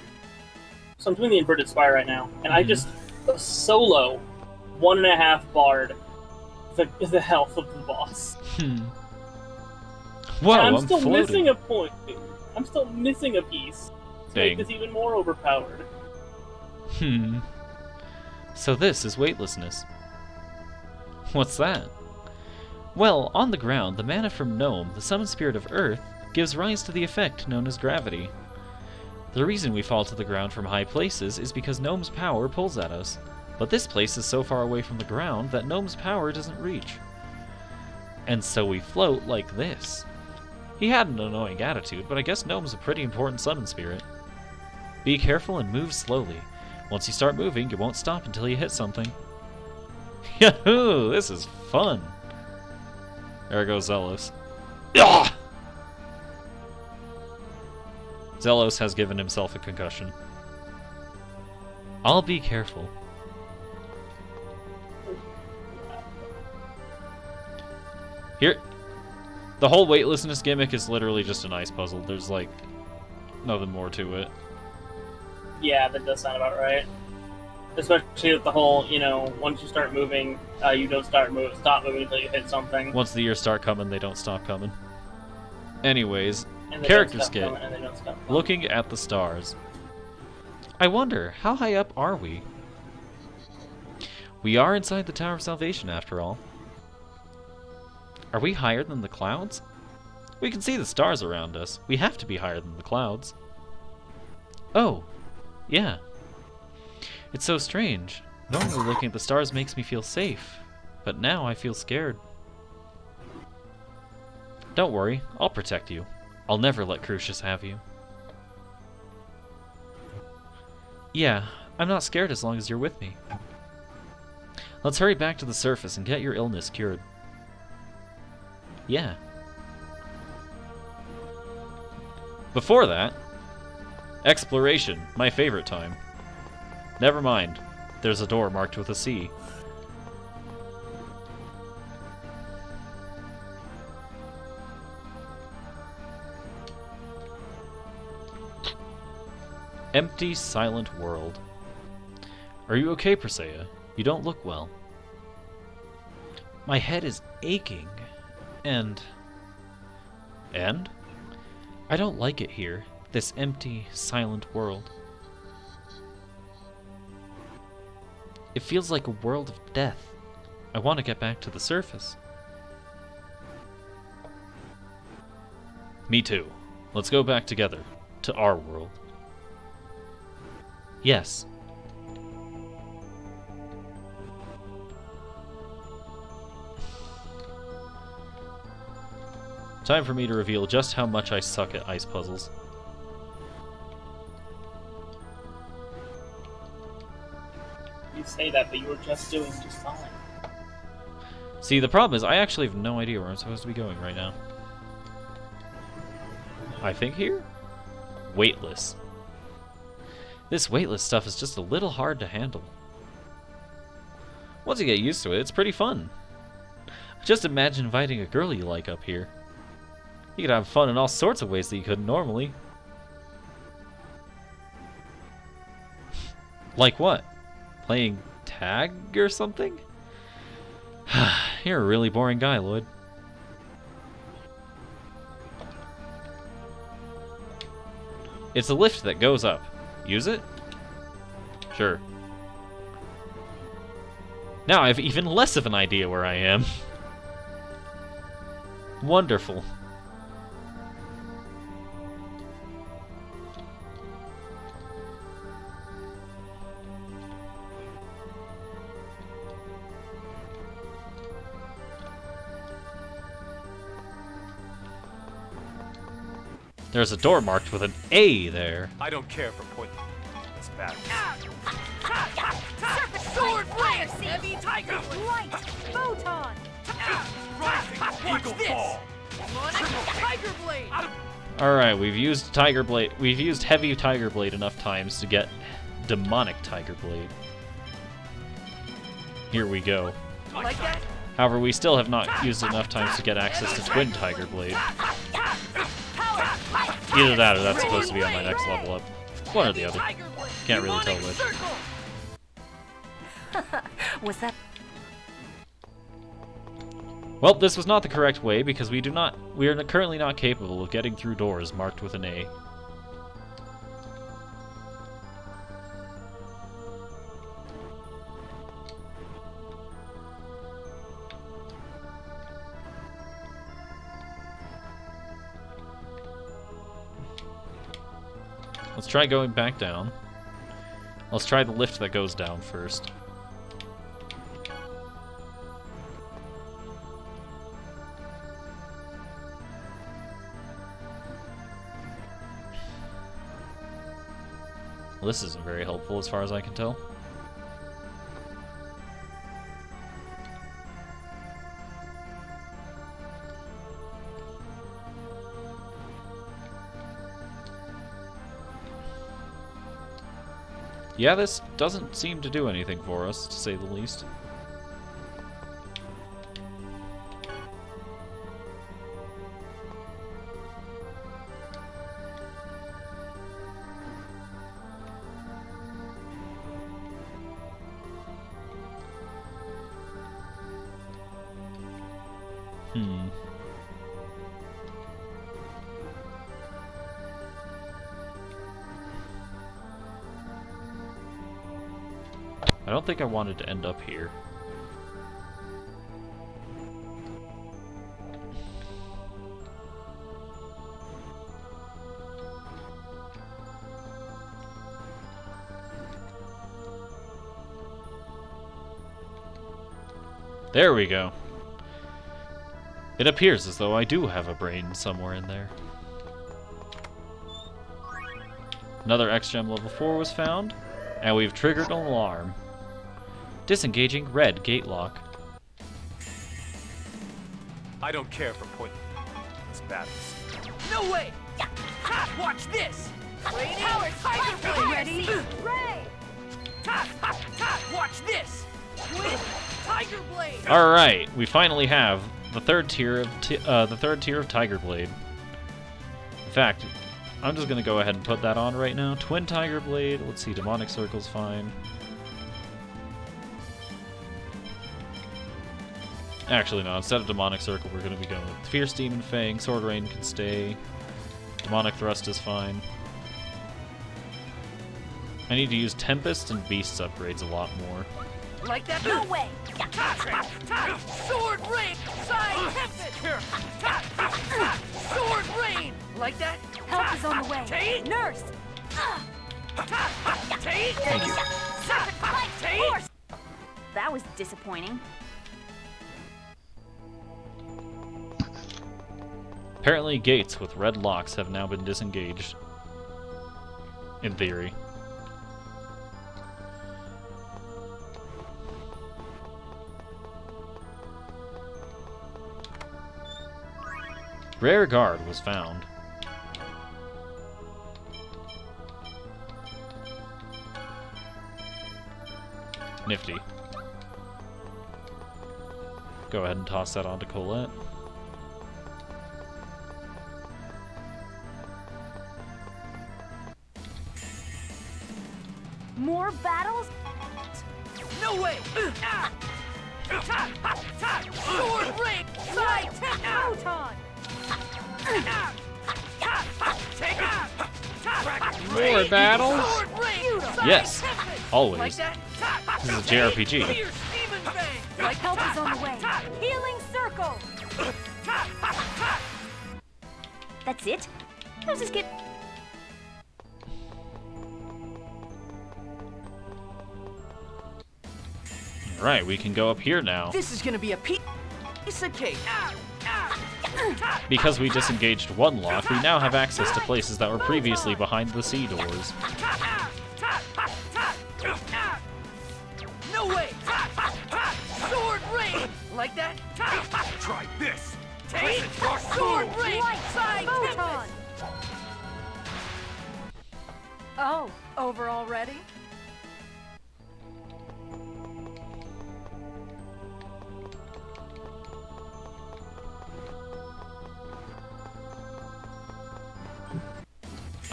So I'm doing the Inverted Spire right now, and I just solo 1.5 bard the health of the boss. Whoa, And I'm I'm still floating. missing a point. I'm still missing a piece. To make Dang. this even more overpowered. So this is weightlessness. What's that? Well, on the ground, the mana from Gnome, the summoned spirit of Earth, gives rise to the effect known as gravity. The reason we fall to the ground from high places is because Gnome's power pulls at us. But this place is so far away from the ground that Gnome's power doesn't reach. And so we float like this. He had an annoying attitude, but I guess Gnome's a pretty important summon spirit. Be careful and move slowly. Once you start moving, you won't stop until you hit something. Yahoo! This is fun! There goes Zelos. Ah! Zelos has given himself a concussion. I'll be careful. Here, the whole weightlessness gimmick is literally just an ice puzzle. There's like nothing more to it. Yeah, that does sound about right. Especially with the whole, once you start moving, you don't stop moving until you hit something. Once the years start coming, they don't stop coming. Anyways, And they character don't stop skit. coming, and they don't stop coming. Looking at the stars. I wonder, how high up are we? We are inside the Tower of Salvation, after all. Are we higher than the clouds? We can see the stars around us. We have to be higher than the clouds. Oh, yeah. It's so strange. Normally looking at the stars makes me feel safe, but now I feel scared. Don't worry, I'll protect you. I'll never let Crucius have you. Yeah, I'm not scared as long as you're with me. Let's hurry back to the surface and get your illness cured. Yeah. Before that, exploration, my favorite time. Never mind, there's a door marked with a C. Empty, silent world. Are you okay, Presea? You don't look well. My head is aching, and... And? I don't like it here, this empty, silent world. It feels like a world of death. I want to get back to the surface. Me too. Let's go back together, to our world. Yes. Time for me to reveal just how much I suck at ice puzzles. You say that, but you were just doing just fine. See, the problem is I actually have no idea where I'm supposed to be going right now. I think here? Weightless. This weightless stuff is just a little hard to handle. Once you get used to it, it's pretty fun. Just imagine inviting a girl you like up here. You could have fun in all sorts of ways that you couldn't normally. Like what? Playing tag or something? You're a really boring guy, Lloyd. It's a lift that goes up. Use it? Sure. Now I have even less of an idea where I am. Wonderful. There's a door marked with an A there. I don't care for pointing. It's bad. Surface sword blade! Heavy tiger light! Photon! Rising eagle fall! Tiger blade! Alright, we've used Tiger Blade. We've used Heavy Tiger Blade enough times to get Demonic Tiger Blade. Here we go. Like that? However, we still have not used enough times to get access to Twin Tiger Blade. Either that or that's supposed to be on my next level up. One or the other. Can't really tell which. Was that... Well, this was not the correct way because we are currently not capable of getting through doors marked with an A. Let's try going back down. Let's try the lift that goes down first. Well, this isn't very helpful as far as I can tell. Yeah, this doesn't seem to do anything for us, to say the least. I don't think I wanted to end up here. There we go. It appears as though I do have a brain somewhere in there. Another X-Gem level 4 was found, and we've triggered an alarm. Disengaging red gate lock. I don't care for pointing. It's bad. No way! Ha! Watch this! Raining tiger blade! Ready? Ray! Ha! Ha! Ha! Watch this! Twin tiger blade! All right, we finally have the third tier of Tiger Blade. In fact, I'm just gonna go ahead and put that on right now. Twin Tiger Blade. Let's see, Demonic Circle's fine. Actually, no. Instead of Demonic Circle, we're going to be going with Fierce Demon Fang. Sword Rain can stay. Demonic Thrust is fine. I need to use Tempest and Beasts upgrades a lot more. Like that? No way! Sword Rain! Side Tempest! Sword Rain! Like that? Help is on the way. Take! Nurse! Take! Thank you. Serpent Bite! Force! That was disappointing. Apparently, gates with red locks have now been disengaged. In theory. Rare guard was found. Nifty. Go ahead and toss that onto Colette. More battles? No way! Sword Rain! Side Tempest! Photon! Take More battles? Sword Rain! Yes, always. Like that? This is a JRPG. Fierce Demon Fang! Like help is on the way. Healing circle! That's it? How's this get... Right, we can go up here now. This is gonna be a piece of cake. Because we disengaged one lock, we now have access to places that were previously behind the sea doors. No way! Sword Rain! Like that? Try this! Take Sword Rain! Side Photon! Tempest! Oh, over already?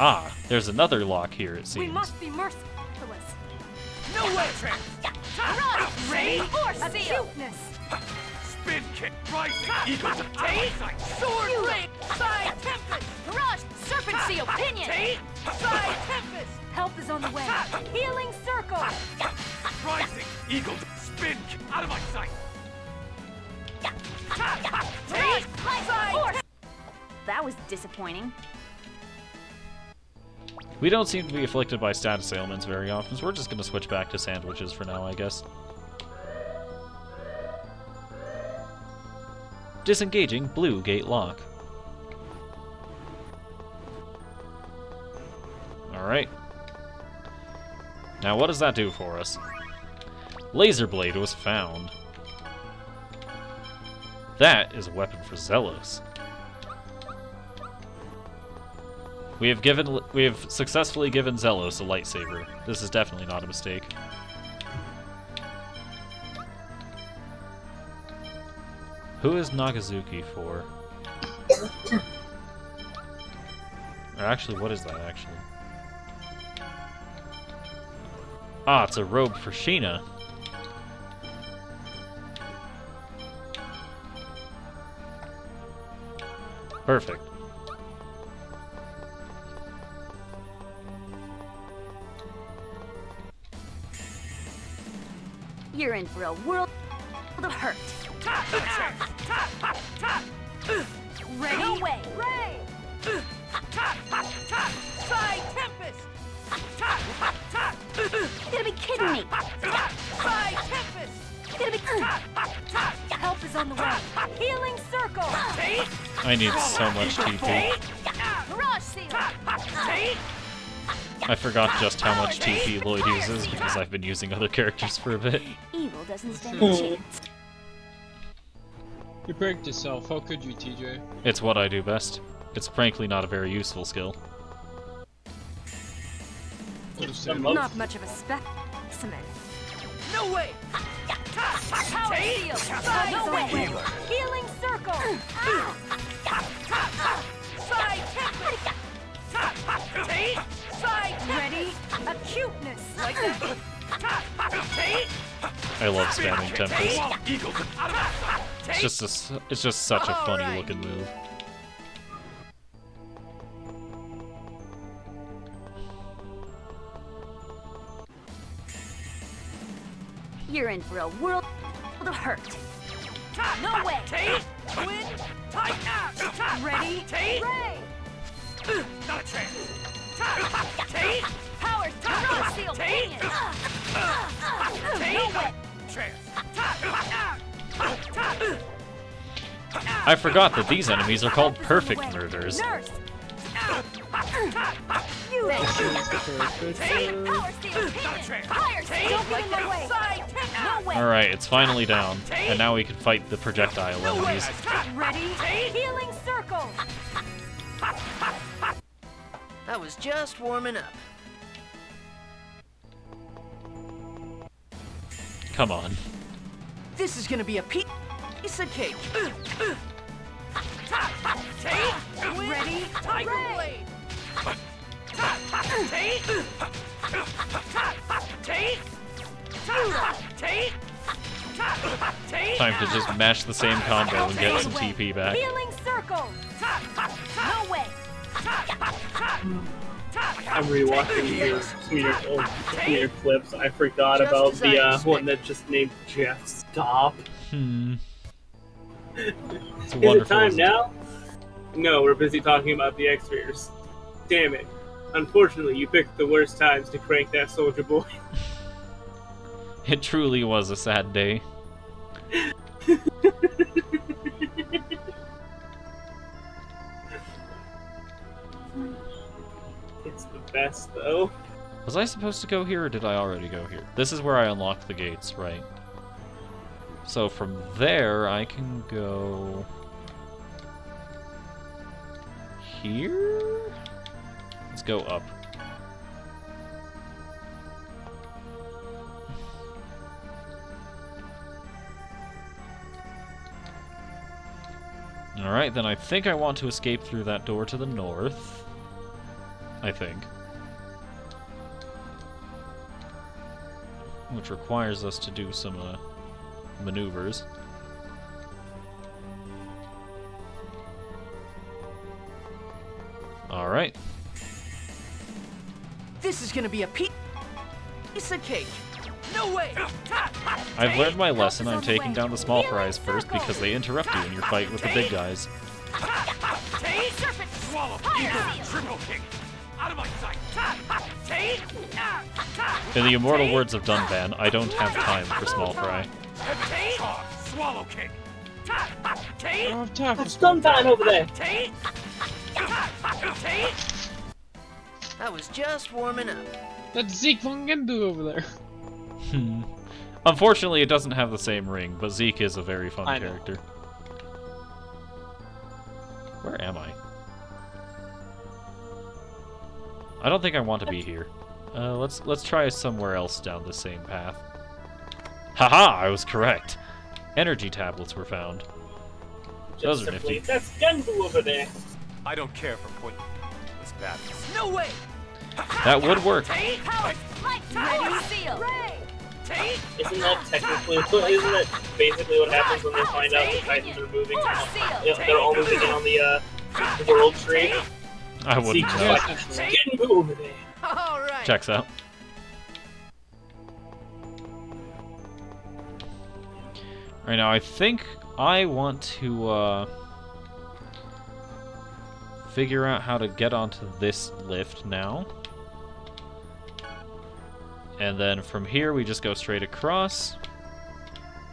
Ah, there's another lock here, it We seems. must be merciless. No way! Rush! Rain! Force seal! Cuteness! Spin kick! Rising! Eagle to take! Sword Rain! Side Tempest! Rush! Serpent seal! Pinion! Take! Side Tempest! Help is on the way. Healing circle! Rising! Eagle to spin kick! Out of my sight! Rush! Side force! That was disappointing. We don't seem to be afflicted by status ailments very often, so we're just gonna switch back to sandwiches for now, I guess. Disengaging blue gate lock. Alright. Now what does that do for us? Laser blade was found. That is a weapon for Zelos. We have successfully given Zelos a lightsaber. This is definitely not a mistake. Who is Nagazuki for? Or actually, what is that actually? Ah, it's a robe for Sheena. Perfect. You're in for a world of hurt. Ready? No way! Ray! Side Tempest! You gotta be kidding me! Side Tempest! You gotta be... Help is on the way. Healing circle! I need so much TP. Rush seal! I forgot just how much TP Lloyd uses because I've been using other characters for a bit. Evil doesn't stand a chance. You pranked yourself. How could you, TJ? It's what I do best. It's frankly not a very useful skill. Not much of a specimen. No way! Power seal! No way! Healing circle! Side Tempest! Ready? Acuteness! Like that! I love spamming Tempest. It's just such a funny looking move. You're in for a world of hurt. No way! Win! Ready? Ray! Not a chance! Powers! Rock seal! Pinion! No way! I forgot that these enemies are called perfect murders. Nurse! You Power steal! Fire! Don't get in my way! No way! Alright, it's finally down, and now we can fight the projectile enemies. Ready? Healing circle! I was just warming up. Come on. This is gonna be a piece of cake. Ready? Tiger Blade! Time to just mash the same combo and get some TP back. Healing circle! No way! I'm rewatching some of your clips. I forgot about the one that just named Jeff. Stop. It's Is it wonderful. time now? No, we're busy talking about the X-Raiders. Damn it. Unfortunately, you picked the worst times to crank that Soldier Boy. It truly was a sad day. It's the best, though. Was I supposed to go here, or did I already go here? This is where I unlocked the gates, right? So from there, I can go... here? Let's go up. Alright, then I think I want to escape through that door to the north. I think. Which requires us to do some maneuvers. Alright. This is gonna be a piece of cake. No way! I've learned my lesson. I'm taking down the small fries first because they interrupt you in your fight with the big guys. Swallow! Triple kick! Out of my sight! In the immortal words of Dunban, I don't have time for small fry. Swallow kick! It's stun time over there! I was just warming up. That's Zeke von Gendu over there. Unfortunately, it doesn't have the same ring, but Zeke is a very fun I know. character. Where am I? I don't think I want to be here. Let's try somewhere else down the same path. Haha! I was correct. Energy tablets were found. Those are nifty. That's Genbu over there. I don't care for pointless battles. No way! That would work. Powers! Ready? Seal! Isn't that technically, isn't that basically what happens when they find out the Titans are moving? They're all moving in on the world tree. I wouldn't Zeke's know. like, Genbu over there. All right. Checks out. Right now, I think I want to figure out how to get onto this lift now. And then from here, we just go straight across.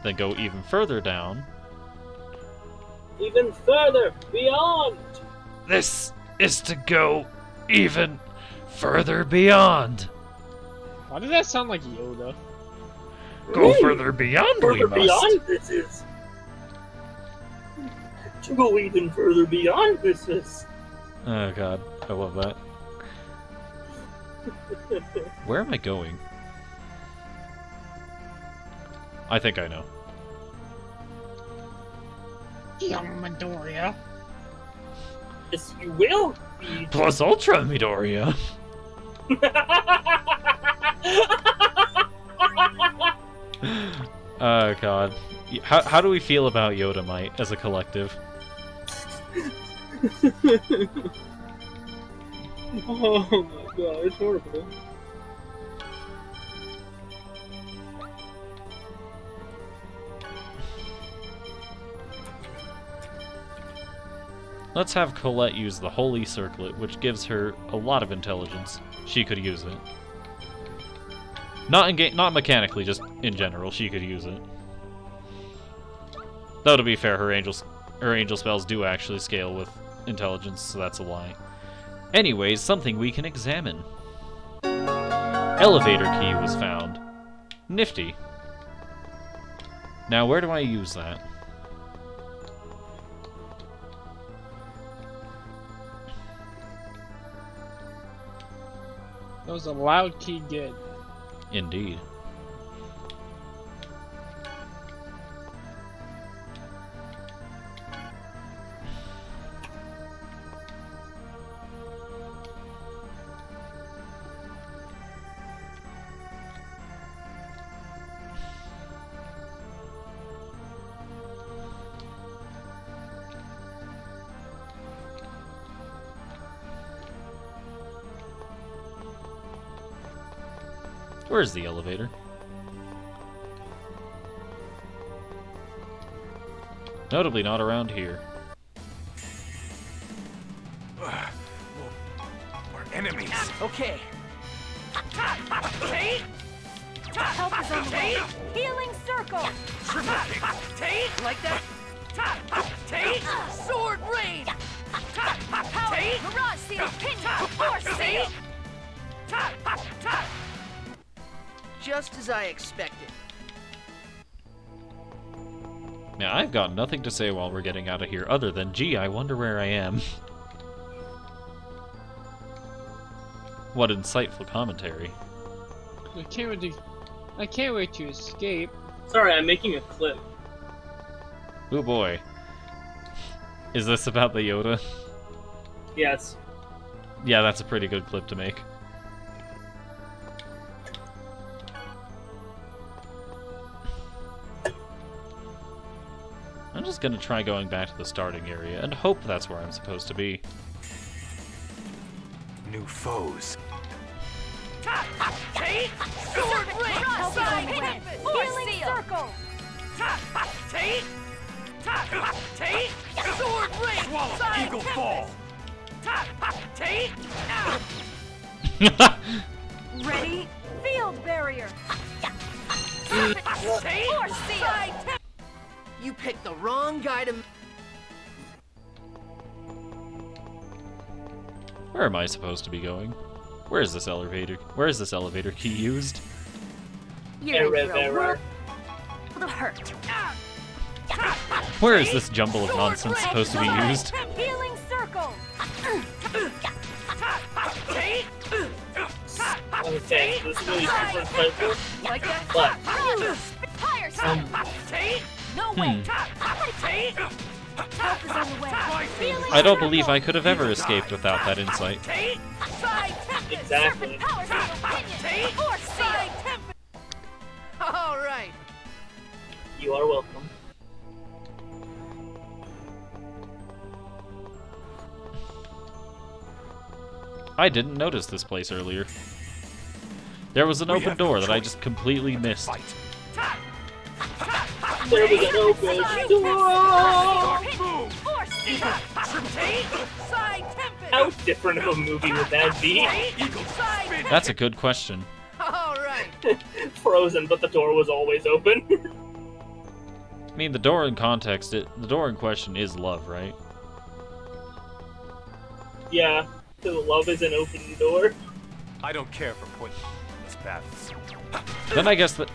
Then go even further down. Even further, beyond. This is to go even further beyond. Why did that sound like Yoda? Go further beyond, we Further must. beyond this is. To go even further beyond this is. Oh god, I love that. Where am I going? I think I know. Young Midoriya. Yes, you will be. Plus Ultra Midoriya. Oh god. How do we feel about Yoda as a collective? Oh my god, it's horrible. Let's have Colette use the Holy Circlet, which gives her a lot of intelligence. She could use it. Not mechanically, just in general, she could use it. Though to be fair, her angel spells do actually scale with intelligence, so that's a lie. Anyways, something we can examine. Elevator key was found. Nifty. Now, where do I use that? That was a loud key get. Indeed. Where's the elevator? Notably not around here. We're enemies. Okay. Help is on the way. Healing circle. Like that. Sword rain. Power. Mirage seal. Pinion. Force seal. Just as I expected. Now, I've got nothing to say while we're getting out of here other than, gee, I wonder where I am. What insightful commentary. I can't wait to escape. Sorry, I'm making a clip. Oh boy. Is this about the Yoda? Yes. Yeah, that's a pretty good clip to make. I'm just gonna try going back to the starting area and hope that's where I'm supposed to be. New foes. Sword rain. Side healing circle. Sword rain. Swallow, eagle fall. Ready? Field barrier. Force seal. You picked the wrong guy to. Where am I supposed to be going? Where is this elevator? Where is this elevator key used? You're in for a world of hurt. Where is this jumble of nonsense supposed to be used? Healing circle. Okay, this is really super insightful. Like that. But Fire seal. No way. Help is on the way. I don't believe I could have ever escaped without that insight. Exactly. All right. You are welcome. I didn't notice this place earlier. There was an open door that I just completely missed. There was an open door! How different of a movie would that be? That's a good question. All right. Frozen, but the door was always open. I mean, the door in context, the door in question is love, right? Yeah, because love is an open door. I don't care for pointless battles. Then I guess that...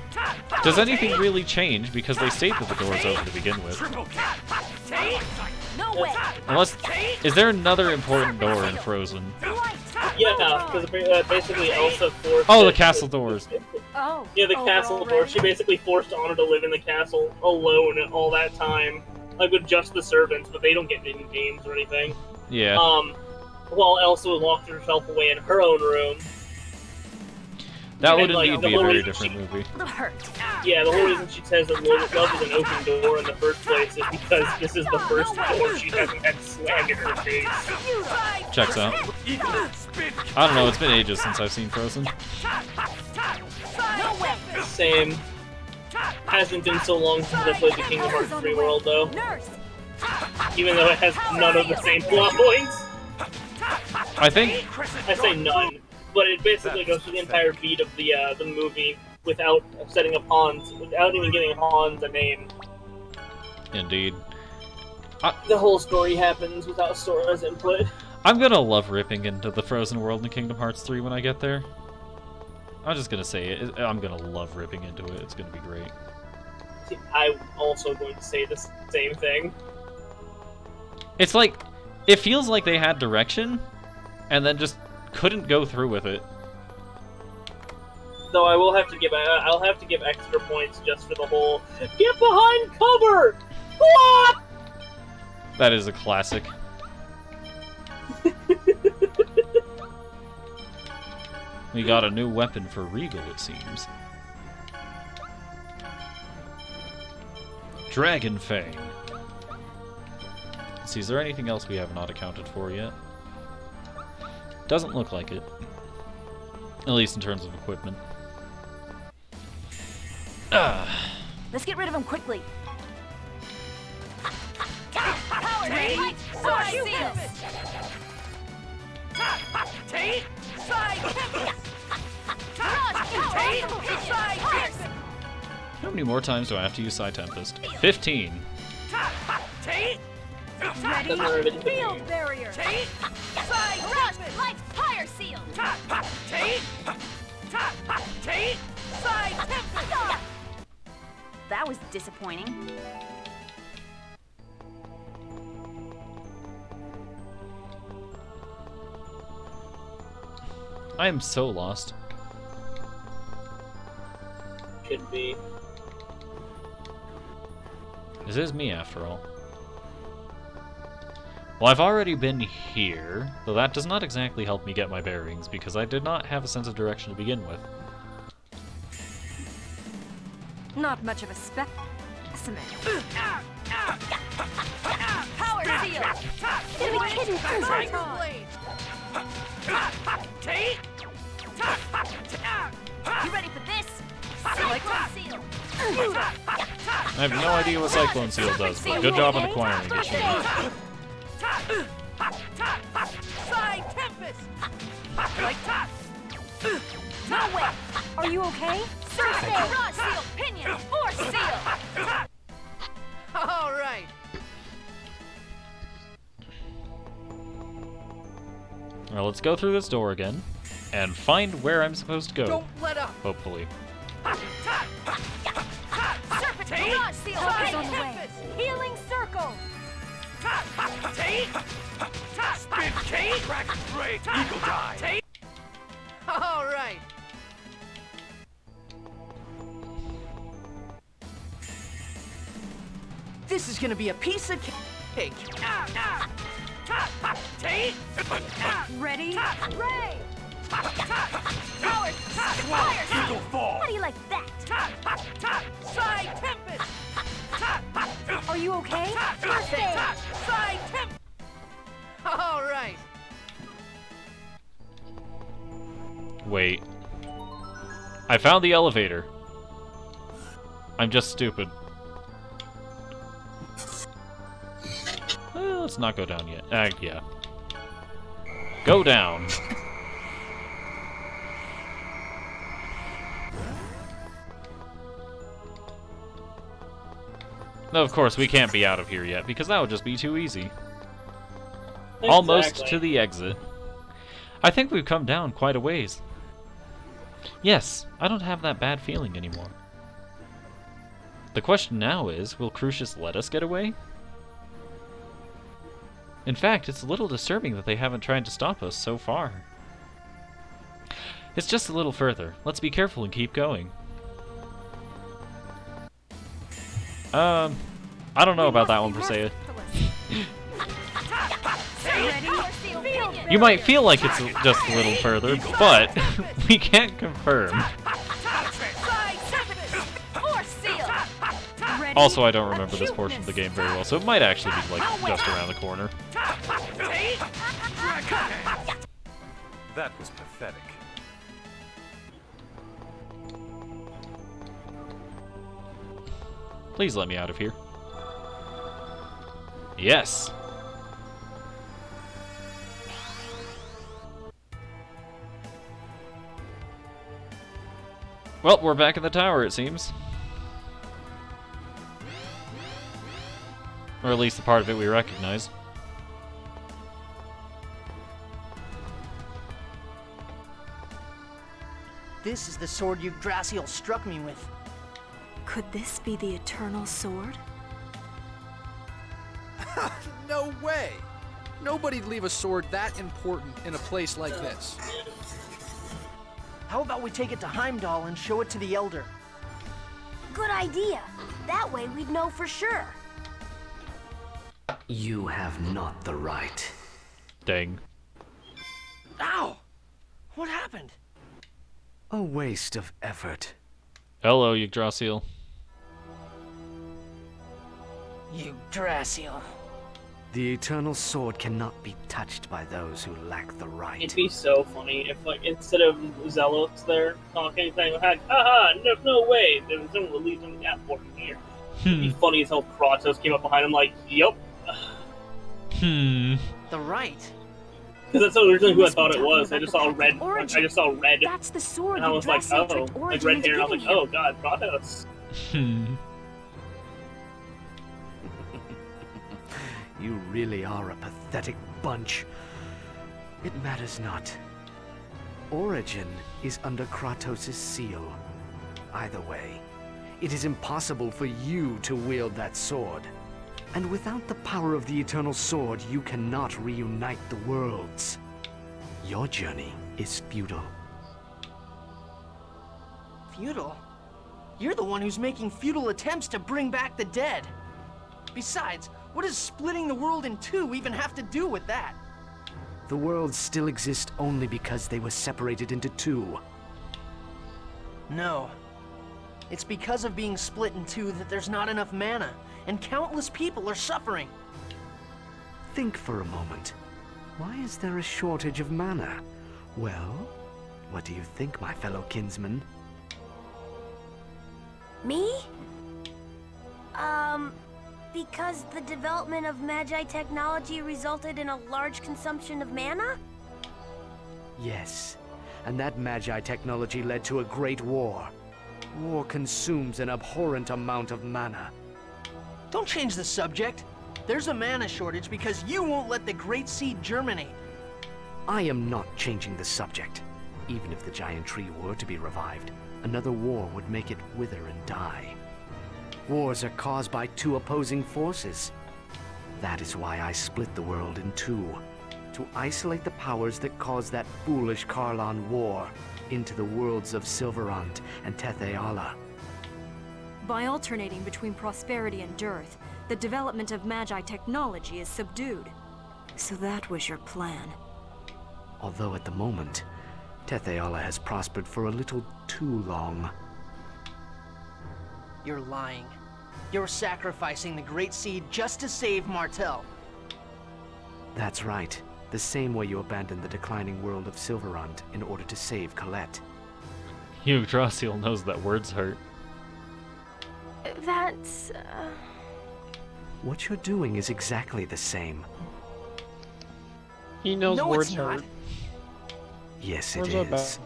Does anything really change? Because they state that the door's open to begin with. No way. Unless... Is there another important door in Frozen? Yeah, because basically Elsa forced... Oh, the castle doors. Oh. Yeah, the castle door. She basically forced Anna to live in the castle alone all that time. Like, with just the servants, but they don't get any games or anything. Yeah. While Elsa locked herself away in her own room. That would And, like, indeed the be a whole very reason different movie. Yeah, the whole reason she says that love is an open door in the first place is because this is the first door she hasn't had slammed in her face. Checks out. I don't know, it's been ages since I've seen Frozen. Same. Hasn't been so long since I played the Kingdom Hearts 3 world, though. Even though it has none of the same plot points. I think... I say none, but it basically goes through the entire beat of the movie without setting up Hans, without even giving Hans a name. Indeed. The whole story happens without Sora's input. I'm gonna love ripping into the Frozen world in Kingdom Hearts 3 when I get there. I'm just gonna say it. I'm gonna love ripping into it. It's gonna be great. See, I'm also going to say the same thing. It's like, it feels like they had direction, and then just couldn't go through with it. Though I will have to give, I'll have to give extra points just for the whole get behind cover. Ah! That is a classic. We got a new weapon for Regal, it seems. Dragon Fang. Let's see, is there anything else we have not accounted for yet? Doesn't look like it. At least in terms of equipment. Let's get rid of him quickly. Ready? Sword seal. Take side How many more times do I have to use Psy Tempest? 15. Ready? Field barrier. Rush light fire seal. That was disappointing. I am so lost. Could be. This is me, after all. Well, I've already been here, though that does not exactly help me get my bearings, because I did not have a sense of direction to begin with. Not much of a specimen. Power seal. You're kidding, Triangle blade. You ready for this? Cyclone seal. I have no idea what Cyclone Seal does, but good job on acquiring it. Side tempest. Like that. No way. Are you okay? Surface rush seal. Pinion. Force seal. All right. Well, let's go through this door again, and find where I'm supposed to go. Don't let up. Hopefully. Serpent rush seal. Help is on the way. Healing circle. Spin Kate. Dragon break. Eagle die. All right. This is gonna be a piece of cake. Ready? Ray. Power. Fire seal. How do you like that? Side tempest. Are you okay? Side tempest. All right. Wait. I found the elevator. I'm just stupid. Well, let's not go down yet. Yeah. Go down. No, of course, we can't be out of here yet, because that would just be too easy. Exactly. Almost to the exit. I think we've come down quite a ways. Yes, I don't have that bad feeling anymore. The question now is, will Crucius let us get away? In fact, it's a little disturbing that they haven't tried to stop us so far. It's just a little further. Let's be careful and keep going. I don't know about that one per se. Ready? You might feel like it's just a little further, but we can't confirm. Also, I don't remember this portion of the game very well, so it might actually be like just around the corner. That was pathetic. Please let me out of here. Yes! Well, we're back in the tower, it seems. Or at least the part of it we recognize. This is the sword Yggdrasil struck me with. Could this be the Eternal Sword? No way! Nobody'd leave a sword that important in a place like this. How about we take it to Heimdall and show it to the Elder? Good idea. That way we'd know for sure. You have not the right. Dang. Ow! What happened? A waste of effort. Hello, Yggdrasil. Yggdrasil. The Eternal Sword cannot be touched by those who lack the right. It'd be so funny if, like, instead of Zealots there talking, saying, haha, no way, there was no religion that important here. It'd be funny as hell Kratos came up behind him like, yup. The right. Because that's originally who I thought it was. I just saw red. I just saw red. That's the sword. And I was like, oh, like red hair. And I was like, oh god, Kratos. You really are a pathetic bunch. It matters not. Origin is under Kratos' seal. Either way, it is impossible for you to wield that sword. And without the power of the Eternal Sword, you cannot reunite the worlds. Your journey is futile. Futile? You're the one who's making futile attempts to bring back the dead. Besides, what does splitting the world in two even have to do with that? The worlds still exist only because they were separated into two. No. It's because of being split in two that there's not enough mana, and countless people are suffering. Think for a moment. Why is there a shortage of mana? Well, what do you think, my fellow kinsman? Me? Because the development of Magi technology resulted in a large consumption of mana? Yes, and that Magi technology led to a great war. War consumes an abhorrent amount of mana. Don't change the subject. There's a mana shortage because you won't let the Great Seed germinate. I am not changing the subject. Even if the giant tree were to be revived, another war would make it wither and die. Wars are caused by two opposing forces. That is why I split the world in two. To isolate the powers that caused that foolish Karlan war into the worlds of Silverant and Tethe'ala. By alternating between prosperity and dearth, the development of Magi technology is subdued. So that was your plan. Although at the moment, Tethe'ala has prospered for a little too long. You're lying. You're sacrificing the Great Seed just to save Martel. That's right. The same way you abandoned the declining world of Silverant in order to save Colette. Yggdrasil knows that words hurt. That's... What you're doing is exactly the same. He knows words hurt. Yes, it Words are bad. is.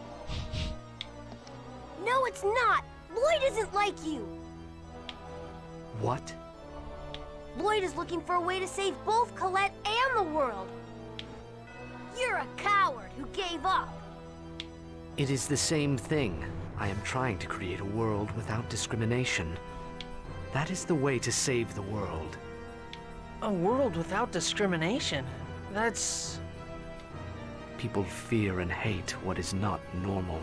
No, it's not! Lloyd isn't like you! What? Lloyd is looking for a way to save both Colette and the world! You're a coward who gave up! It is the same thing. I am trying to create a world without discrimination. That is the way to save the world. A world without discrimination? That's... People fear and hate what is not normal.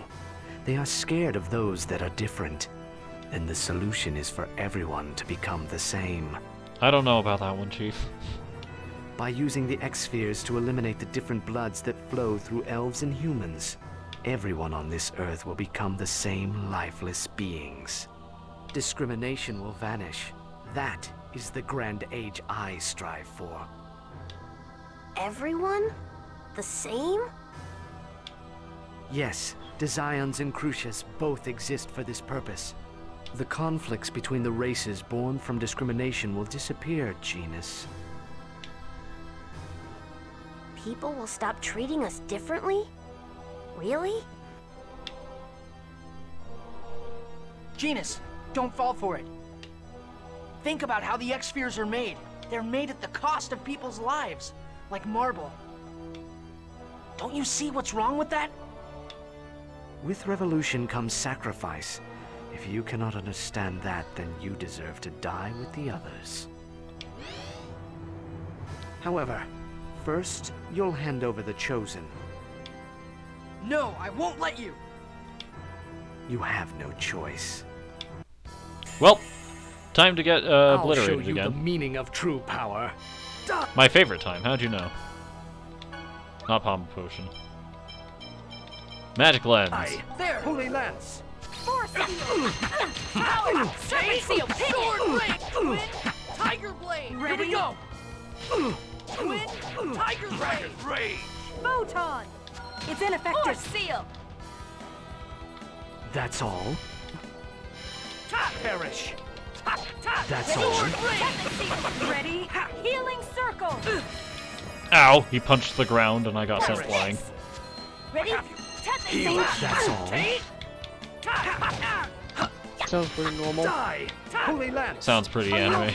They are scared of those that are different. And the solution is for everyone to become the same. I don't know about that one, Chief. by using the X-spheres to eliminate the different bloods that flow through elves and humans, everyone on this earth will become the same lifeless beings. Discrimination will vanish. That is the grand age I strive for. Everyone? The same? Yes, Desions and Crucius both exist for this purpose. The conflicts between the races born from discrimination will disappear, Genus. People will stop treating us differently? Really? Genus, don't fall for it. Think about how the X-spheres are made. They're made at the cost of people's lives, like marble. Don't you see what's wrong with that? With revolution comes sacrifice. If you cannot understand that, then you deserve to die with the others. However, first, you'll hand over the Chosen. No, I won't let you! You have no choice. Well, time to get I'll obliterated show you again. the meaning of true power. My favorite time, how'd you know? Not Palm Potion. Magic Lens. There! Holy Lance! Force Seal! Power! Serpent Seal! Sword Ring! Twin! Tiger Blade! Here we go! Twin! Tiger Blade! Photon! It's ineffective! Force Seal! That's all? Perish! That's all? Ready? Healing Circle! Ow! He punched the ground and I got sent flying. Ready? Heal. That's all? Sounds pretty normal. Die! Holy Lance! Sounds pretty anime.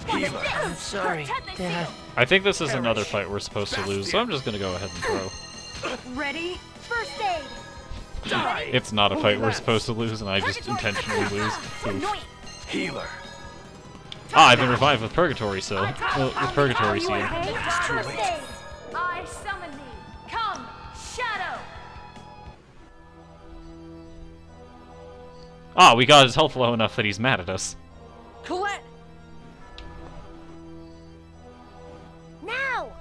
I'm sorry, Dad. I think this is another fight we're supposed to lose, so I'm just gonna go ahead and throw. Ready? First aid! It's not a fight we're supposed to lose, and I just intentionally lose. Oof. Healer. Ah, I've been revived with Purgatory Seal. With Purgatory Seal. First aid! I summon thee! Come, Shadow! Ah, we got his health low enough that he's mad at us. Colette! Now!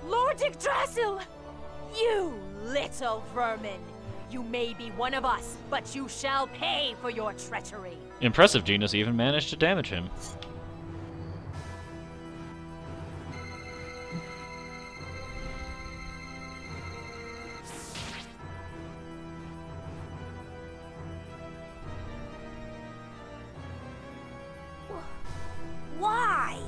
Lord Yggdrasil! You little vermin! You may be one of us, but you shall pay for your treachery! Impressive, Genus even managed to damage him. Why?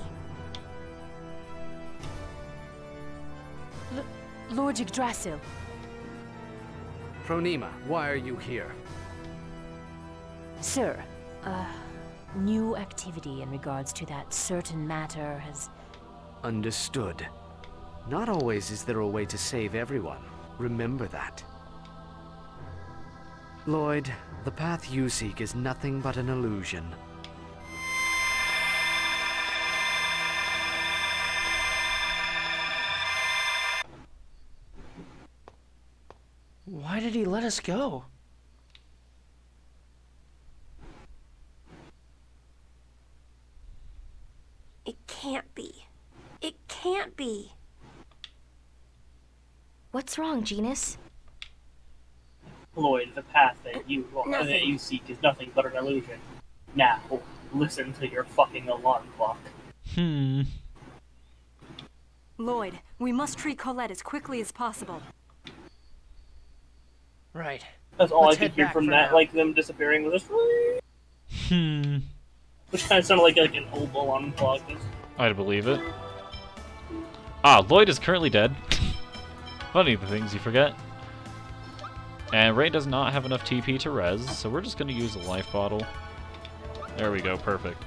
Lord Yggdrasil. Phronema, why are you here? Sir, new activity in regards to that certain matter has... Understood. Not always is there a way to save everyone. Remember that. Lloyd, the path you seek is nothing but an illusion. Why did he let us go? It can't be. It can't be. What's wrong, Genus? Lloyd, the path that you seek is nothing but an illusion. Now, listen to your fucking alarm clock. Lloyd, we must treat Colette as quickly as possible. Right. That's all Let's I could head hear back from for that, now. like them disappearing was just which kind of sounded like an old alarm clock. I'd believe it. Ah, Lloyd is currently dead. Funny the things you forget. And Ray does not have enough TP to res, so we're just going to use a life bottle. There we go, perfect.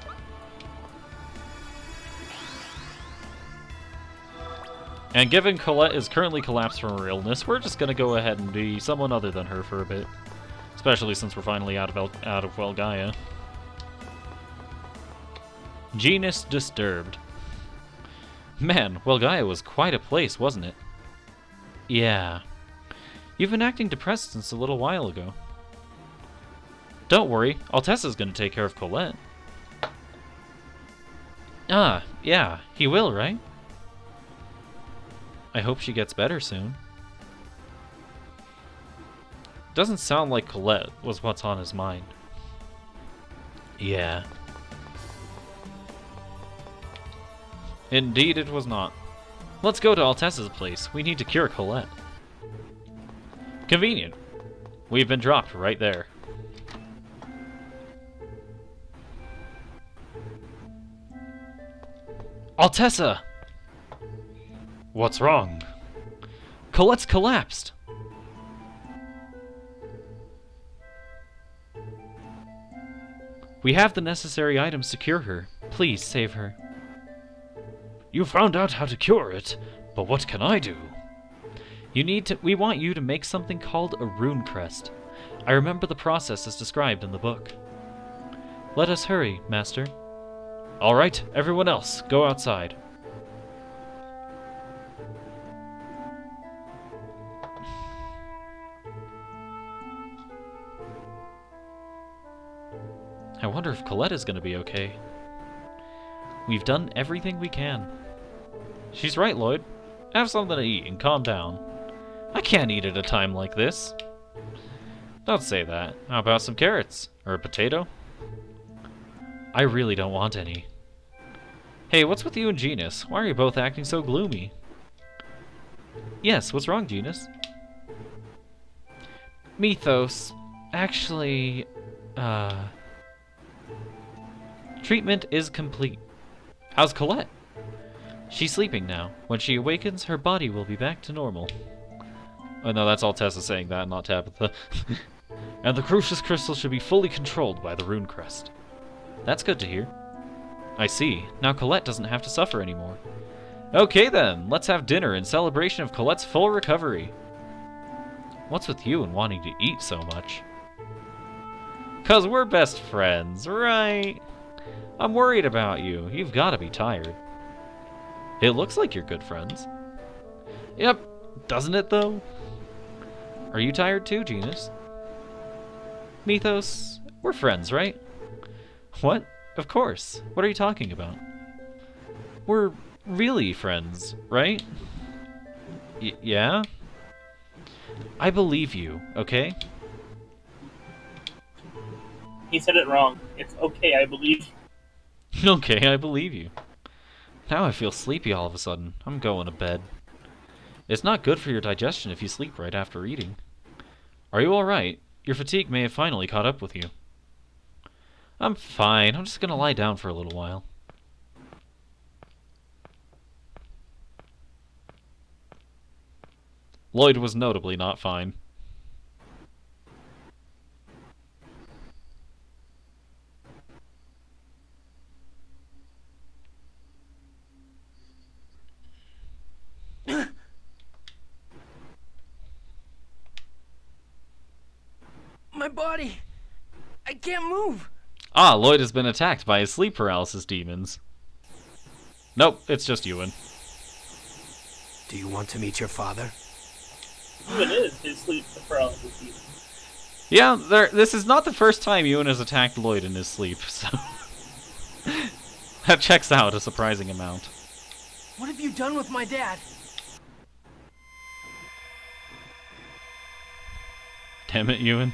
And given Colette is currently collapsed from her illness, we're just going to go ahead and be someone other than her for a bit. Especially since we're finally out of Welgaia. Genus disturbed. Man, Welgaia was quite a place, wasn't it? Yeah. You've been acting depressed since a little while ago. Don't worry, Altessa's gonna take care of Colette. Ah, yeah, he will, right? I hope she gets better soon. Doesn't sound like Colette was what's on his mind. Yeah. Indeed it was not. Let's go to Altessa's place. We need to cure Colette. Convenient. We've been dropped right there. Altessa! What's wrong? Colette's collapsed. We have the necessary items to cure her. Please save her. You found out how to cure it, but what can I do? We want you to make something called a rune crest. I remember the process as described in the book. Let us hurry, Master. All right, everyone else, go outside. I wonder if Colette is going to be okay. We've done everything we can. She's right, Lloyd. Have something to eat and calm down. I can't eat at a time like this. Don't say that. How about some carrots? Or a potato? I really don't want any. Hey, what's with you and Genus? Why are you both acting so gloomy? Yes, what's wrong, Genus? Mythos. Actually, treatment is complete. How's Colette? She's sleeping now. When she awakens, her body will be back to normal. Oh no, that's all Tessa saying that, not Tabitha. And the Crucius Crystal should be fully controlled by the Rune Crest. That's good to hear. I see. Now Colette doesn't have to suffer anymore. Okay then, let's have dinner in celebration of Colette's full recovery. What's with you and wanting to eat so much? 'Cause we're best friends, right? I'm worried about you. You've got to be tired. It looks like you're good friends. Yep, doesn't it though? Are you tired too, Genus? Mythos, we're friends, right? What? Of course. What are you talking about? We're really friends, right? Yeah? I believe you, okay? He said it wrong. It's okay, I believe you. Okay, I believe you. Now I feel sleepy all of a sudden. I'm going to bed. It's not good for your digestion if you sleep right after eating. Are you alright? Your fatigue may have finally caught up with you. I'm fine. I'm just gonna lie down for a little while. Lloyd was notably not fine. My body! I can't move! Ah, Lloyd has been attacked by his sleep paralysis demons. Nope, it's just Ewan. Do you want to meet your father? Ewan is his sleep paralysis demon. Yeah, this is not the first time Ewan has attacked Lloyd in his sleep, so... that checks out a surprising amount. What have you done with my dad? Damn it, Ewan.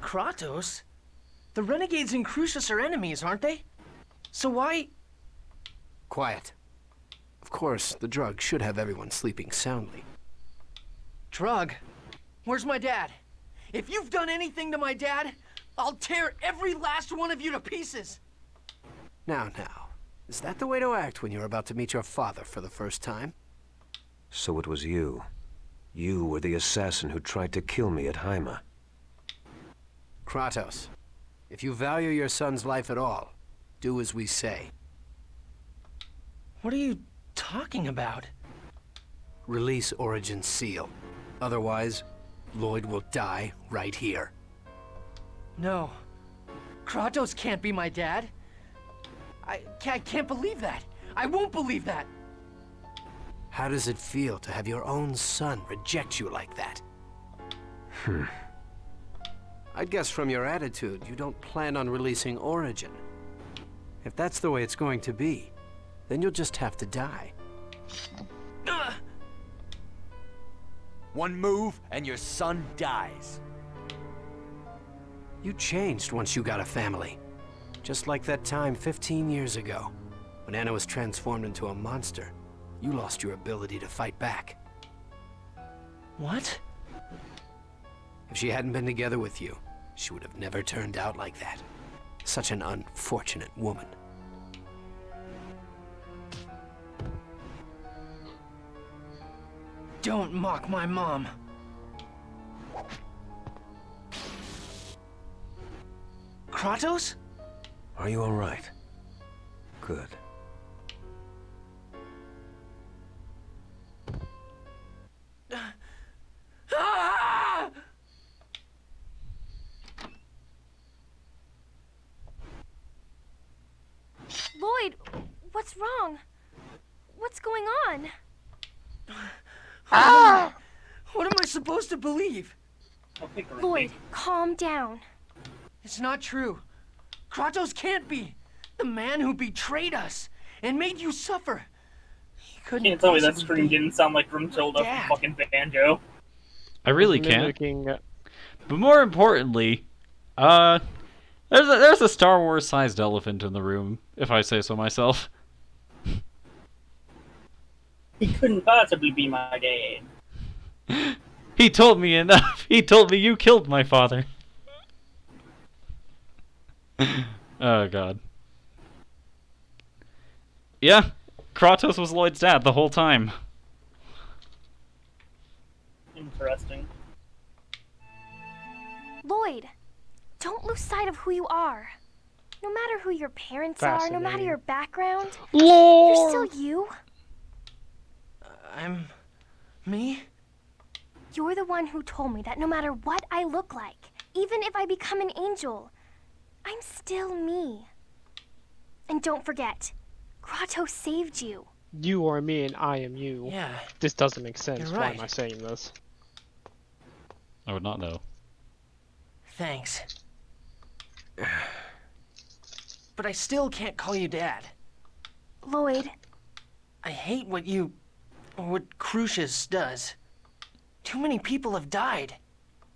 Kratos? The Renegades and Crucius are enemies, aren't they? So why... Quiet. Of course, the drug should have everyone sleeping soundly. Drug? Where's my dad? If you've done anything to my dad, I'll tear every last one of you to pieces! Now, is that the way to act when you're about to meet your father for the first time? So it was you. You were the assassin who tried to kill me at Haima. Kratos, if you value your son's life at all, do as we say. What are you talking about? Release Origin's seal. Otherwise, Lloyd will die right here. No. Kratos can't be my dad. I can't believe that. I won't believe that. How does it feel to have your own son reject you like that? I'd guess from your attitude, you don't plan on releasing Origin. If that's the way it's going to be, then you'll just have to die. One move, and your son dies. You changed once you got a family. Just like that time 15 years ago, when Anna was transformed into a monster. You lost your ability to fight back. What? If she hadn't been together with you, she would have never turned out like that. Such an unfortunate woman. Don't mock my mom. Kratos? Are you all right? Good. Lloyd, what's wrong? What's going on? What am I supposed to believe? Lloyd, calm down. It's not true. Kratos can't be. The man who betrayed us and made you suffer. He couldn't. Can't tell me that scream didn't sound like Grimtilda from fucking Banjo. I really can't. But more importantly, there's a Star Wars-sized elephant in the room, if I say so myself. He couldn't possibly be my dad. He told me enough. He told me you killed my father. Oh, God. Yeah, Kratos was Lloyd's dad the whole time. Interesting. Lloyd, don't lose sight of who you are. No matter who your parents are, no matter your background, you're still you. I'm... me? You're the one who told me that no matter what I look like, even if I become an angel, I'm still me. And don't forget, Kratos saved you. You are me and I am you. Yeah. This doesn't make sense. You're Why right. am I saying this? I would not know. Thanks. But I still can't call you Dad. Lloyd. I hate what Crucius does. Too many people have died.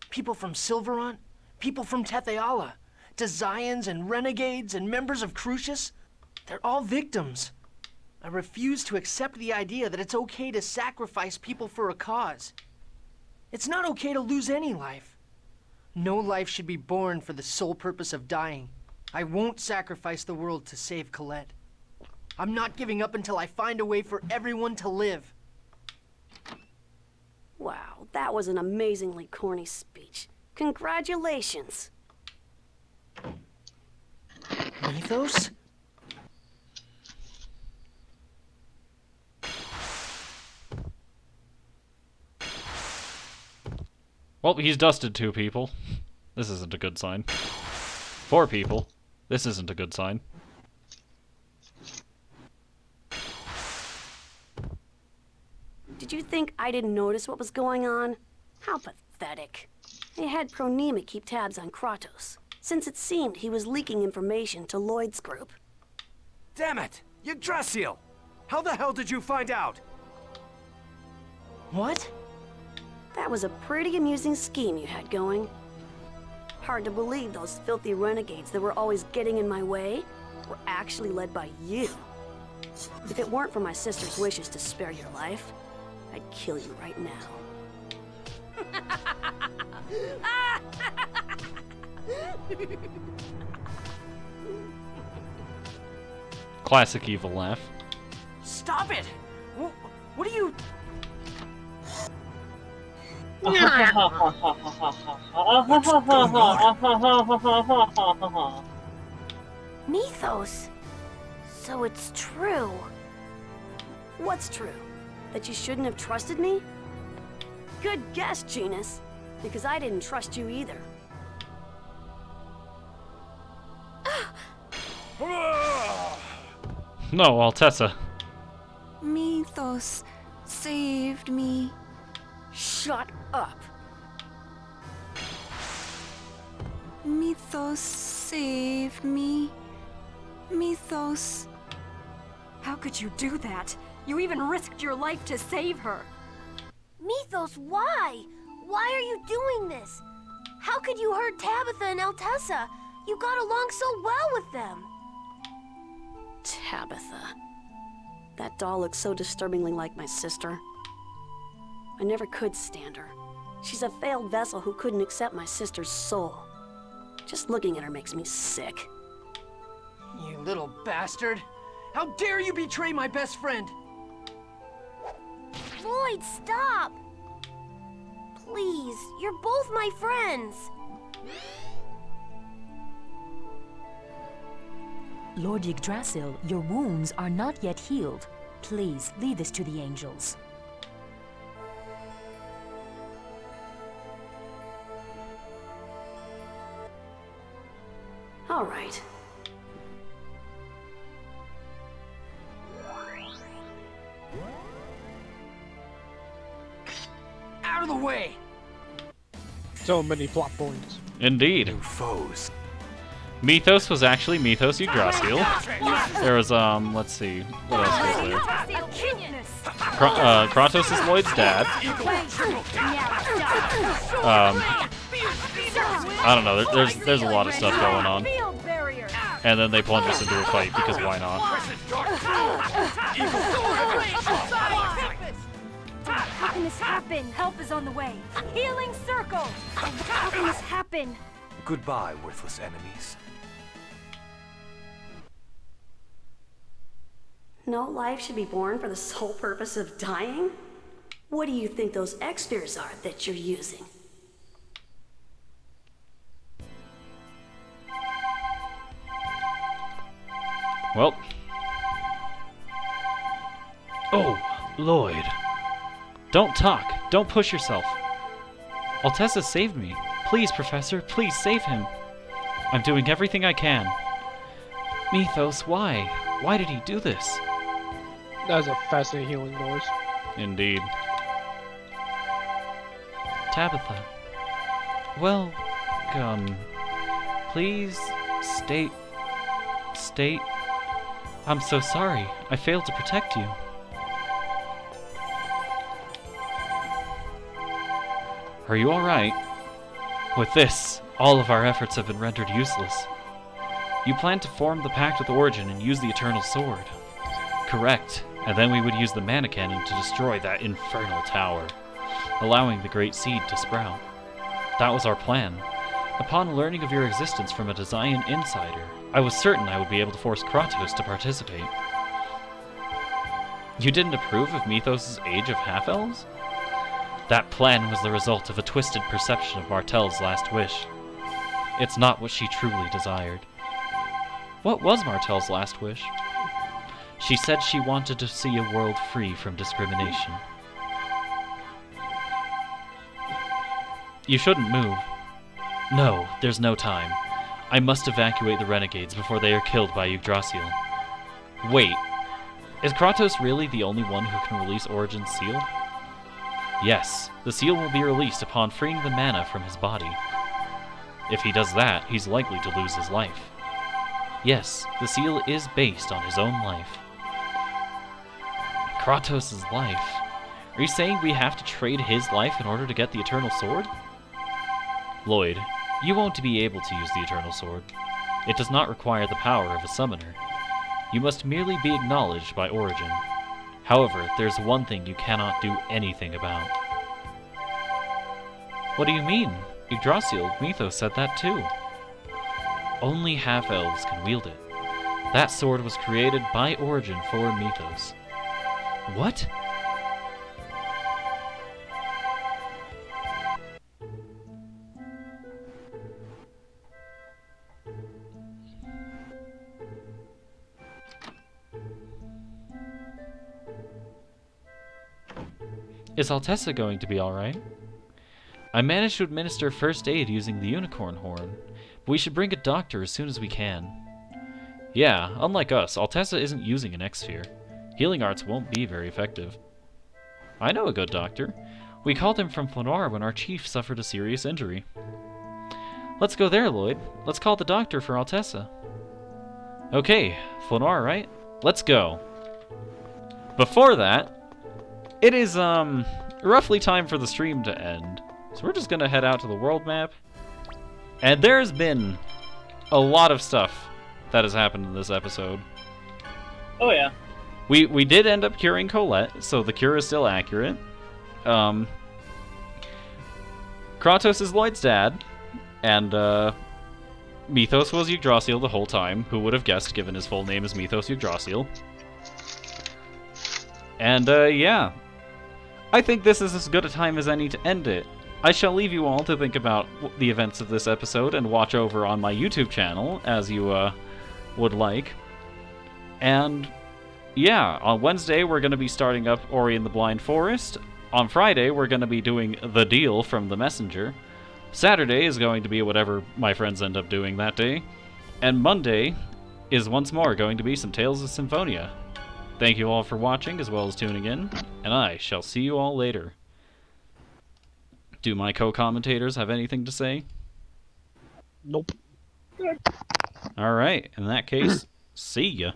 People from Silverant, people from Tetheala, Desians and Renegades and members of Crucius. They're all victims. I refuse to accept the idea that it's okay to sacrifice people for a cause. It's not okay to lose any life. No life should be born for the sole purpose of dying. I won't sacrifice the world to save Colette. I'm not giving up until I find a way for everyone to live. Wow, that was an amazingly corny speech. Congratulations. Mythos? Well, he's dusted 2 people. This isn't a good sign. 4 people. This isn't a good sign. Did you think I didn't notice what was going on? How pathetic. I had Pronema keep tabs on Kratos, since it seemed he was leaking information to Lloyd's group. Damn it! Yggdrasil! How the hell did you find out? What? That was a pretty amusing scheme you had going. Hard to believe those filthy renegades that were always getting in my way were actually led by you. If it weren't for my sister's wishes to spare your life, I'd kill you right now. Classic evil laugh. Stop it! What are you... Mythos. So it's true. What's true? That you shouldn't have trusted me? Good guess, Genus. Because I didn't trust you either. No, Altessa. Mythos saved me. Shut up. Mythos saved me. Mythos. How could you do that? You even risked your life to save her. Mythos, why? Why are you doing this? How could you hurt Tabitha and Altessa? You got along so well with them. Tabitha. That doll looks so disturbingly like my sister. I never could stand her. She's a failed vessel who couldn't accept my sister's soul. Just looking at her makes me sick. You little bastard! How dare you betray my best friend! Lloyd, stop! Please, you're both my friends. Lord Yggdrasil, your wounds are not yet healed. Please, leave this to the angels. All right. Out of the way! So many plot points. Indeed. Foes. Mythos was actually Mythos Yggdrasil. There was, let's see, what else was there? Kratos is Lloyd's dad. I don't know, there's a lot of stuff going on. And then they plunge us into a fight, because why not? How can this happen? Help is on the way. Healing circle! How can this happen? Goodbye, worthless enemies. No life should be born for the sole purpose of dying? What do you think those X-spheres are that you're using? Well. Oh, Lloyd. Don't talk. Don't push yourself. Altessa saved me. Please, Professor, please save him. I'm doing everything I can. Mythos, why? Why did he do this? That was a fascinating healing noise. Indeed. Tabitha. Well, please state. I'm so sorry. I failed to protect you. Are you alright? With this, all of our efforts have been rendered useless. You plan to form the pact with Origin and use the Eternal Sword. Correct, and then we would use the Mana Cannon to destroy that infernal tower, allowing the Great Seed to sprout. That was our plan. Upon learning of your existence from a Desian insider, I was certain I would be able to force Kratos to participate. You didn't approve of Mythos' age of half-elves? That plan was the result of a twisted perception of Martel's last wish. It's not what she truly desired. What was Martel's last wish? She said she wanted to see a world free from discrimination. You shouldn't move. No, there's no time. I must evacuate the renegades before they are killed by Yggdrasil. Wait, is Kratos really the only one who can release Origin's seal? Yes, the seal will be released upon freeing the mana from his body. If he does that, he's likely to lose his life. Yes, the seal is based on his own life. Kratos' life? Are you saying we have to trade his life in order to get the Eternal Sword? Lloyd, you won't be able to use the Eternal Sword. It does not require the power of a summoner. You must merely be acknowledged by Origin. However, there's one thing you cannot do anything about. What do you mean? Yggdrasil, Mythos said that too. Only half-elves can wield it. That sword was created by Origin for Mythos. What? Is Altessa going to be alright? I managed to administer first aid using the unicorn horn, but we should bring a doctor as soon as we can. Yeah, unlike us, Altessa isn't using an X-Sphere. Healing arts won't be very effective. I know a good doctor. We called him from Flonar when our chief suffered a serious injury. Let's go there, Lloyd. Let's call the doctor for Altessa. Okay, Flonar, right? Let's go. Before that, it is, roughly time for the stream to end. So we're just gonna head out to the world map. And there's been a lot of stuff that has happened in this episode. Oh yeah. We did end up curing Colette, so the cure is still accurate. Kratos is Lloyd's dad, and Mythos was Yggdrasil the whole time. Who would have guessed, given his full name is Mythos Yggdrasil? And yeah, I think this is as good a time as any to end it. I shall leave you all to think about the events of this episode and watch over on my YouTube channel, as you would like. And yeah, on Wednesday we're going to be starting up Ori and the Blind Forest. On Friday we're going to be doing The Deal from The Messenger. Saturday is going to be whatever my friends end up doing that day. And Monday is once more going to be some Tales of Symphonia. Thank you all for watching as well as tuning in, and I shall see you all later. Do my co-commentators have anything to say? Nope. Alright, in that case, see ya.